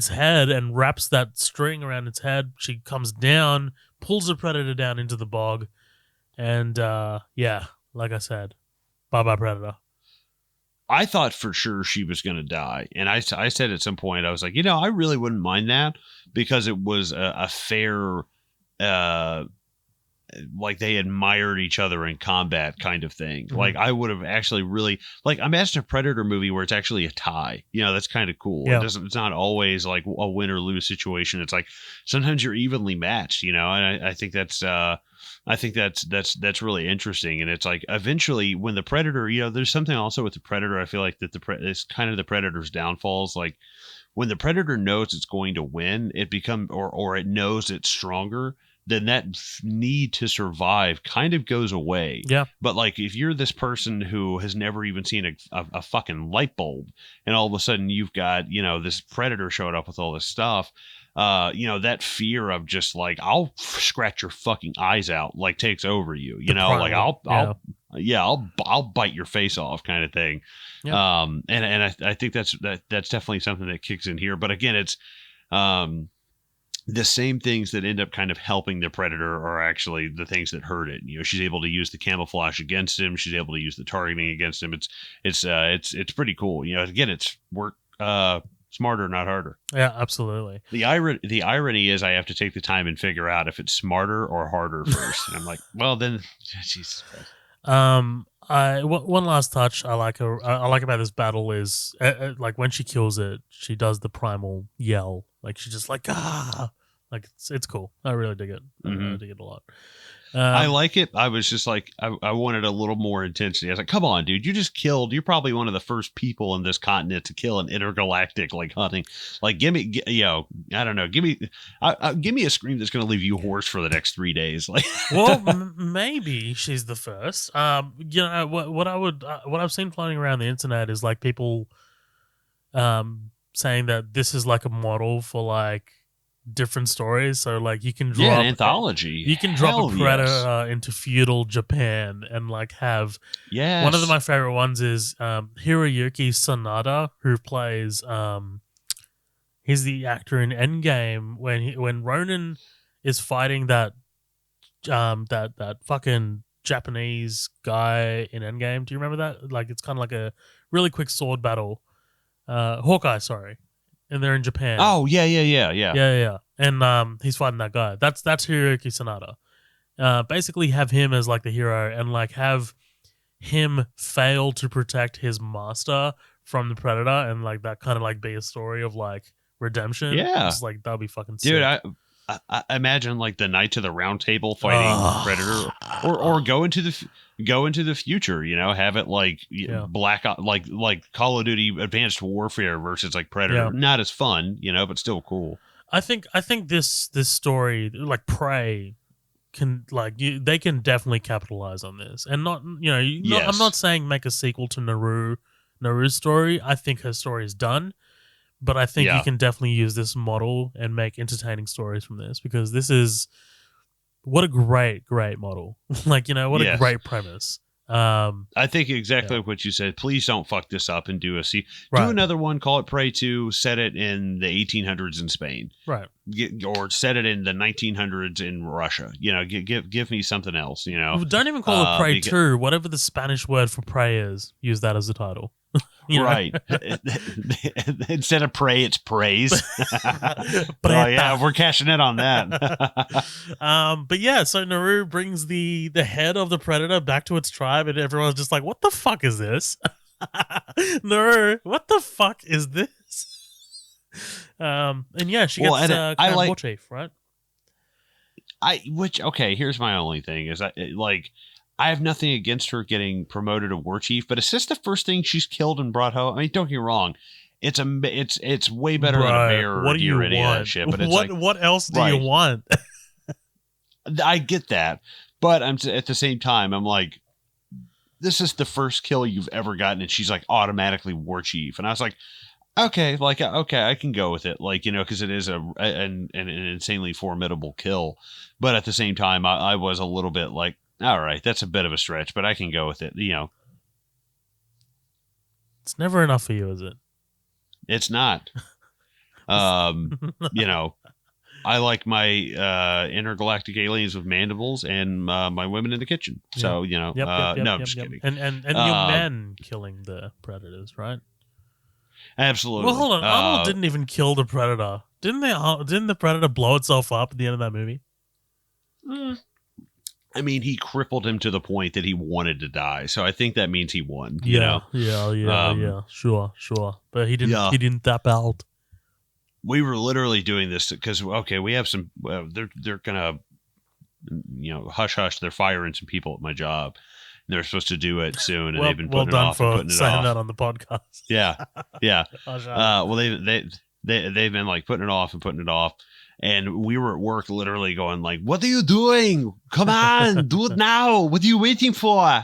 head and wraps that string around its head. She comes down, pulls the predator down into the bog, and like I said, bye-bye predator. I thought for sure she was going to die, and I said at some point, I was like, I really wouldn't mind that, because it was a fair, like they admired each other in combat kind of thing. Mm-hmm. Like I would have actually really imagine a Predator movie where it's actually a tie. That's kind of cool. Yeah. It's not always like a win or lose situation. It's like sometimes you're evenly matched, and I think that's really interesting. And it's like eventually when the Predator, there's something also with the Predator. I feel like that it's kind of the Predator's downfalls. Like when the Predator knows it's going to win, it becomes or it knows it's stronger, then that need to survive kind of goes away. Yeah. But like if you're this person who has never even seen a fucking light bulb, and all of a sudden you've got, this Predator showed up with all this stuff, that fear of just like, I'll scratch your fucking eyes out, like takes over you, like I'll bite your face off kind of thing. Yeah. And I think that's definitely something that kicks in here. But again, it's, the same things that end up kind of helping the Predator are actually the things that hurt it. She's able to use the camouflage against him. She's able to use the targeting against him. It's pretty cool. Again, it's work smarter, not harder. Yeah, absolutely. The irony is I have to take the time and figure out if it's smarter or harder first. And I'm like, well, then, Jesus Christ. One last touch I like about this battle is like when she kills it, she does the primal yell, like she's just like like it's cool. I really dig it. I dig it a lot. I like it. I was just like, I wanted a little more intensity. I was like, come on, dude, you're probably one of the first people in this continent to kill an intergalactic hunting. Like, give me I don't know, give me a scream that's going to leave you hoarse for the next 3 days. Like, well, maybe she's the first. What I've seen floating around the internet is like people, saying that this is like a model for like different stories. So like you can drop an anthology. You can drop a Predator into feudal Japan and like have one of my favorite ones is Hiroyuki Sanada, who plays he's the actor in Endgame when Ronin is fighting that fucking Japanese guy in Endgame. Do you remember that? Like it's kind of like a really quick sword battle. Hawkeye, sorry. And they're in Japan. Oh, yeah. And he's fighting that guy. That's Hiroyuki Sanada. Basically have him as like the hero and like have him fail to protect his master from the Predator and like that kind of like be a story of like redemption. Yeah. It's like that'll be fucking sick. Dude, I imagine like the Knights of the Round Table fighting Predator, or go into the future. Have it like Black like Call of Duty Advanced Warfare versus like Predator. Yeah. Not as fun, but still cool. I think this story like Prey can they can definitely capitalize on this, and not I'm not saying make a sequel to Naru's story. I think her story is done. But I think you can definitely use this model and make entertaining stories from this, because this is what a great model. Like, what a great premise. I think exactly what you said. Please don't fuck this up and do do another one. Call it Prey 2. Set it in the 1800s in Spain, right? Or set it in the 1900s in Russia. Give me something else. Don't even call it Prey 2. Whatever the Spanish word for prey is, use that as the title. Right. Instead of prey, it's praise. We're cashing in on that. But yeah, so Naru brings the head of the Predator back to its tribe, and everyone's just like, what the fuck is this? Naru, what the fuck is this? And yeah, she gets war chief, right? Here's my only thing is I have nothing against her getting promoted to war chief, but is this the first thing she's killed and brought home? I mean, don't get me wrong. It's way better than a bear or a deer or any of that shit. But it's what else do you want? I get that, but at the same time, I'm like, this is the first kill you've ever gotten, and she's like automatically war chief, and I was like, okay, I can go with it, because it is an insanely formidable kill, but at the same time, I was a little bit like, all right, that's a bit of a stretch, but I can go with it, It's never enough for you, is it? It's not. I like my intergalactic aliens with mandibles and my women in the kitchen. So, no, I'm just kidding. And your men killing the predators, right? Absolutely. Well, hold on. Arnold didn't even kill the predator. Didn't the predator blow itself up at the end of that movie? I mean, he crippled him to the point that he wanted to die. So I think that means he won. Yeah. Sure. But he didn't. He didn't tap out. We were literally doing this because we have some. They're gonna, hush hush. They're firing some people at my job. They're supposed to do it soon, and they've been putting it off and putting it off. Well done for saying that on the podcast. Yeah. Well, they've been like putting it off and putting it off, and we were at work literally going like, "What are you doing? Come on, do it now! What are you waiting for?"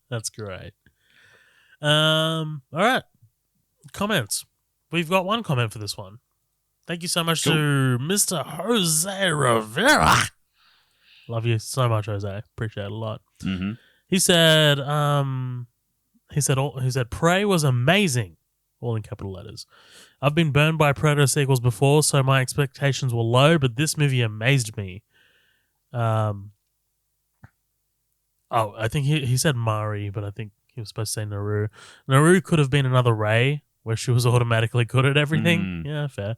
That's great. All right, comments. We've got one comment for this one. Thank you so much to Mr. Jose Rivera. Love you so much, Jose. Appreciate it a lot. Mm-hmm. He said, Prey was amazing, all in capital letters. I've been burned by Predator sequels before, so my expectations were low, but this movie amazed me. I think he said Mari, but I think he was supposed to say Naru. Naru could have been another Rey, where she was automatically good at everything. Yeah, fair.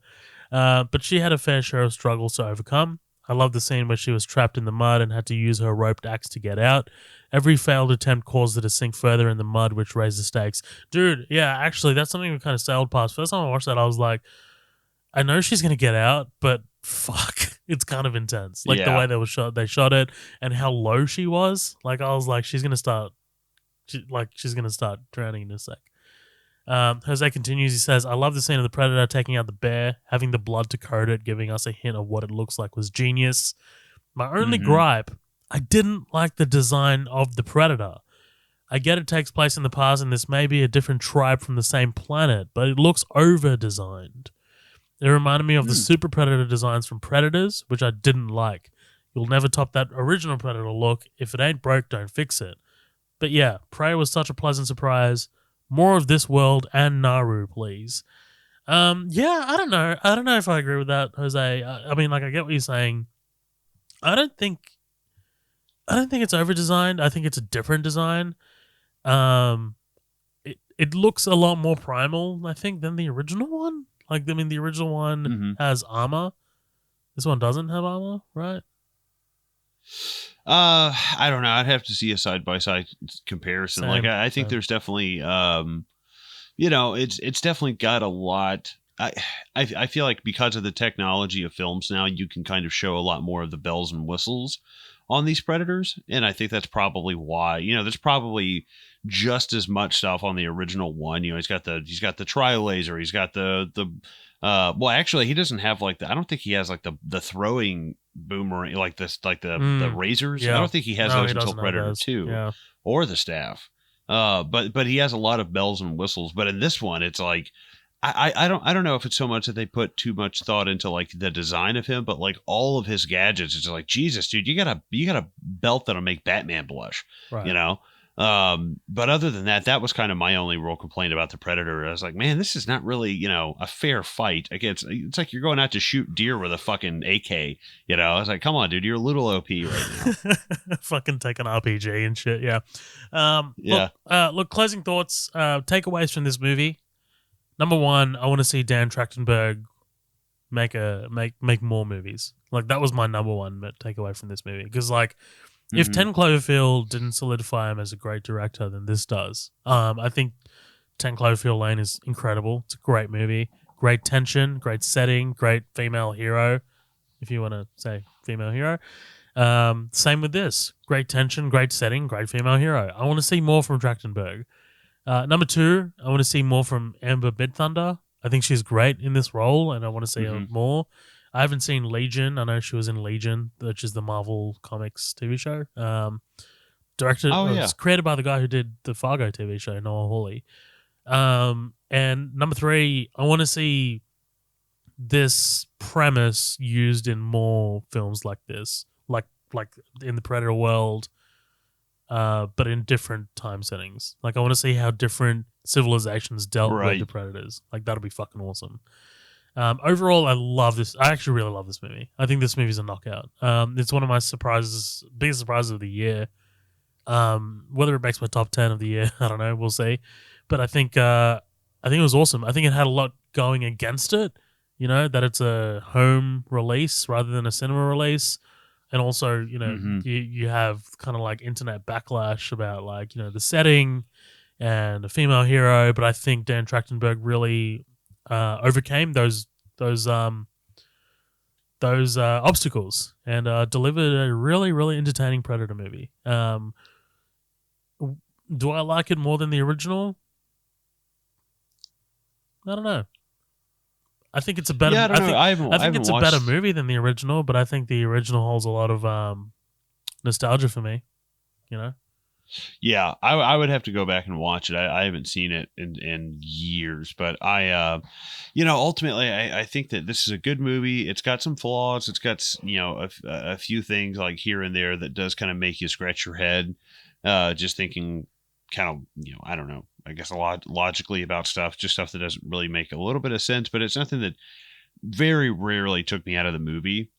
But she had a fair share of struggles to overcome. I love the scene where she was trapped in the mud and had to use her roped axe to get out. Every failed attempt caused her to sink further in the mud, which raised the stakes. Dude, yeah, actually, that's something we kind of sailed past. First time I watched that, I was like, I know she's going to get out, but fuck, it's kind of intense. Like the way they shot it and how low she was. Like, I was like, she's going to start drowning in a sec. Jose continues, he says, I love the scene of the predator taking out the bear, having the blood to coat it, giving us a hint of what it looks like was genius. My only gripe, I didn't like the design of the predator. I get it takes place in the past and this may be a different tribe from the same planet, but it looks over-designed. It reminded me of the Super Predator designs from Predators, which I didn't like. You'll never top that original Predator look. If it ain't broke, don't fix it. But yeah, Prey was such a pleasant surprise. More of this world and Naru, please. Yeah, I don't know. I don't know if I agree with that, Jose. I mean, like, I get what you're saying. I don't think it's over-designed. I think it's a different design. It looks a lot more primal, I think, than the original one. Like, I mean, the original one has armor. This one doesn't have armor, right? I don't know. I'd have to see a side-by-side comparison. Same, like, I think there's definitely, it's definitely got a lot. I feel like because of the technology of films now, you can kind of show a lot more of the bells and whistles on these Predators. And I think that's probably why, there's probably just as much stuff on the original one. He's got the tri-laser. He's got well, actually, he doesn't have I don't think he has the throwing boomerang, the razors. Yeah. I don't think he has those until Predator 2 or the staff. But he has a lot of bells and whistles. But in this one, it's like, I don't know if it's so much that they put too much thought into the design of him, but all of his gadgets, it's like, Jesus, dude, you got a belt that'll make Batman blush, right. But other than that was kind of my only real complaint about the Predator. I was like, man, this is not really, a fair fight against. It's like you're going out to shoot deer with a fucking AK. I was like, come on, dude, you're a little OP right now. Fucking take an RPG and shit. Yeah. Look, closing thoughts, takeaways from this movie. Number one, I want to see Dan Trachtenberg make more movies. Like, that was my number one takeaway from this movie, because if 10 Cloverfield didn't solidify him as a great director, then this does. I think 10 Cloverfield Lane is incredible. It's a great movie. Great tension, great setting, great female hero. if you want to say female hero. Same with this. Great tension, great setting, great female hero. I want to see more from Trachtenberg. Number 2, I want to see more from Amber Midthunder. I think she's great in this role, and I want to see her more. I haven't seen Legion. I know she was in Legion, which is the Marvel Comics TV show. Directed, was created by the guy who did the Fargo TV show, Noah Hawley. And number 3, I want to see this premise used in more films like this, like in the Predator world, but in different time settings. Like I want to see how different civilizations dealt with the Predators. Like that'll be fucking awesome. Overall, I love this. I actually really love this movie. I think this movie's a knockout. It's one of my biggest surprises of the year. Whether it makes my top 10 of the year, I don't know. We'll see. But I think it was awesome. I think it had a lot going against it. You know, that it's a home release rather than a cinema release. And also, you know, you have kind of like internet backlash about like, you know, the setting and a female hero. But I think Dan Trachtenberg really overcame those obstacles and delivered a really, really entertaining Predator movie. Do I like it more than the original? I don't know. I think it's a better. Yeah, I think it's a better movie than the original, but I think the original holds a lot of nostalgia for me. You know. Yeah, I would have to go back and watch it. I haven't seen it in years, but ultimately, I think that this is a good movie. It's got some flaws. It's got, you know, a few things like here and there that does kind of make you scratch your head, just thinking kind of, you know, I don't know, I guess a lot logically about stuff that doesn't really make a little bit of sense, but it's nothing that very rarely took me out of the movie.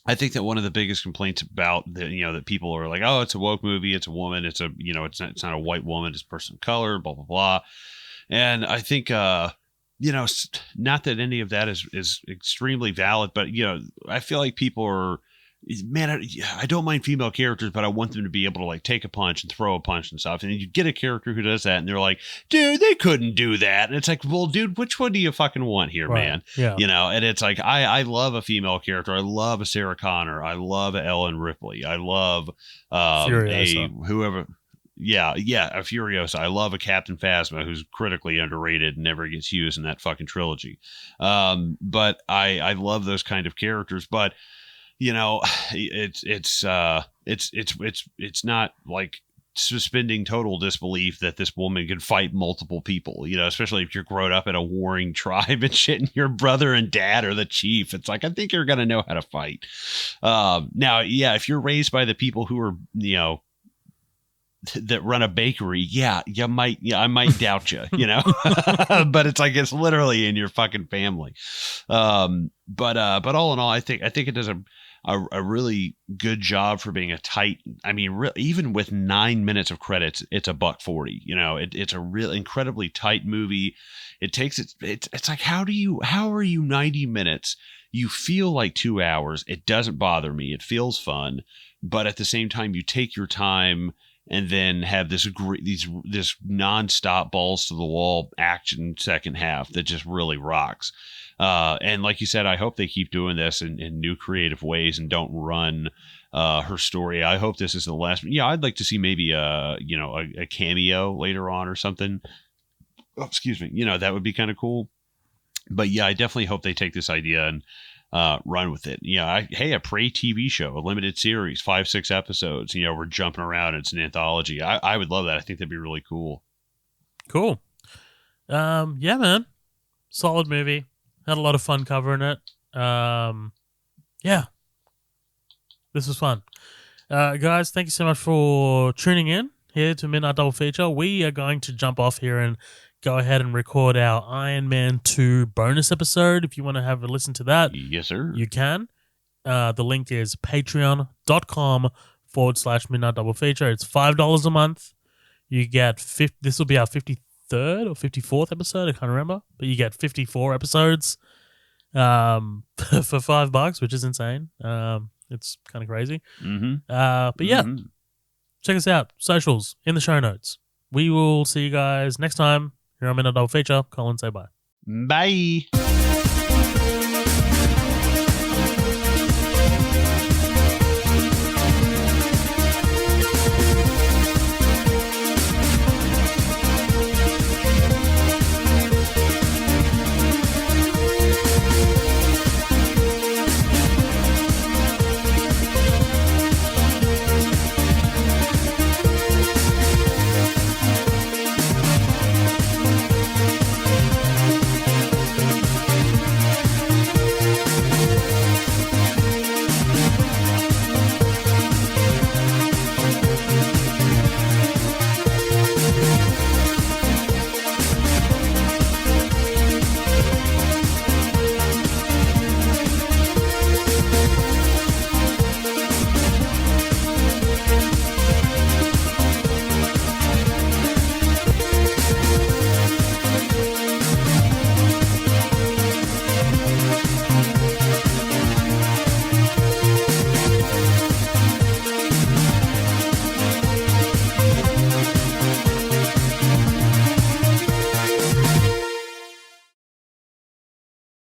I think that one of the biggest complaints about that people are like, oh, it's a woke movie, it's a woman, it's a, you know, it's not a white woman, it's a person of color, blah, blah, blah. And I think, not that any of that is extremely valid, but, you know, I feel like people are, man, I don't mind female characters, but I want them to be able to like take a punch and throw a punch and stuff. And then you get a character who does that and they're like, dude, they couldn't do that. And it's like, well, dude, which one do you fucking want here, man? Yeah. You know, and it's like, I love a female character. I love a Sarah Connor. I love a Ellen Ripley. I love a Furiosa. I love a Captain Phasma who's critically underrated and never gets used in that fucking trilogy. But I love those kind of characters, but you know, it's not like suspending total disbelief that this woman can fight multiple people, you know, especially if you're grown up in a warring tribe and shit and your brother and dad are the chief. It's like, I think you're going to know how to fight. Now, yeah, if you're raised by the people who are, you know, that run a bakery, I might doubt you, you know, but it's like, it's literally in your fucking family. But all in all, I think it does a really good job for being a tight. I mean, even with 9 minutes of credits, it's $140. You know, it's a real incredibly tight movie. It takes it's like, how are you 90 minutes? You feel like 2 hours. It doesn't bother me. It feels fun, but at the same time, you take your time and then have this nonstop balls to the wall action second half that just really rocks. And like you said, I hope they keep doing this in new creative ways and don't run her story. I hope this is the last. Yeah, I'd like to see maybe a cameo later on or something. Oh, excuse me. You know, that would be kind of cool. But yeah, I definitely hope they take this idea and run with it. Yeah, a Prey TV show, a limited series, 5-6 episodes. You know, we're jumping around. It's an anthology. I would love that. I think that'd be really cool. Cool. Yeah, man. Solid movie. Had a lot of fun covering it. Yeah. This was fun. Guys, thank you so much for tuning in here to Midnight Double Feature. We are going to jump off here and go ahead and record our Iron Man 2 bonus episode. If you want to have a listen to that, yes, sir, you can. The link is patreon.com/Midnight Double Feature. It's $5 a month. You get this will be our 53rd or 54th episode. I can't remember, but you get 54 episodes for $5, which is insane. It's kind of crazy. But yeah, check us out. Socials in the show notes. We will see you guys next time here on Midnight Double Feature. Colin, say bye. Bye.